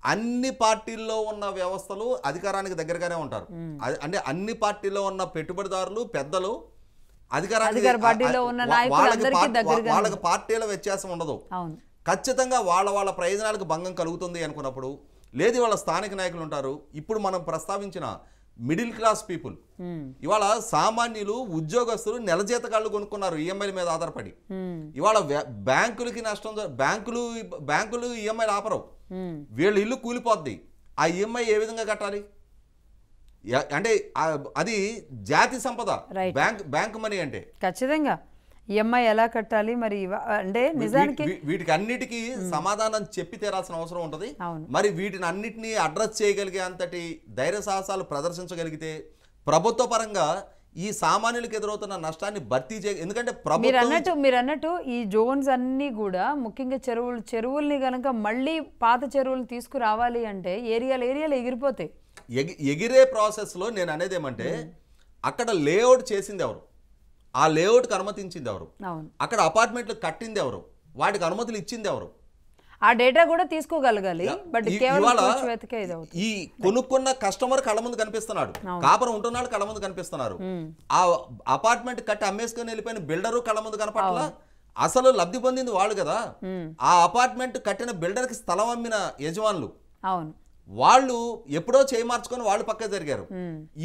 అన్ని పార్టీల్లో ఉన్న వ్యవస్థలు అధికారానికి దగ్గరగానే ఉంటారు. అంటే అన్ని పార్టీల్లో ఉన్న పెట్టుబడిదారులు, పెద్దలు అధికారానికి, వాళ్ళకి పార్టీల వ్యత్యాసం ఉండదు. ఖచ్చితంగా వాళ్ళ ప్రయోజనాలకు భంగం కలుగుతుంది అనుకున్నప్పుడు, లేదు వాళ్ళ స్థానిక నాయకులు ఉంటారు. ఇప్పుడు మనం ప్రస్తావించిన మిడిల్ క్లాస్ పీపుల్, ఇవాళ సామాన్యులు, ఉద్యోగస్తులు నెల జీతగాళ్ళు కొనుక్కున్నారు ఈఎంఐల మీద ఆధారపడి. ఇవాళ బ్యాంకులకి నష్టం, బ్యాంకులు ఈఎంఐలు ఆపరవు, వీళ్ళ ఇల్లు కూలిపోద్ది. ఆ ఈఎంఐ ఏ విధంగా కట్టాలి? అంటే అది జాతి సంపద, బ్యాంక్ మనీ అంటే ఖచ్చితంగా ఈఎంఐ ఎలా కట్టాలి మరి? అంటే నిజానికి వీటికి అన్నిటికీ సమాధానం చెప్పి తీరాల్సిన అవసరం ఉంటుంది. మరి వీటిని అన్నిటినీ అడ్రస్ చేయగలిగే అంతటి ధైర్య సాహసాలు ప్రదర్శించగలిగితే ప్రభుత్వ పరంగా ఈ సామాన్యులకు ఎదురవుతున్న నష్టాన్ని భర్తీ ఎందుకంటే మీరు అన్నట్టు ఈ జోన్స్ అన్నీ కూడా ముఖ్యంగా చెరువుల్ని కనుక మళ్ళీ పాత చెరువులను తీసుకురావాలి అంటే ఏరియాలు ఎగిరిపోతాయి. ఎగిరే ప్రాసెస్లో నేను అనేది ఏమంటే అక్కడ లేఅవుట్ చేసింది ఎవరు, ఆ లేఅవుట్కి అనుమతించింది ఎవరు, అక్కడ అపార్ట్మెంట్లు కట్టింది ఎవరు, వాటికి అనుమతులు ఇచ్చింది ఎవరు, ఆ డేటా కూడా తీసుకోగలగాలి. బట్ ఈ కొనుక్కున్న కస్టమర్ కళ్ళ ముందు కనిపిస్తున్నాడు, కాపురం ఉంటున్నాడు కళ్ళ ముందు కనిపిస్తున్నారు, ఆ అపార్ట్మెంట్ కట్టి అమ్మేసుకొని వెళ్ళిపోయిన బిల్డరు కళ్ళ ముందు కనపట్ల. అసలు లబ్ధి పొందింది వాళ్ళు కదా. ఆ అపార్ట్మెంట్ కట్టిన బిల్డర్కి స్థలం అమ్మిన యజమానులు, అవును, వాళ్ళు ఎప్పుడో చేయి మార్చుకొని వాళ్ళు పక్కే జరిగారు.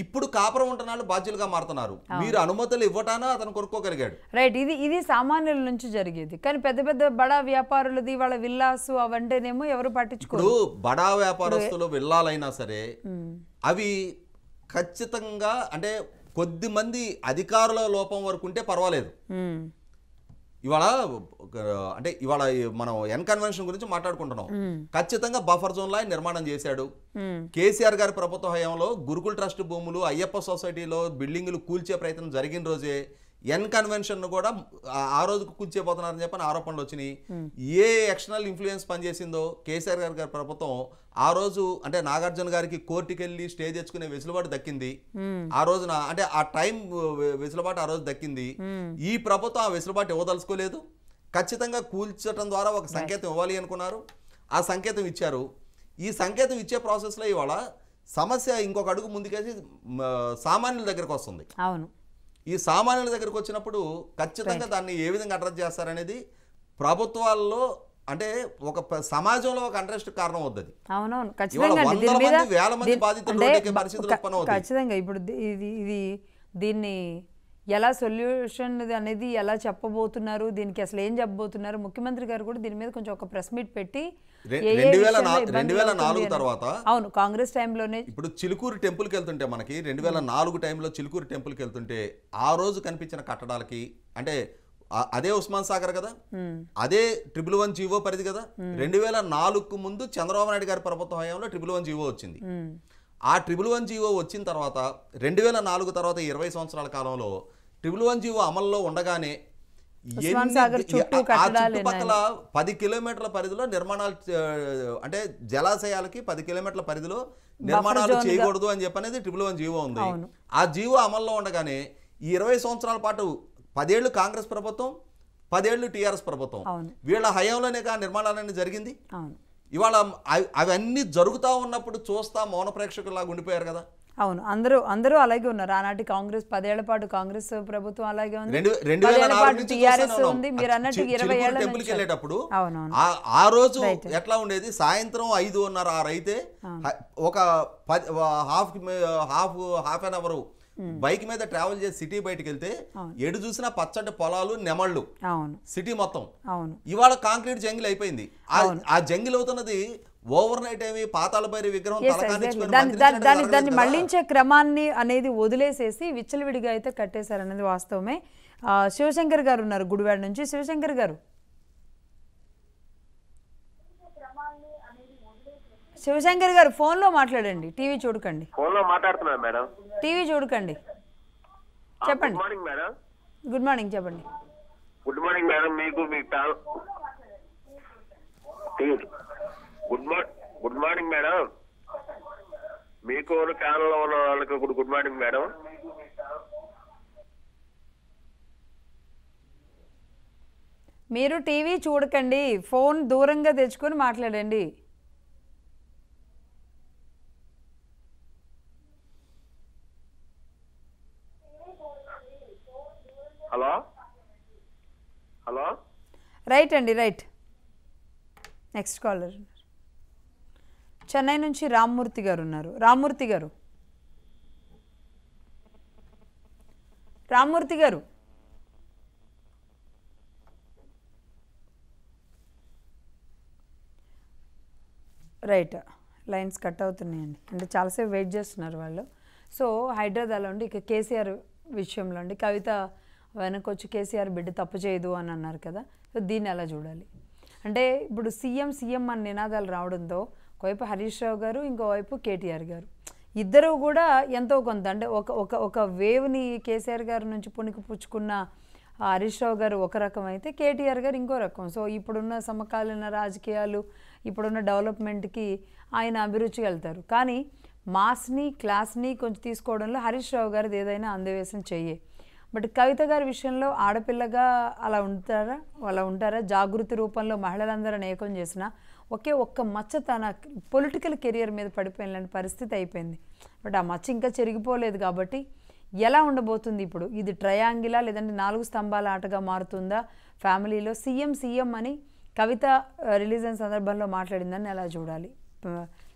ఇప్పుడు కాపురం ఉంటున్నాళ్ళు బాధ్యులుగా మారుతున్నారు. మీరు అనుమతులు ఇవ్వటానా అతను కొనుక్కోగలిగాడు. రైట్. ఇది సామాన్యుల నుంచి జరిగేది. కానీ పెద్ద పెద్ద బడా వ్యాపారులది వాళ్ళ విల్లాసు అవంటేనేమో ఎవరు పట్టించుకోరు. ఇప్పుడు బడా వ్యాపారస్తులు విల్లాలైనా సరే అవి ఖచ్చితంగా అంటే కొద్దిమంది అధికారుల లోపం వరకు ఉంటే పర్వాలేదు. ఇవాళ అంటే ఇవాళ మనం ఎన్ కన్వెన్షన్ గురించి మాట్లాడుకుంటున్నాం. ఖచ్చితంగా బఫర్ జోన్ లా నిర్మాణం చేశాడు. కేసీఆర్ గారి ప్రభుత్వ హయాంలో గురుకుల్ ట్రస్ట్ భూములు, అయ్యప్ప సొసైటీలో బిల్డింగులు కూల్చే ప్రయత్నం జరిగిన రోజే ఎన్ కన్వెన్షన్ కూడా ఆ రోజుకు కూల్చేపోతున్నారని చెప్పని ఆరోపణలు వచ్చినాయి. ఏ ఎక్స్టర్నల్ ఇన్ఫ్లుయెన్స్ పనిచేసిందో కేసీఆర్ గారి ప్రభుత్వం ఆ రోజు అంటే నాగార్జున గారికి కోర్టుకి వెళ్ళి స్టే తెచ్చుకునే వెసులుబాటు దక్కింది. ఆ రోజున అంటే ఆ టైం వెసులుబాటు ఆ రోజు దక్కింది. ఈ ప్రభుత్వం ఆ వెసులుబాటు ఇవ్వదలుచుకోలేదు. ఖచ్చితంగా కూల్చడం ద్వారా ఒక సంకేతం ఇవ్వాలి అనుకున్నారు. ఆ సంకేతం ఇచ్చారు. ఈ సంకేతం ఇచ్చే ప్రాసెస్లో ఇవాళ సమస్య ఇంకొక అడుగు ముందుకేసి సామాన్యుల దగ్గరకు వస్తుంది. అవును, ఈ సామాన్యుల దగ్గరకు వచ్చినప్పుడు ఖచ్చితంగా దాన్ని ఏ విధంగా అడ్రస్ చేస్తారనేది ప్రభుత్వాల్లో అంటే ఒక సమాజంలో ఒక అంట్రెస్ట్ కారణం అవుతుంది. అవునవును, ఖచ్చితంగా. ఇప్పుడు ఇది దీన్ని ఎలా సొల్యూషన్ అనేది ఎలా చెప్పబోతున్నారు, దీనికి అసలు ఏం చెప్పబోతున్నారు, ముఖ్యమంత్రి గారు కూడా దీని మీద కొంచెం ఒక ప్రెస్ మీట్ పెట్టి 2004 తర్వాత అవును కాంగ్రెస్ టైంలోనే ఇప్పుడు చిలుకూరు టెంపుల్కి వెళ్తుంటే మనకి 2004 టైంలో చిలుకూరు టెంపుల్కి వెళ్తుంటే ఆ రోజు కనిపించిన కట్టడాలకి అంటే అదే ఉస్మాన్ సాగర్ కదా, అదే 111 జీవో పరిధి కదా. 2004కు ముందు చంద్రబాబు నాయుడు గారి ప్రభుత్వ హయాంలో 111 జీవో వచ్చింది. ఆ 111 జీవో వచ్చిన తర్వాత 2004 తర్వాత 20 సంవత్సరాల కాలంలో 111 జీవో అమల్లో ఉండగానే చుట్టుపక్కల 10 కిలోమీటర్ల పరిధిలో నిర్మాణాలు అంటే జలాశయాలకి 10 కిలోమీటర్ల పరిధిలో నిర్మాణాలు చేయకూడదు అని చెప్పనేది 111 జీవో ఉంది. ఆ జీవో అమల్లో ఉండగానే ఈ 20 సంవత్సరాల పాటు 10 ఏళ్ళు కాంగ్రెస్ ప్రభుత్వం, 10 ఏళ్ళు టీఆర్ఎస్ ప్రభుత్వం, వీళ్ళ హయాంలోనే నిర్మాణాలన్నీ జరిగింది. ఇవాళ అవన్నీ జరుగుతూ ఉన్నప్పుడు చూస్తా మౌన ప్రేక్షకులాగా ఉండిపోయారు కదా. అవును, అందరూ అలాగే ఉన్నారు. ఆనాటి కాంగ్రెస్ 10 ఏళ్ల పాటు కాంగ్రెస్ ప్రభుత్వం అలాగే ఉంది. 2004 టీఆర్ఎస్ ఉంది. మీరు అన్నట్టు 20 ఏళ్ల టెంపుల్కి వెళ్ళేటప్పుడు ఆ రోజు ఎట్లా ఉండేది, సాయంత్రం 5:30, 6 అయితే ఒక హాఫ్ అన్ అవర్ బైక్ మీద ట్రావెల్ చేసి సిటీ బయటకు వెళ్తే ఎడు చూసినా పచ్చటి పొలాలు, నెమళ్ళు, సిటీ మొత్తం. ఇవాళ కాంక్రీట్ జంగిల్ అయిపోయింది. ఆ జంగిల్ అవుతున్నది ఓవర్ నైట్ ఏమి పాతాళ భైరవి విగ్రహం దాన్ని మళ్లించే క్రమాన్ని అనేది వదిలేసేసి విచ్చలవిడిగా అయితే కట్టేశారనేది వాస్తవమే. శివశంకర్ గారు ఉన్నారు గుడివాడ నుంచి. శివశంకర్ గారు, శివశంకర్ గారు ఫోన్ లో మాట్లాడండి, టీవీ చూడకండి. ఫోన్ లో మాట్లాడుతున్నారు మేడం, టీవీ చూడకండి. చెప్పండి. Good morning madam. Good morning, చెప్పండి. Good morning madam. మీకు గుడ్ మార్నింగ్ మేడం. మీకు ఛానల్ లో ఉన్న వాళ్ళకి గుడ్ మార్నింగ్ మేడం. మీరు టీవీ చూడకండి, ఫోన్ దూరంగా తెచ్చుకొని మాట్లాడండి. Hello hello. రైట్ అండి, రైట్. నెక్స్ట్ కాలర్ చెన్నై నుంచి రామ్మూర్తి గారు ఉన్నారు. రామ్మూర్తి గారు, రామ్మూర్తి గారు, రైట్. లైన్స్ కట్ అవుతున్నాయండి, అంటే చాలాసేపు వెయిట్ చేస్తున్నారు వాళ్ళు. సో హైదరాబాద్లో ఉండి ఇక కేసీఆర్ విషయంలో అండి, కవిత వెనకొచ్చి కేసీఆర్ బిడ్డ తప్పు చేయదు అని అన్నారు కదా. సో దీన్ని ఎలా చూడాలి అంటే ఇప్పుడు సీఎం అన్న నినాదాలు రావడంతో ఒకవైపు హరీష్ రావు గారు, ఇంకోవైపు కేటీఆర్ గారు, ఇద్దరు కూడా ఎంతో కొంత అంటే ఒక వేవ్ని కేసీఆర్ గారి నుంచి పుణికి పుచ్చుకున్న హరీష్ రావు గారు ఒక రకం అయితే కేటీఆర్ గారు ఇంకో రకం. సో ఇప్పుడున్న సమకాలీన రాజకీయాలు, ఇప్పుడున్న డెవలప్మెంట్కి ఆయన అభిరుచికి వెళ్తారు. కానీ మాస్ని, క్లాస్ని కొంచెం తీసుకోవడంలో హరీష్ రావు గారిది ఏదైనా అందవేశం చెయ్యే. బట్ కవిత గారి విషయంలో ఆడపిల్లగా అలా ఉంటారా? జాగృతి రూపంలో మహిళలందరూ ఏకం చేసిన ఒక్క మచ్చ తన పొలిటికల్ కెరియర్ మీద పడిపోయిన పరిస్థితి అయిపోయింది. బట్ ఆ మచ్చ ఇంకా చెరిగిపోలేదు కాబట్టి ఎలా ఉండబోతుంది ఇప్పుడు? ఇది ట్రయాంగిలా లేదంటే 4 స్తంభాల ఆటగా మారుతుందా? ఫ్యామిలీలో సీఎం అని కవిత రిలీజ్ అయిన సందర్భంలో మాట్లాడిందని ఎలా చూడాలి?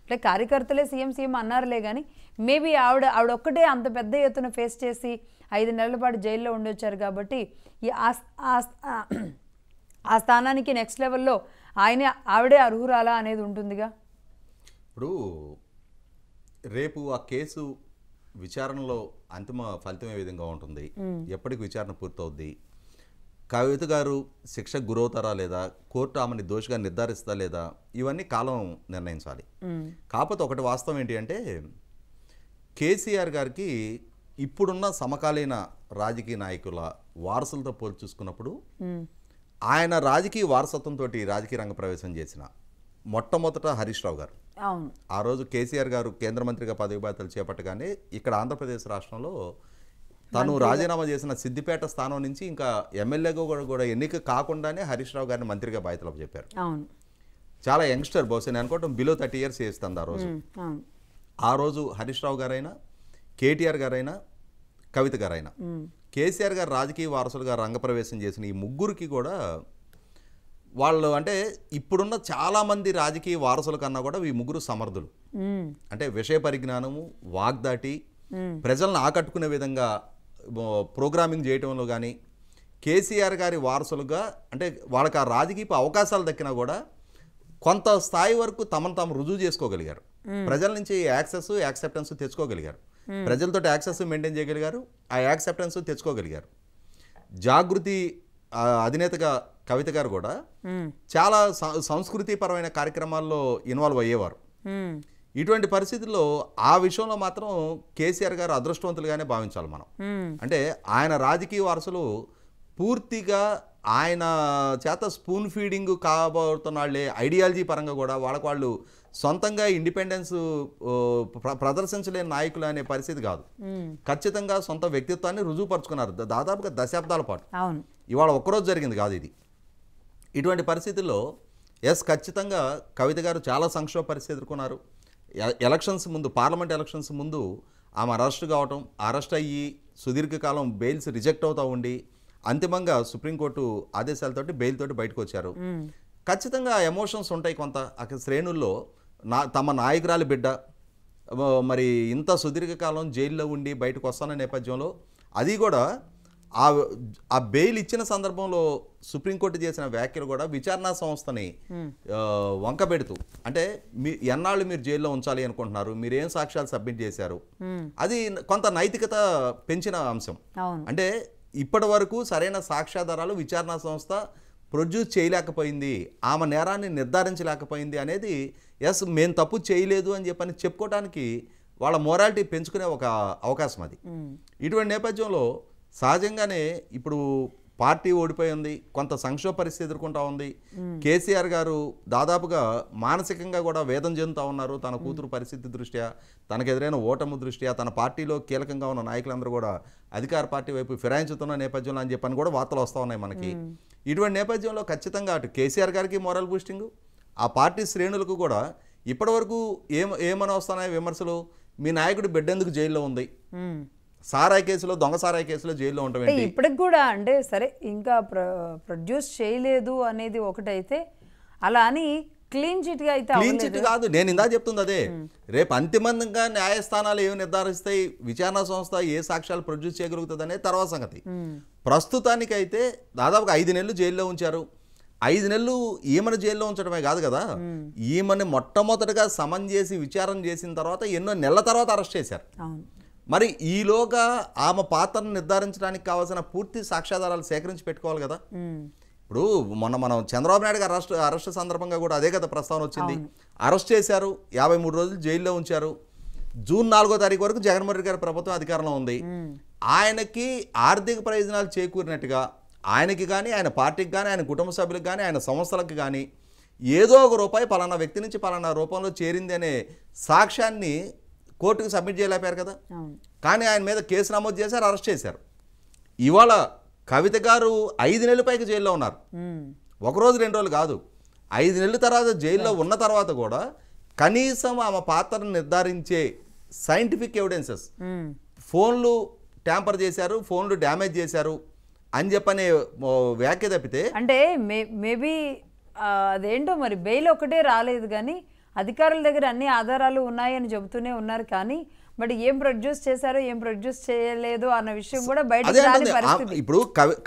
అంటే కార్యకర్తలే సీఎం అన్నారులే కానీ మేబీ ఆవిడ ఒక్కటే అంత పెద్ద ఎత్తున ఫేస్ చేసి 5 నెలల పాటు జైల్లో ఉండొచ్చారు కాబట్టి ఆ స్థానానికి నెక్స్ట్ లెవెల్లో ఆవిడే అర్హురాలా అనేది ఉంటుందిగా. ఇప్పుడు రేపు ఆ కేసు విచారణలో అంతిమ ఫలితం ఏ విధంగా ఉంటుంది, ఎప్పటికి విచారణ పూర్తవుద్ది, కవిత గారు శిక్షకు గురవుతారా లేదా, కోర్టు ఆమెని దోషిగా నిర్ధారిస్తా లేదా, ఇవన్నీ కాలం నిర్ణయించాలి. కాకపోతే ఒకటి వాస్తవం ఏంటి అంటే కేసీఆర్ గారికి ఇప్పుడున్న సమకాలీన రాజకీయ నాయకుల వారసులతో పోల్చి చూసుకున్నప్పుడు ఆయన రాజకీయ వారసత్వంతో రాజకీయ రంగ ప్రవేశం చేసిన మొట్టమొదట హరీష్ రావు గారు. ఆ రోజు కేసీఆర్ గారు కేంద్ర మంత్రిగా పదవి బాధ్యతలు చేపట్టగానే ఇక్కడ ఆంధ్రప్రదేశ్ రాష్ట్రంలో తను రాజీనామా చేసిన సిద్దిపేట స్థానం నుంచి ఇంకా ఎమ్మెల్యేగా కూడా ఎన్నిక కాకుండానే హరీష్ రావు గారిని మంత్రిగా బాధ్యతలు చెప్పారు. చాలా యంగ్స్టర్, బహుశా నేను అనుకోవటం బిలో 30 years చేస్తుంది ఆ రోజు హరీష్ రావు గారైనా, కేటీఆర్ గారైనా, కవిత గారైనా, కేసీఆర్ గారు రాజకీయ వారసులుగా రంగప్రవేశం చేసిన ఈ ముగ్గురికి కూడా వాళ్ళు అంటే ఇప్పుడున్న చాలామంది రాజకీయ వారసుల కన్నా కూడా ఈ ముగ్గురు సమర్థులు. అంటే విషయ పరిజ్ఞానము, వాగ్దాటి, ప్రజలను ఆకట్టుకునే విధంగా ప్రోగ్రామింగ్ చేయటంలో కానీ కేసీఆర్ గారి వారసులుగా అంటే వాళ్ళకి ఆ రాజకీయ అవకాశాలు దక్కినా కూడా కొంత స్థాయి వరకు తమను తాము రుజువు చేసుకోగలిగారు. ప్రజల నుంచి యాక్సెస్, యాక్సెప్టెన్స్ తెచ్చుకోగలిగారు. ప్రజలతో యాక్సెస్ మెయింటైన్ చేయగలిగారు, ఆ యాక్సెప్టెన్స్ తెచ్చుకోగలిగారు. జాగృతి అధినేతగా కవిత గారు కూడా చాలా సంస్కృతిపరమైన కార్యక్రమాల్లో ఇన్వాల్వ్ అయ్యేవారు. ఇటువంటి పరిస్థితుల్లో ఆ విషయంలో మాత్రం కేసీఆర్ గారు అదృష్టవంతులుగానే భావించాలి మనం. అంటే ఆయన రాజకీయ వారసులు పూర్తిగా ఆయన చేత స్పూన్ ఫీడింగ్ కాబోతున్నాళ్లే, ఐడియాలజీ పరంగా కూడా వాళ్ళు సొంతంగా ఇండిపెండెన్స్ ప్రదర్శించలేని నాయకులు అనే పరిస్థితి కాదు. ఖచ్చితంగా సొంత వ్యక్తిత్వాన్ని రుజువుపరుచుకున్నారు దాదాపుగా దశాబ్దాల పాటు. ఇవాళ ఒక్కరోజు జరిగింది కాదు ఇది. ఇటువంటి పరిస్థితుల్లో ఖచ్చితంగా కవిత గారు చాలా సంక్షోభ పరిస్థితి ఎదుర్కొన్నారు. ఎలక్షన్స్ ముందు, పార్లమెంట్ ఎలక్షన్స్ ముందు ఆమె అరెస్ట్ కావటం, అరెస్ట్ అయ్యి సుదీర్ఘకాలం బెయిల్స్ రిజెక్ట్ అవుతూ ఉండి అంతిమంగా సుప్రీంకోర్టు ఆదేశాలతోటి బెయిల్ తోటి బయటకు వచ్చారు. ఖచ్చితంగా ఎమోషన్స్ ఉంటాయి కొంత అక్కడ శ్రేణుల్లో. తమ నాయకురాలి బిడ్డ మరి ఇంత సుదీర్ఘకాలం జైల్లో ఉండి బయటకు వస్తున్న నేపథ్యంలో అది కూడా ఆ బెయిల్ ఇచ్చిన సందర్భంలో సుప్రీంకోర్టు చేసిన వ్యాఖ్యలు కూడా విచారణా సంస్థని వంకబెడుతూ, అంటే ఎన్నాళ్ళు మీరు జైల్లో ఉంచాలి అనుకుంటున్నారు, మీరేం సాక్ష్యాలు సబ్మిట్ చేశారు, అది కొంత నైతికత పెంచిన అంశం. అంటే ఇప్పటి వరకు సరైన సాక్ష్యాధారాలు విచారణా సంస్థ ప్రొడ్యూస్ చేయలేకపోయింది, ఆమె నేరాన్ని నిర్ధారించలేకపోయింది అనేది మేము తప్పు చేయలేదు అని చెప్పని చెప్పుకోవడానికి వాళ్ళ మొరాలిటీ పెంచుకునే ఒక అవకాశం అది. ఇటువంటి నేపథ్యంలో సహజంగానే ఇప్పుడు పార్టీ ఓడిపోయింది, కొంత సంక్షోభ పరిస్థితి ఎదుర్కొంటా ఉంది. కేసీఆర్ గారు దాదాపుగా మానసికంగా కూడా వేదన చెందుతూ ఉన్నారు. తన కూతురు పరిస్థితి దృష్ట్యా, తనకు ఎదురైన ఓటము దృష్ట్యా, తన పార్టీలో కీలకంగా ఉన్న నాయకులందరూ కూడా అధికార పార్టీ వైపు ఫిరాయించుతున్న నేపథ్యంలో అని చెప్పని కూడా వార్తలు వస్తూ ఉన్నాయి మనకి. ఇటువంటి నేపథ్యంలో ఖచ్చితంగా అటు కేసీఆర్ గారికి మోరల్ బూస్టింగ్, ఆ పార్టీ శ్రేణులకు కూడా ఇప్పటివరకు ఏమని వస్తున్నాయి విమర్శలు, మీ నాయకుడు బిడ్డెందుకు జైల్లో ఉంది, సారాయి కేసులో, దొంగ సారాయి కేసులో జైల్లో ఉండటం ఇప్పటికి కూడా. అంటే సరే ఇంకా ప్రొడ్యూస్ చేయలేదు అనేది ఒకటైతే, అలా అని క్లీన్ చిట్గా అయితే క్లీన్ చిట్ కాదు. నేను ఇందా చెప్తుంది అదే, రేపు అంతిమంగా న్యాయస్థానాలు ఏమి నిర్ధారిస్తాయి, విచారణ సంస్థ ఏ సాక్ష్యాలు ప్రొడ్యూస్ చేయగలుగుతుంది అనేది తర్వాత సంగతి. ప్రస్తుతానికైతే దాదాపుగా 5 నెలలు జైల్లో ఉంచారు. 5 నెలలు ఈమెను జైల్లో ఉంచడమే కాదు కదా, ఈమెను మొట్టమొదటిగా సమన్ చేసి విచారణ చేసిన తర్వాత ఎన్నో నెలల తర్వాత అరెస్ట్ చేశారు. మరి ఈలోగా ఆమె పాత్రను నిర్ధారించడానికి కావాల్సిన పూర్తి సాక్ష్యాధారాలు సేకరించి పెట్టుకోవాలి కదా. ఇప్పుడు మొన్న మనం చంద్రబాబు నాయుడు గారు అరెస్ట్ సందర్భంగా కూడా అదే కదా ప్రస్తావన వచ్చింది. అరెస్ట్ చేశారు, 53 రోజులు జైల్లో ఉంచారు. జూన్ 4వ తారీఖు వరకు జగన్మోహన్ రెడ్డి గారి ప్రభుత్వం అధికారంలో ఉంది. ఆయనకి ఆర్థిక ప్రయోజనాలు చేకూరినట్టుగా ఆయనకి కానీ, ఆయన పార్టీకి కానీ, ఆయన కుటుంబ సభ్యులకు కానీ, ఆయన సంస్థలకు కానీ ఏదో ఒక రూపాయి పలానా వ్యక్తి నుంచి పలానా రూపంలో చేరింది అనే సాక్ష్యాన్ని కోర్టుకు సబ్మిట్ చేయలేపారు కదా. కానీ ఆయన మీద కేసు నమోదు చేశారు, అరెస్ట్ చేశారు. ఇవాళ కవిత గారు 5 నెలల పైకి జైల్లో ఉన్నారు. ఒకరోజు 2 రోజులు కాదు, 5 నెలల తర్వాత జైల్లో ఉన్న తర్వాత కూడా కనీసం ఆమె పాత్రను నిర్ధారించే సైంటిఫిక్ ఎవిడెన్సెస్, ఫోన్లు ట్యాంపర్ చేశారు, ఫోన్లు డ్యామేజ్ చేశారు అని చెప్పనే వ్యాఖ్య తప్పితే, అంటే మేబీ అదేంటో మరి బెయిల్ ఒకటే రాలేదు కానీ అధికారుల దగ్గర అన్ని ఆధారాలు ఉన్నాయని చెబుతూనే ఉన్నారు. కానీ బట్ ఏం ప్రొడ్యూస్ చేశారో ఏం ప్రొడ్యూస్ చేయలేదు అన్న విషయం కూడా అదే బయటకు రాని అంటే పరిస్థితి. ఇప్పుడు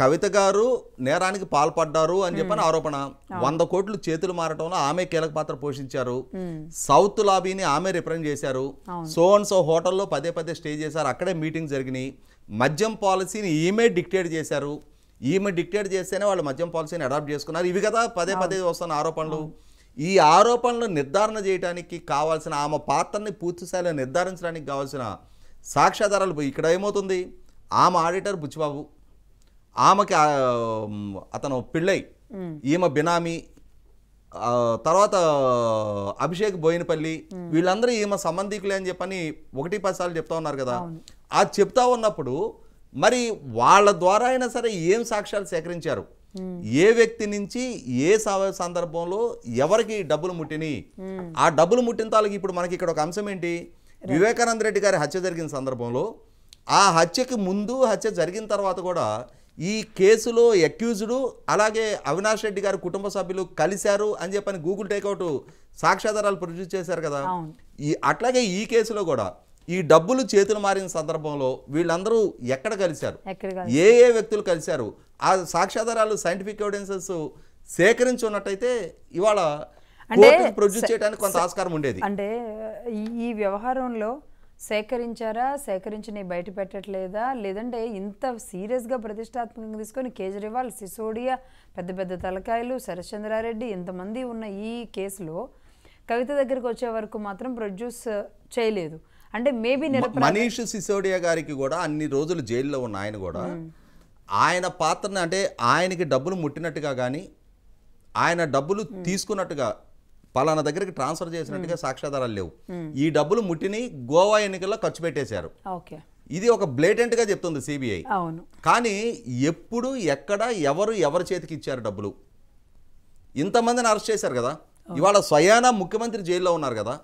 కవిత గారు నేరానికి పాల్పడ్డారు అని చెప్పని ఆరోపణ. 100 కోట్లు చేతులు మారటంలో ఆమె కీలక పాత్ర పోషించారు. సౌత్ లాబీని ఆమె రిప్రజెంట్ చేశారు. సో అండ్ సో హోటల్లో పదే స్టే చేశారు. అక్కడే మీటింగ్ జరిగినాయి. మద్యం పాలసీని ఈమె డిక్టేట్ చేశారు. ఈమె డిక్టేట్ చేస్తేనే వాళ్ళు మద్యం పాలసీని అడాప్ట్ చేసుకున్నారు. ఇవి కదా పదే వస్తున్న ఆరోపణలు. ఈ ఆరోపణలు నిర్ధారణ చేయడానికి కావాల్సిన ఆమె పాత్రని పూర్తిస్థాయిలో నిర్ధారించడానికి కావాల్సిన సాక్ష్యాధారాలు ఇక్కడ ఏమవుతుంది? ఆమె ఆడిటర్ బుచ్చిబాబు, ఆమెకి అతను పిళ్ళై, ఈమె బినామీ, తర్వాత అభిషేక్ బోయినపల్లి, వీళ్ళందరూ ఈమె సంబంధికులే అని చెప్పని 1-10 సార్లు చెప్తా ఉన్నారు కదా. అది చెప్తా ఉన్నప్పుడు మరి వాళ్ళ ద్వారా అయినా సరే ఏం సాక్ష్యాలు సేకరించారు, ఏ వ్యక్తి నుంచి ఏ సందర్భంలో ఎవరికి డబ్బులు ముట్టిని, ఆ డబ్బులు ముట్టిన తాలూకు ఇప్పుడు మనకి ఇక్కడ ఒక అంశం ఏంటి, వివేకానంద రెడ్డి గారి హత్య జరిగిన సందర్భంలో ఆ హత్యకి ముందు, హత్య జరిగిన తర్వాత కూడా ఈ కేసులో అక్యూజ్డ్ అలాగే అవినాష్ రెడ్డి గారి కుటుంబ సభ్యులు కలిశారు అని చెప్పని గూగుల్ టేక్అవుట్ సాక్ష్యాధారాలు ప్రొడ్యూస్ చేశారు కదా. అట్లాగే ఈ కేసులో కూడా ఈ డబ్బులు చేతులు మారిన సందర్భంలో వీళ్ళందరూ ఎక్కడ కలిశారు, ఏ వ్యక్తులు కలిశారు, ఆ సాక్ష్యాధారాలు సైంటిఫిక్ ఎవిడెన్సెస్ సేకరించున్నట్టయితే ఇవాళ ప్రొడ్యూస్ చేయడానికి కొంత ఆస్కారం ఉండేది. అంటే ఈ వ్యవహారంలో సేకరించారా, సేకరించిన బయట పెట్టట్లేదా, లేదంటే ఇంత సీరియస్గా ప్రతిష్టాత్మకంగా తీసుకొని కేజ్రీవాల్, సిసోడియా, పెద్ద తలకాయలు, శరత్చంద్రారెడ్డి ఇంతమంది ఉన్న ఈ కేసులో కవిత దగ్గరికి వచ్చే వరకు మాత్రం ప్రొడ్యూస్ చేయలేదు. అంటే మేబీ మనీష్ సిసోడియా గారికి కూడా అన్ని రోజులు జైల్లో ఉన్న ఆయన కూడా ఆయన పాత్రని, అంటే ఆయనకి డబ్బులు ముట్టినట్టుగా కానీ ఆయన డబ్బులు తీసుకున్నట్టుగా పలానా దగ్గరికి ట్రాన్స్ఫర్ చేసినట్టుగా సాక్ష్యాధారాలు లేవు. ఈ డబ్బులు ముట్టిని గోవా ఎన్నికల్లో ఖర్చు పెట్టేశారు. ఇది ఒక బ్లేటెంట్ గా చెప్తుంది సిబిఐ. కానీ ఎప్పుడు ఎక్కడ ఎవరి చేతికి ఇచ్చారు డబ్బులు? ఇంతమందిని అరెస్ట్ చేశారు కదా. ఇవాళ స్వయానా ముఖ్యమంత్రి జైల్లో ఉన్నారు కదా.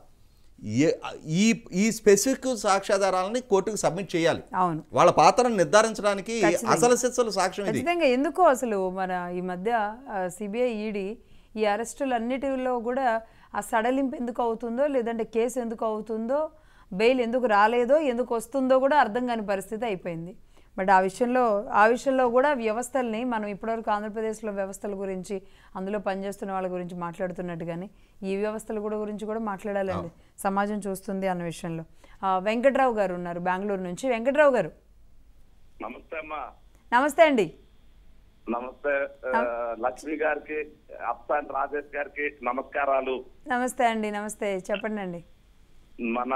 ఈ స్పెసిఫిక్ సాక్ష్యాధారాలని కోర్టుకు సబ్మిట్ చేయాలి. వాళ్ళ పాత్రను నిర్ధారించడానికి అసలు సిసలు సాక్ష్యం ఇది. ఎందుకో అసలు మన ఈ మధ్య సిబిఐ, ఈడీ ఈ అరెస్టులన్నిటిలో కూడా ఆ సడలింపు ఎందుకు అవుతుందో, లేదంటే కేసు ఎందుకు అవుతుందో, బెయిల్ ఎందుకు రాలేదో, ఎందుకు వస్తుందో కూడా అర్థం కాని పరిస్థితి అయిపోయింది. బట్ ఆ విషయంలో కూడా వ్యవస్థల్ని మనం ఇప్పటివరకు ఆంధ్రప్రదేశ్లో వ్యవస్థల గురించి, అందులో పనిచేస్తున్న వాళ్ళ గురించి మాట్లాడుతున్నట్టుగానే ఈ వ్యవస్థల గురించి కూడా మాట్లాడాలండి. సమాజం చూస్తుంది అన్న విషయంలో. వెంకట్రావు గారు ఉన్నారు బెంగళూరు నుంచి. వెంకట్రావు గారు నమస్తే అమ్మా. నమస్తే అండి. నమస్తే లక్ష్మి గారికి, అప్సాన్ రాజేష్ గారికి నమస్కారాలు. నమస్తే అండి. నమస్తే, చెప్పండి అండి. మన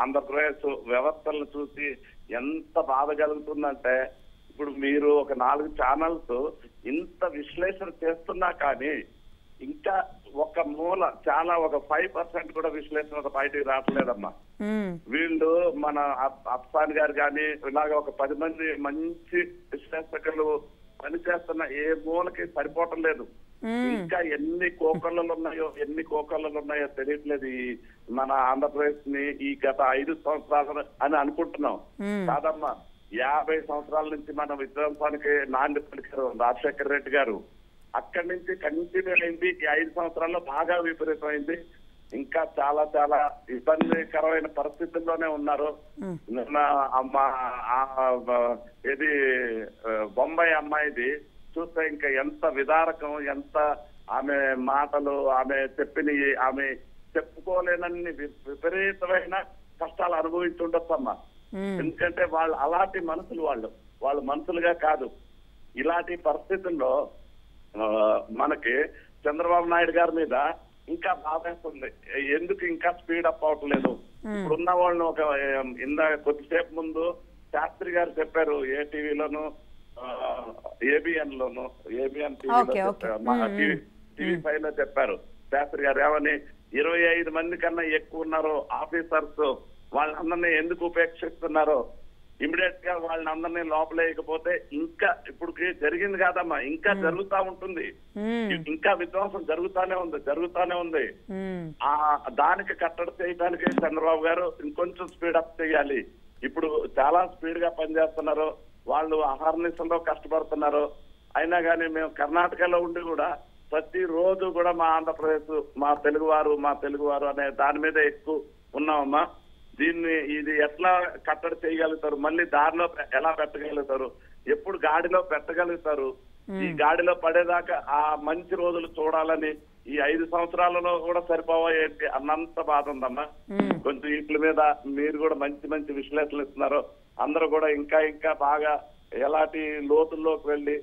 ఆంధ్రప్రదేశ్ వ్యవస్థలను చూసి ఎంత బాధ కలుగుతుందంటే, ఇప్పుడు మీరు ఒక 4 ఛానల్స్ ఇంత విశ్లేషణ చేస్తున్నా కానీ ఇంకా ఒక మూల చాలా ఒక 5% కూడా విశ్లేషణ బయటికి రావట్లేదమ్మా. వీళ్ళు మన అప్సాన్ గారు కానీ ఇలాగ ఒక 10 మంది మంచి విశ్లేషకులు పనిచేస్తున్న ఏ మూలకి సరిపోవటం లేదు. ఇంకా ఎన్ని కోకళ్ళలు ఉన్నాయో తెలియట్లేదు మన ఆంధ్రప్రదేశ్ ని ఈ గత 5 సంవత్సరాలు అని అనుకుంటున్నాం. కాదమ్మా, 50 సంవత్సరాల నుంచి మన విధ్వంసానికి నాంది పలికారు రాజశేఖర రెడ్డి గారు. అక్కడి నుంచి కంటిన్యూ అయింది. ఈ 5 సంవత్సరాల్లో బాగా విపరీతమైంది. ఇంకా చాలా చాలా ఇబ్బందికరమైన పరిస్థితుల్లోనే ఉన్నారు. నిన్న ఇది బొంబాయి అమ్మాయిది చూస్తే ఇంకా ఎంత విదారకం, ఎంత ఆమె మాటలు, ఆమె చెప్పినవి, ఆమె చెప్పుకోలేనన్ని విపరీతమైన కష్టాలు అనుభవించుండొచ్చమ్మా. ఎందుకంటే వాళ్ళు అలాంటి మనుషులు, వాళ్ళు మనుషులుగా కాదు. ఇలాంటి పరిస్థితుల్లో మనకి చంద్రబాబు నాయుడు గారి మీద ఇంకా బాధేస్తుంది. ఎందుకు ఇంకా స్పీడ్ అప్ అవట్లేదు? ఇప్పుడున్న వాళ్ళని ఒక కొద్దిసేపు ముందు శాస్త్రి గారు చెప్పారు, ఏ టీవీలోను, ఏబిఎన్ టీవీ5 లో చెప్పారు శాస్త్రి గారు. ఏమని 25 మంది కన్నా ఎక్కువ ఉన్నారు ఆఫీసర్స్, వాళ్ళందరినీ ఎందుకు ఉపేక్షిస్తున్నారో, ఇమీడియట్ గా వాళ్ళని అందరినీ లోపలేయకపోతే ఇంకా ఇప్పుడు జరిగింది కాదమ్మా, ఇంకా జరుగుతా ఉంటుంది. ఇంకా విధ్వంసం జరుగుతానే ఉంది. ఆ దానికి కట్టడి చేయడానికి చంద్రబాబు గారు ఇంకొంచెం స్పీడప్ చేయాలి. ఇప్పుడు చాలా స్పీడ్ గా పనిచేస్తున్నారు వాళ్ళు, అహర్నిశలో కష్టపడుతున్నారు. అయినా కానీ మేము కర్ణాటకలో ఉండి కూడా ప్రతి రోజు కూడా మా ఆంధ్రప్రదేశ్, మా తెలుగువారు అనే దాని మీద ఎక్కువ ఉన్నామమ్మా. ఇది ఎట్లా కట్టడి చేయగలుగుతారు, మళ్ళీ దారిలో ఎలా పెట్టగలుగుతారు, ఎప్పుడు గాడిలో పెట్టగలుగుతారు, ఈ గాడిలో పడేదాకా ఆ మంచి రోజులు చూడాలని ఈ 5 సంవత్సరాలలో కూడా సరిపోవా ఏంటి అన్నంత బాధ ఉందమ్మా. కొంచెం వీటి మీద మీరు కూడా మంచి మంచి విశ్లేషణలు ఇస్తున్నారు. అందరూ కూడా ఇంకా ఇంకా బాగా ఎలాంటి లోతుల్లోకి వెళ్ళి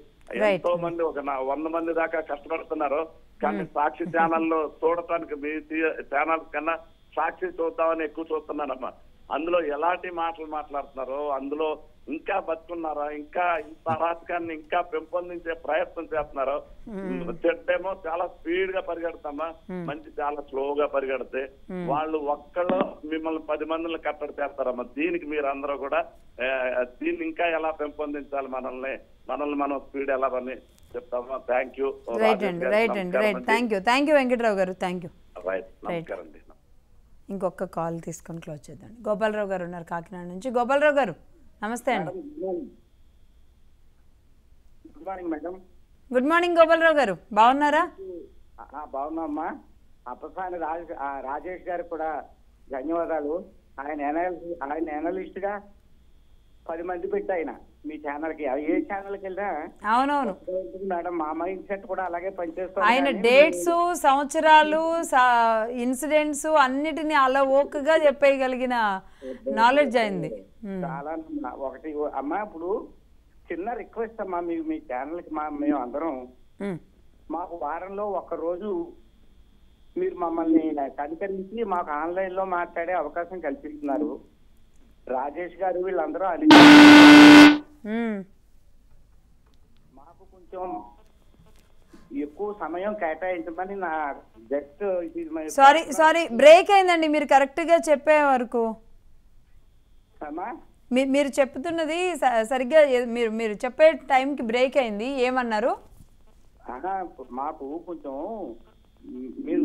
ఎంతో మంది ఒక 100 మంది దాకా కష్టపడుతున్నారు. కానీ సాక్షి ఛానల్లో చూడటానికి మీ ఛానల్ కన్నా సాక్షి చూద్దామని ఎక్కువ చూస్తున్నానమ్మా. అందులో ఎలాంటి మాటలు మాట్లాడుతున్నారో, అందులో ఇంకా బతుకున్నారా, ఇంకా ఇంత అరాచకాన్ని ఇంకా పెంపొందించే ప్రయత్నం చేస్తున్నారో. చెట్టేమో చాలా స్పీడ్ గా పరిగెడతామా, మంచి చాలా స్లోగా పరిగెడితే వాళ్ళు ఒక్కళ్ళు మిమ్మల్ని 10 మందిని కట్టడి చేస్తారమ్మా. దీనికి మీరు అందరూ కూడా దీన్ని ఇంకా ఎలా పెంపొందించాలి, మనల్ని మనం స్పీడ్ ఎలా అని చెప్తామా. Thank you. రైట్ అండి. థ్యాంక్ యూ వెంకట్రావు గారు. Thank you. నమస్కారం అండి. ఇంకొక కాల్ తీసుకొని క్లోజ్ చేద్దాం. గోపాలరావు గారు ఉన్నారు కాకినాడ నుంచి. గోపాలరావు గారు నమస్తే అండి. Good morning madam. Good morning Gopalarao గారు, బాగున్నారా? బాగున్నామ్మా. అప్పసాని రాజేష్ గారికి కూడా ధన్యవాదాలు. ఆయన ఎనలిస్ట్ గా 10 మంది పెట్టి ఆయన మీ ఛానల్ కి ఏ ఛానల్ కి వెళ్ళినా అవునవును మేడం, మా మైండ్ సెట్ కూడా అలాగే పనిచేస్తాం. ఆయన డేట్స్, సంవత్సరాలు, ఇన్సిడెంట్స్ అన్నిటిని అలా ఓకగా చెప్పేయగలిగిన నాలెడ్జ్ అయింది. చాలా ఒకటి అమ్మా, ఇప్పుడు చిన్న రిక్వెస్ట్ అమ్మా, మీ ఛానల్ కి మేము అందరం మాకు వారంలో 1 రోజు మీరు మమ్మల్ని కనికరించి మాకు ఆన్లైన్ లో మాట్లాడే అవకాశం కల్పిస్తున్నారు. రాజేష్ గారు వీళ్ళందరూ అని మాకు కొంచెం ఎక్కువ సమయం కేటాయించమని నా జస్ట్. సారీ బ్రేక్ అయిందండి మీరు కరెక్ట్ గా చెప్పే వరకు. మీరు చెప్తున్నది సరిగ్గా మీరు చెప్పే టైంకి బ్రేక్ అయింది. ఏమన్నారు? మాకు కొంచెం మీరు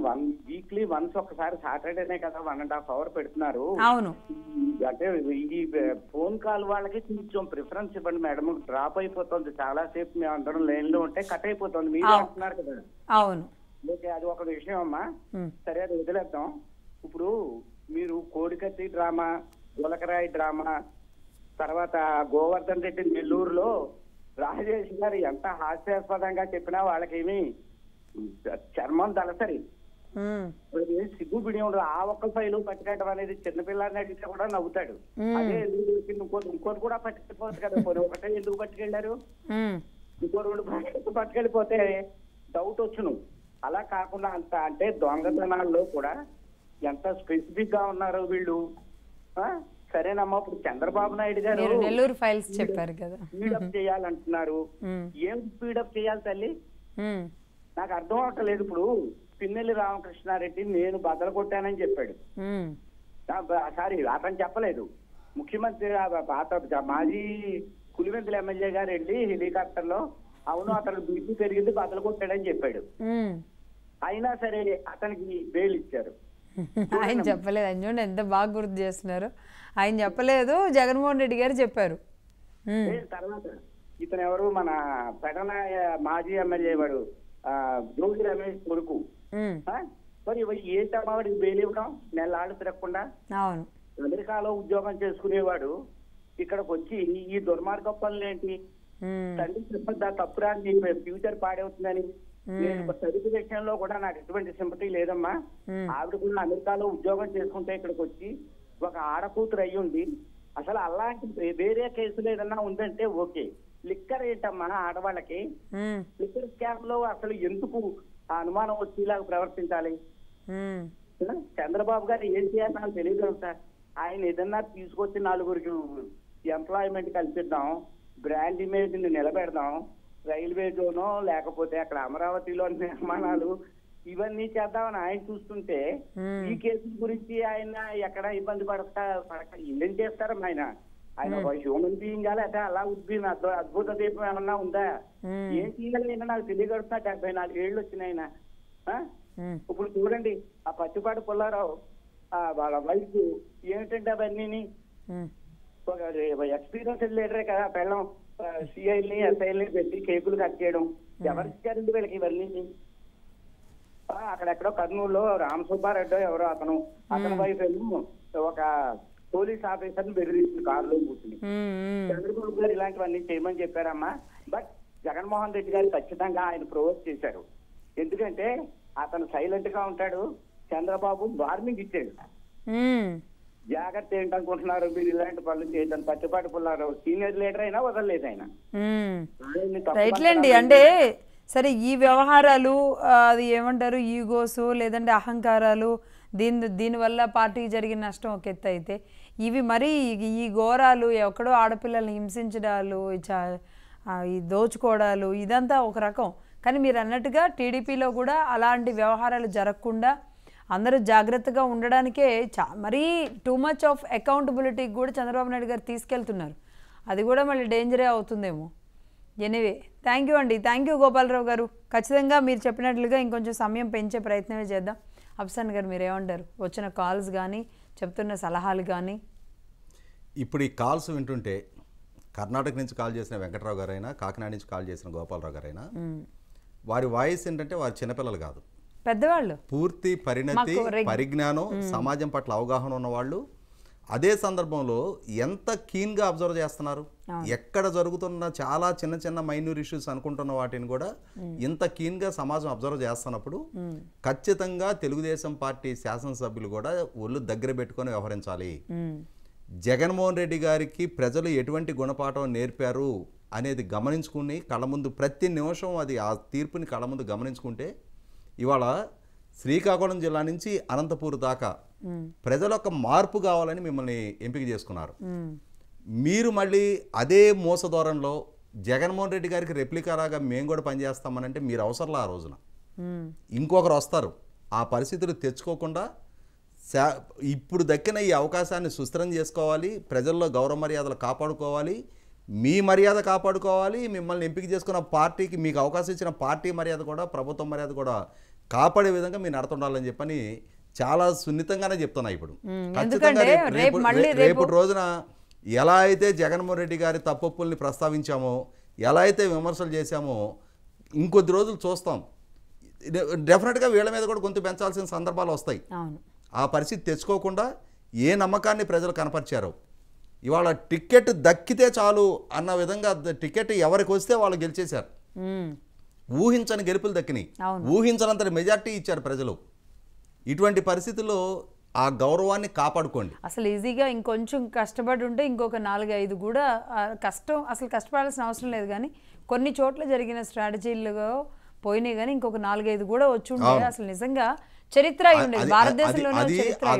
వీక్లీ వన్స్ ఒకసారి సాటర్డేనే కదా 1.5 hour పెడుతున్నారు. అవును, అంటే ఈ ఫోన్ కాల్ వాళ్ళకి కొంచెం ప్రిఫరెన్స్ ఇవ్వండి మేడం. డ్రాప్ అయిపోతుంది చాలా సేపు, మేము అందరం లైన్ లో ఉంటే కట్ అయిపోతుంది. మీరు అంటున్నారు కదా. అవును, ఓకే, అది ఒక విషయం అమ్మా. సరే, అది వదిలేద్దాం. ఇప్పుడు మీరు కోడికత్తి డ్రామా, గులకరాయి డ్రామా, తర్వాత గోవర్ధన్ రెడ్డి నెల్లూరులో రాజేష్ గారు ఎంత హాస్యాస్పదంగా చెప్పినా వాళ్ళకేమి చర్మం తలసరి సిగ్గు బిడి ఉండదు. ఆ ఒక్క ఫైలు పట్టుకెళ్ళడం అనేది చిన్నపిల్లాన్ని అడిగితే కూడా నవ్వుతాడు. అదే ఇంకోటి కూడా పట్టుకెళ్ళిపోవచ్చు కదా. ఒకటే ఎందుకు పట్టుకెళ్ళారు, ఇంకో 2 పట్టుకెళ్ళిపోతే డౌట్ వచ్చును. అలా కాకుండా అంత అంటే దొంగతనాల్లో కూడా ఎంత స్పెసిఫిక్ గా ఉన్నారు వీళ్ళు. సరేనమ్మా, ఇప్పుడు చంద్రబాబు నాయుడు గారు నెల్లూరు ఫైల్స్ చెప్పారు కదా, స్పీడప్ చేయాలంటున్నారు. ఏం స్పీడప్ చేయాలి తల్లి, నాకు అర్థం అవట్లేదు. ఇప్పుడు పిన్నెల్లి రామకృష్ణారెడ్డి నేను బద్దలు కొట్టానని చెప్పాడు. సారీ, అతను చెప్పలేదు. ముఖ్యమంత్రి మాజీ పులివెందుల ఎమ్మెల్యే గారు వెళ్ళి హెలికాప్టర్ లో అవును అతనికి బీపీ పెరిగింది బద్దలు కొట్టాడని చెప్పాడు. అయినా సరే అతనికి బెయిల్ ఇచ్చారు. ఆయన చెప్పలేదు. ఆయన చూడండి ఎంత బాగా గుర్తు చేస్తున్నారు. ఆయన చెప్పలేదు, జగన్మోహన్ రెడ్డి గారు చెప్పారు. తర్వాత ఇతను ఎవరు, మన పెడన మాజీ ఎమ్మెల్యే వాడు జోగి రమేష్ కొడుకు. మరి ఏంటమ్మా వాడికి బెయిల్ ఇవ్వడం, 1 నెలలు తిరగకుండా? అవును, అమెరికాలో ఉద్యోగం చేసుకునేవాడు ఇక్కడికి వచ్చి ఈ దుర్మార్గ పనులు ఏంటి? తండ్రి చెప్పద్దా తప్పురా, నీ ఫ్యూచర్ పాడవుతుందని. నేను చదువు విషయంలో కూడా నాకు ఎటువంటి సింపతి లేదమ్మా. ఆవిడ కూడా అమెరికాలో ఉద్యోగం చేసుకుంటే ఇక్కడికి వచ్చి ఒక ఆడకూతురు అయ్యుండి అసలు అలాంటి వేరే కేసులు ఏదన్నా ఉందంటే ఓకే. లిక్కర్ ఏంటమ్మా ఆడవాళ్ళకి? లిక్కర్ స్కామ్ లో అసలు ఎందుకు ఆ అనుమానం వచ్చేలాగా ప్రవర్తించాలి? చంద్రబాబు గారు ఏం చేయాలి నాకు తెలియదు సార్. ఆయన ఏదన్నా తీసుకొచ్చి 4గురికి ఎంప్లాయ్మెంట్ కల్పిద్దాం, బ్రాండ్ ఇమేజ్ ని నిలబెడదాం, రైల్వే జోనో లేకపోతే అక్కడ అమరావతిలో నిర్మాణాలు ఇవన్నీ చేద్దామని ఆయన చూస్తుంటే ఈ కేసు గురించి ఆయన ఎక్కడ ఇబ్బంది పడక ఏం చేస్తారమ్మా? ఆయన హ్యూమన్ బీయింగ్ లేకపోతే అలా ఉద్భీన అద్భుత దీపం ఏమన్నా ఉందా? ఏం చేయాలి నాకు తెలియగడుతున్నా. 74 ఏళ్ళు వచ్చినాయి ఆయన. ఇప్పుడు చూడండి ఆ పచ్చిపాటి పుల్లారావు వాళ్ళ వైఫ్ ఏమిటంటే అవన్నీ ఒక ఎక్స్పీరియన్స్ లీడరే కదా. పెళ్ళం సిఐల్ని ఎస్ఐల్ని పెట్టి కేకులు కట్ చేయడం ఎవరికి ఇచ్చారండి వీళ్ళకి ఇవన్నీ? అక్కడెక్కడో కర్నూలులో రామసుబ్బారెడ్డి ఎవరో అతను వైఫ్ ఏమో ఒక పోలీస్ ఆఫీసర్ని బెదిరిస్తుంది కారులో కూర్చుని. చంద్రబాబు గారు ఇలాంటివన్నీ చేయమని చెప్పారమ్మా. బట్ జగన్మోహన్ రెడ్డి గారు ఖచ్చితంగా ఆయన ప్రొవోక్ చేశారు. ఎందుకంటే అతను సైలెంట్ గా ఉంటాడు, చంద్రబాబు వార్నింగ్ ఇచ్చాడు. జాగ్రత్త ఏంటనుకుంటున్నారు మీరు ఇలాంటి పనులు చేయడం, పట్టుపాటు పుల్లారు సీనియర్ లీడర్ అయినా వదలలేదు ఆయన. రైట్లేండి. అంటే సరే ఈ వ్యవహారాలు అది ఏమంటారు ఈగోస్ లేదంటే అహంకారాలు దీనివల్ల పార్టీకి జరిగిన నష్టం ఒక ఎత్తు అయితే, ఇవి మరి ఈ ఘోరాలు ఎక్కడో ఆడపిల్లల్ని హింసించడాలు ఈ దోచుకోవడాలు ఇదంతా ఒక రకం. కానీ మీరు అన్నట్టుగా టీడీపీలో కూడా అలాంటి వ్యవహారాలు జరగకుండా అందరూ జాగ్రత్తగా ఉండడానికే మరీ టూ మచ్ ఆఫ్ అకౌంటబిలిటీకి కూడా చంద్రబాబు నాయుడు గారు తీసుకెళ్తున్నారు. అది కూడా మళ్ళీ డేంజరే అవుతుందేమో. ఎనీవే థ్యాంక్ యూ అండి. థ్యాంక్ యూ గోపాలరావు గారు. ఖచ్చితంగా మీరు చెప్పినట్లుగా ఇంకొంచెం సమయం పెంచే ప్రయత్నమే చేద్దాం. అఫ్సాన్ గారు మీరు ఏమంటారు? వచ్చిన కాల్స్ కానీ చెప్తున్న సలహాలు కానీ. ఇప్పుడు ఈ కాల్స్ వింటుంటే కర్ణాటక నుంచి కాల్ చేసిన వెంకటరావు గారైనా, కాకినాడ నుంచి కాల్ చేసిన గోపాలరావు గారైనా, వారి వాయిస్ ఏంటంటే వారి చిన్నపిల్లలు కాదు, పెద్దవాళ్ళు, పూర్తి పరిణతి పరిజ్ఞానం సమాజం పట్ల అవగాహన ఉన్నవాళ్ళు. అదే సందర్భంలో ఎంత కీన్గా అబ్జర్వ్ చేస్తున్నారు, ఎక్కడ జరుగుతున్న చాలా చిన్న చిన్న మైన్యూర్ ఇష్యూస్ అనుకుంటున్న వాటిని కూడా ఇంత కీన్గా సమాజం అబ్జర్వ్ చేస్తున్నప్పుడు ఖచ్చితంగా తెలుగుదేశం పార్టీ శాసనసభ్యులు కూడా ఒళ్ళు దగ్గర పెట్టుకొని వ్యవహరించాలి. జగన్మోహన్ రెడ్డి గారికి ప్రజలు ఎటువంటి గుణపాఠం నేర్పారు అనేది గమనించుకుని కళ్ళ ముందు ప్రతి నిమిషం అది ఆ తీర్పుని కళ్ళ ముందు గమనించుకుంటే ఇవాళ శ్రీకాకుళం జిల్లా నుంచి అనంతపూర్ దాకా ప్రజల యొక్క మార్పు కావాలని మిమ్మల్ని ఎంపిక చేసుకున్నారు. మీరు మళ్ళీ అదే మోసధోరణిలో జగన్మోహన్ రెడ్డి గారికి రెప్లికాలాగా మేము కూడా పనిచేస్తామనంటే మీరు అవసరంలా. ఆ రోజున ఇంకొకరు వస్తారు. ఆ పరిస్థితులు తెచ్చుకోకుండా ఇప్పుడు దక్కిన ఈ అవకాశాన్ని సుస్థిరం చేసుకోవాలి, ప్రజల్లో గౌరవ మర్యాదలు కాపాడుకోవాలి, మీ మర్యాద కాపాడుకోవాలి, మిమ్మల్ని ఎంపిక చేసుకున్న పార్టీకి మీకు అవకాశం ఇచ్చిన పార్టీ మర్యాద కూడా ప్రభుత్వం మర్యాద కూడా కాపాడే విధంగా మీరు నడుతుండాలని చెప్పని చాలా సున్నితంగానే చెప్తున్నా. ఇప్పుడు ఖచ్చితంగా రేపటి రోజున ఎలా అయితే జగన్మోహన్ రెడ్డి గారి తప్పుల్ని ప్రస్తావించామో, ఎలా అయితే విమర్శలు చేశామో ఇంకొద్ది రోజులు చూస్తాం. డెఫినెట్గా వీళ్ళ మీద కూడా గొంతు పెంచాల్సిన సందర్భాలు వస్తాయి. ఆ పరిస్థితి తెచ్చుకోకుండా ఏ నమ్మకాన్ని ప్రజలు కనపరిచారో, ఇవాళ టికెట్ దక్కితే చాలు అన్న విధంగా టికెట్ ఎవరికి వస్తే వాళ్ళు గెలిచేశారు. ఊహించని గెలుపులు దక్కినాయి, ఊహించనంత మెజార్టీ ఇచ్చారు ప్రజలు. ఇటువంటి పరిస్థితుల్లో ఆ గౌరవాన్ని కాపాడుకోండి. అసలు ఈజీగా ఇంకొంచెం కష్టపడి ఉంటే ఇంకొక 4-5 కూడా కష్టం అసలు కష్టపడాల్సిన అవసరం లేదు. కానీ కొన్ని చోట్ల జరిగిన స్ట్రాటజీలుగా పోయినాయి. కానీ ఇంకొక 4-5 కూడా వచ్చి ఉంటే అసలు నిజంగా చరిత్ర అయి ఉండేది భారతదేశంలోనే.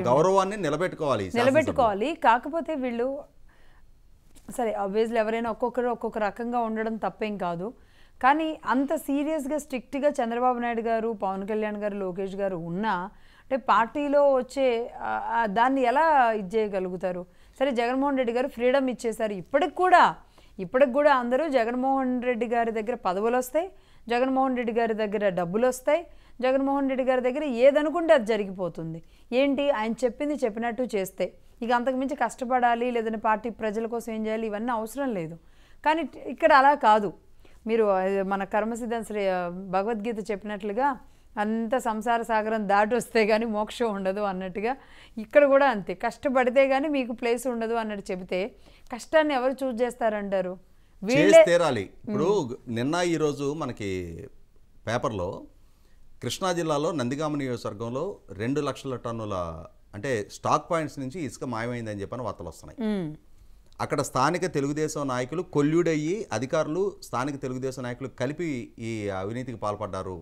గౌరవాన్ని నిలబెట్టుకోవాలి. కాకపోతే వీళ్ళు సరే ఆబ్వియస్లీ ఎవరైనా ఒక్కొక్కరు ఒక్కొక్క రకంగా ఉండడం తప్పేం కాదు. కానీ అంత సీరియస్గా స్ట్రిక్ట్గా చంద్రబాబు నాయుడు గారు, పవన్ కళ్యాణ్ గారు, లోకేష్ గారు ఉన్నా అంటే పార్టీలో వచ్చే దాన్ని ఎలా ఇది చేయగలుగుతారు? సరే జగన్మోహన్ రెడ్డి గారు ఫ్రీడమ్ ఇచ్చేశారు. ఇప్పటికి కూడా అందరూ జగన్మోహన్ రెడ్డి గారి దగ్గర పదవులు వస్తాయి, జగన్మోహన్ రెడ్డి గారి దగ్గర డబ్బులు వస్తాయి, జగన్మోహన్ రెడ్డి గారి దగ్గర ఏదనుకుంటే అది జరిగిపోతుంది. ఏంటి ఆయన చెప్పింది చెప్పినట్టు చేస్తే ఇక అంతకుమించి కష్టపడాలి లేదంటే పార్టీ ప్రజల కోసం ఏం చేయాలి ఇవన్నీ అవసరం లేదు. కానీ ఇక్కడ అలా కాదు. మీరు మన కర్మసిద్ధం శ్రీ భగవద్గీత చెప్పినట్లుగా అంత సంసార సాగరం దాటి వస్తే కానీ మోక్షం ఉండదు అన్నట్టుగా ఇక్కడ కూడా అంతే. కష్టపడితే కానీ మీకు ప్లేస్ ఉండదు అన్నట్టు చెబితే కష్టాన్ని ఎవరు చూస్ చేస్తారంటారు? వీళ్ళే తీరాలి. ఇప్పుడు నిన్న ఈరోజు మనకి పేపర్లో కృష్ణా జిల్లాలో నందిగామ నియోజకవర్గంలో 2 లక్షల టన్నుల అంటే స్టాక్ పాయింట్స్ నుంచి ఇసుక మాయమైందని చెప్పని వార్తలు వస్తున్నాయి. అక్కడ స్థానిక తెలుగుదేశం నాయకులు కొల్లుడయ్యి అధికారులు స్థానిక తెలుగుదేశం నాయకులు కలిపి ఈ అవినీతికి పాల్పడ్డారు,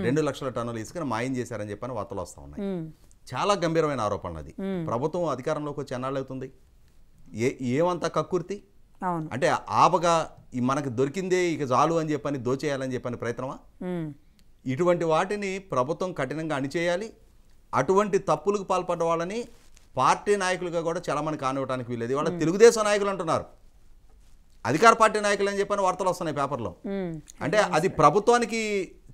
2 లక్షల టన్నుల ఇసుకను మాయం చేశారని చెప్పని వార్తలు వస్తూ ఉన్నాయి. చాలా గంభీరమైన ఆరోపణలు. అది ప్రభుత్వం అధికారంలోకి వచ్చి ఎన్నాళ్ళు అవుతుంది? ఏమంతా కక్కుర్తి అంటే ఆపగా మనకు దొరికిందే ఇక చాలు అని చెప్పని దోచేయాలని చెప్పని ప్రయత్నమా? ఇటువంటి వాటిని ప్రభుత్వం కఠినంగా అణిచేయాలి. అటువంటి తప్పులకు పాల్పడ్డ వాళ్ళని పార్టీ నాయకులుగా కూడా చాలా మంది కానివ్వడానికి వీలేదు. వాళ్ళ తెలుగుదేశం నాయకులు అంటున్నారు, అధికార పార్టీ నాయకులు అని చెప్పని వార్తలు వస్తున్నాయి పేపర్లో. అంటే అది ప్రభుత్వానికి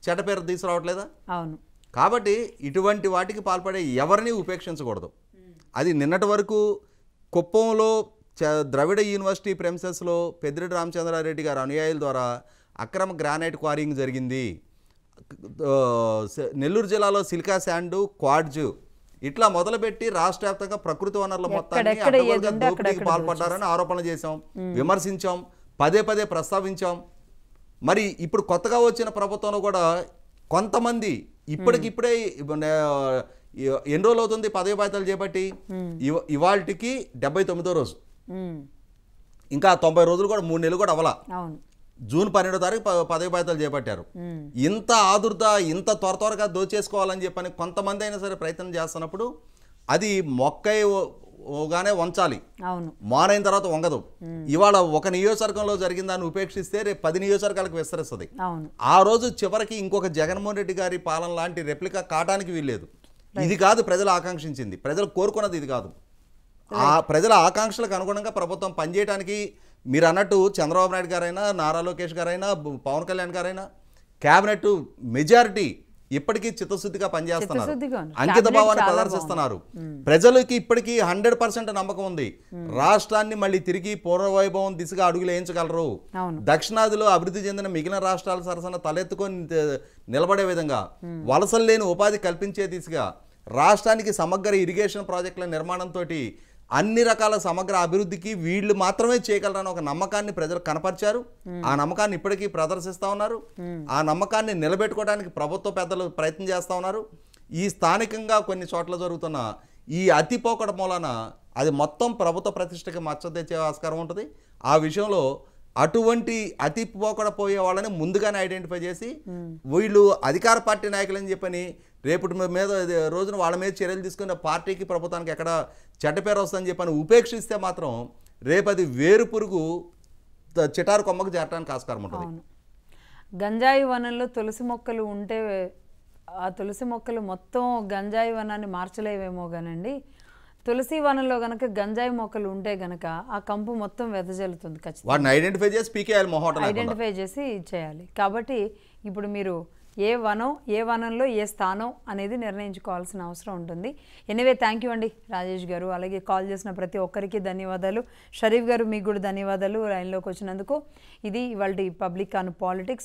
చెడ్డ పేరు తీసుకురావట్లేదా? అవును. కాబట్టి ఇటువంటి వాటికి పాల్పడే ఎవరిని ఉపేక్షించకూడదు. అది నిన్నటి వరకు కుప్పంలో ద్రవిడ యూనివర్సిటీ ప్రెమిసెస్లో పెద్దిరెడ్డి రామచంద్రారెడ్డి గారి అనుయాయుల ద్వారా అక్రమ గ్రానైట్ క్వారింగ్ జరిగింది. నెల్లూరు జిల్లాలో సిలికా శాండ్, క్వాడ్జ్ ఇట్లా మొదలుపెట్టి రాష్ట్ర వ్యాప్తంగా ప్రకృతి వనరుల మొత్తాన్ని ఎక్కడెక్కడ అడ్డగోలుగా ఏది ఉంటే దోపిడీకి అక్కడెక్కడ పాల్పడ్డారని ఆరోపణలు చేశాం, విమర్శించాం, పదే పదే ప్రస్తావించాం. మరి ఇప్పుడు కొత్తగా వచ్చిన ప్రభుత్వంలో కూడా కొంతమంది ఇప్పటికిప్పుడే ఎన్ని రోజులు అవుతుంది పదవి బాధ్యతలు చేపట్టి? ఇవాళకి 79వ రోజు, ఇంకా 90 రోజులు కూడా 3 నెలలు కూడా అవ్వాల. జూన్ 12వ తారీఖు పదవి బాధ్యతలు చేపట్టారు. ఇంత ఆదుర్ద, ఇంత త్వరగా దోచేసుకోవాలని చెప్పని కొంతమంది అయినా సరే ప్రయత్నం చేస్తున్నప్పుడు అది మొక్కగానే వంచాలి, మానైన తర్వాత వంగదు. ఇవాళ ఒక నియోజకవర్గంలో జరిగిన దాన్ని ఉపేక్షిస్తే రేపు 10 నియోజకవర్గాలకు విస్తరిస్తుంది. ఆ రోజు చివరికి ఇంకొక జగన్మోహన్ రెడ్డి గారి పాలన లాంటి రెప్లికా కాటానికి వీల్లేదు. ఇది కాదు ప్రజలు ఆకాంక్షించింది, ప్రజలు కోరుకున్నది ఇది కాదు. ఆ ప్రజల ఆకాంక్షలకు అనుగుణంగా ప్రభుత్వం పనిచేయడానికి మీరు అన్నట్టు చంద్రబాబు నాయుడు గారైనా, నారా లోకేష్ గారైనా, పవన్ కళ్యాణ్ గారైనా క్యాబినెట్ మెజారిటీ ఇప్పటికీ చిత్తశుద్ధిగా పనిచేస్తున్నారు, అంకిత భావాన్ని ప్రదర్శిస్తున్నారు. ప్రజలకి ఇప్పటికీ 100% నమ్మకం ఉంది. రాష్ట్రాన్ని మళ్ళీ తిరిగి పూర్వవైభవం దిశగా అడుగులు వేయించగలరు. దక్షిణాదిలో అభివృద్ధి చెందిన మిగిలిన రాష్ట్రాల సరసన తలెత్తుకొని నిలబడే విధంగా, వలసలు లేని ఉపాధి కల్పించే దిశగా, రాష్ట్రానికి సమగ్ర ఇరిగేషన్ ప్రాజెక్టుల నిర్మాణంతో అన్ని రకాల సమగ్ర అభివృద్ధికి వీళ్ళు మాత్రమే చేయగలరని ఒక నమ్మకాన్ని ప్రజలు కనపరిచారు. ఆ నమ్మకాన్ని ఇప్పటికీ ప్రదర్శిస్తూ ఉన్నారు. ఆ నమ్మకాన్ని నిలబెట్టుకోవడానికి ప్రభుత్వ పెద్దలు ప్రయత్నం చేస్తూ ఉన్నారు. ఈ స్థానికంగా కొన్ని చోట్ల జరుగుతున్న ఈ అతి పోకడ మూలన అది మొత్తం ప్రభుత్వ ప్రతిష్టకి మచ్చ తెచ్చే ఆస్కారం ఉంటుంది. ఆ విషయంలో అటువంటి అతి పోకడ పోయే వాళ్ళని ముందుగానే ఐడెంటిఫై చేసి వీళ్ళు అధికార పార్టీ నాయకులని చెప్పని రేపటి మీద రోజున వాళ్ళ మీద చర్యలు తీసుకునే పార్టీకి ప్రభుత్వానికి ఎక్కడ చెడ్డ పేరు వస్తుందని చెప్పని ఉపేక్షిస్తే మాత్రం రేపు అది వేరు పురుగు చిటారు కొమ్మకు చేరడానికి ఆస్కారం ఉంటుంది. గంజాయి వనంలో తులసి మొక్కలు ఉంటే ఆ తులసి మొక్కలు మొత్తం గంజాయి వనాన్ని మార్చలేవేమో కానండి, తులసి వనంలో గనక గంజాయి మొక్కలు ఉంటే గనక ఆ కంపు మొత్తం వెదజల్లుతుంది. ఖచ్చితంగా వాటిని ఐడెంటిఫై చేసి పీకేయాలి, ఐడెంటిఫై చేసి చేయాలి. కాబట్టి ఇప్పుడు మీరు ఏ వనంలో ఏ స్థానం అనేది నిర్ణయించుకోవాల్సిన అవసరం ఉంటుంది. ఎనీవే థ్యాంక్ యూ అండి రాజేష్ గారు, అలాగే కాల్ చేసిన ప్రతి ఒక్కరికి ధన్యవాదాలు. షరీఫ్ గారు మీకు కూడా ధన్యవాదాలు లైన్లోకి వచ్చినందుకు. ఇది ఇవాళ పబ్లిక్ ఆన్ పాలిటిక్స్.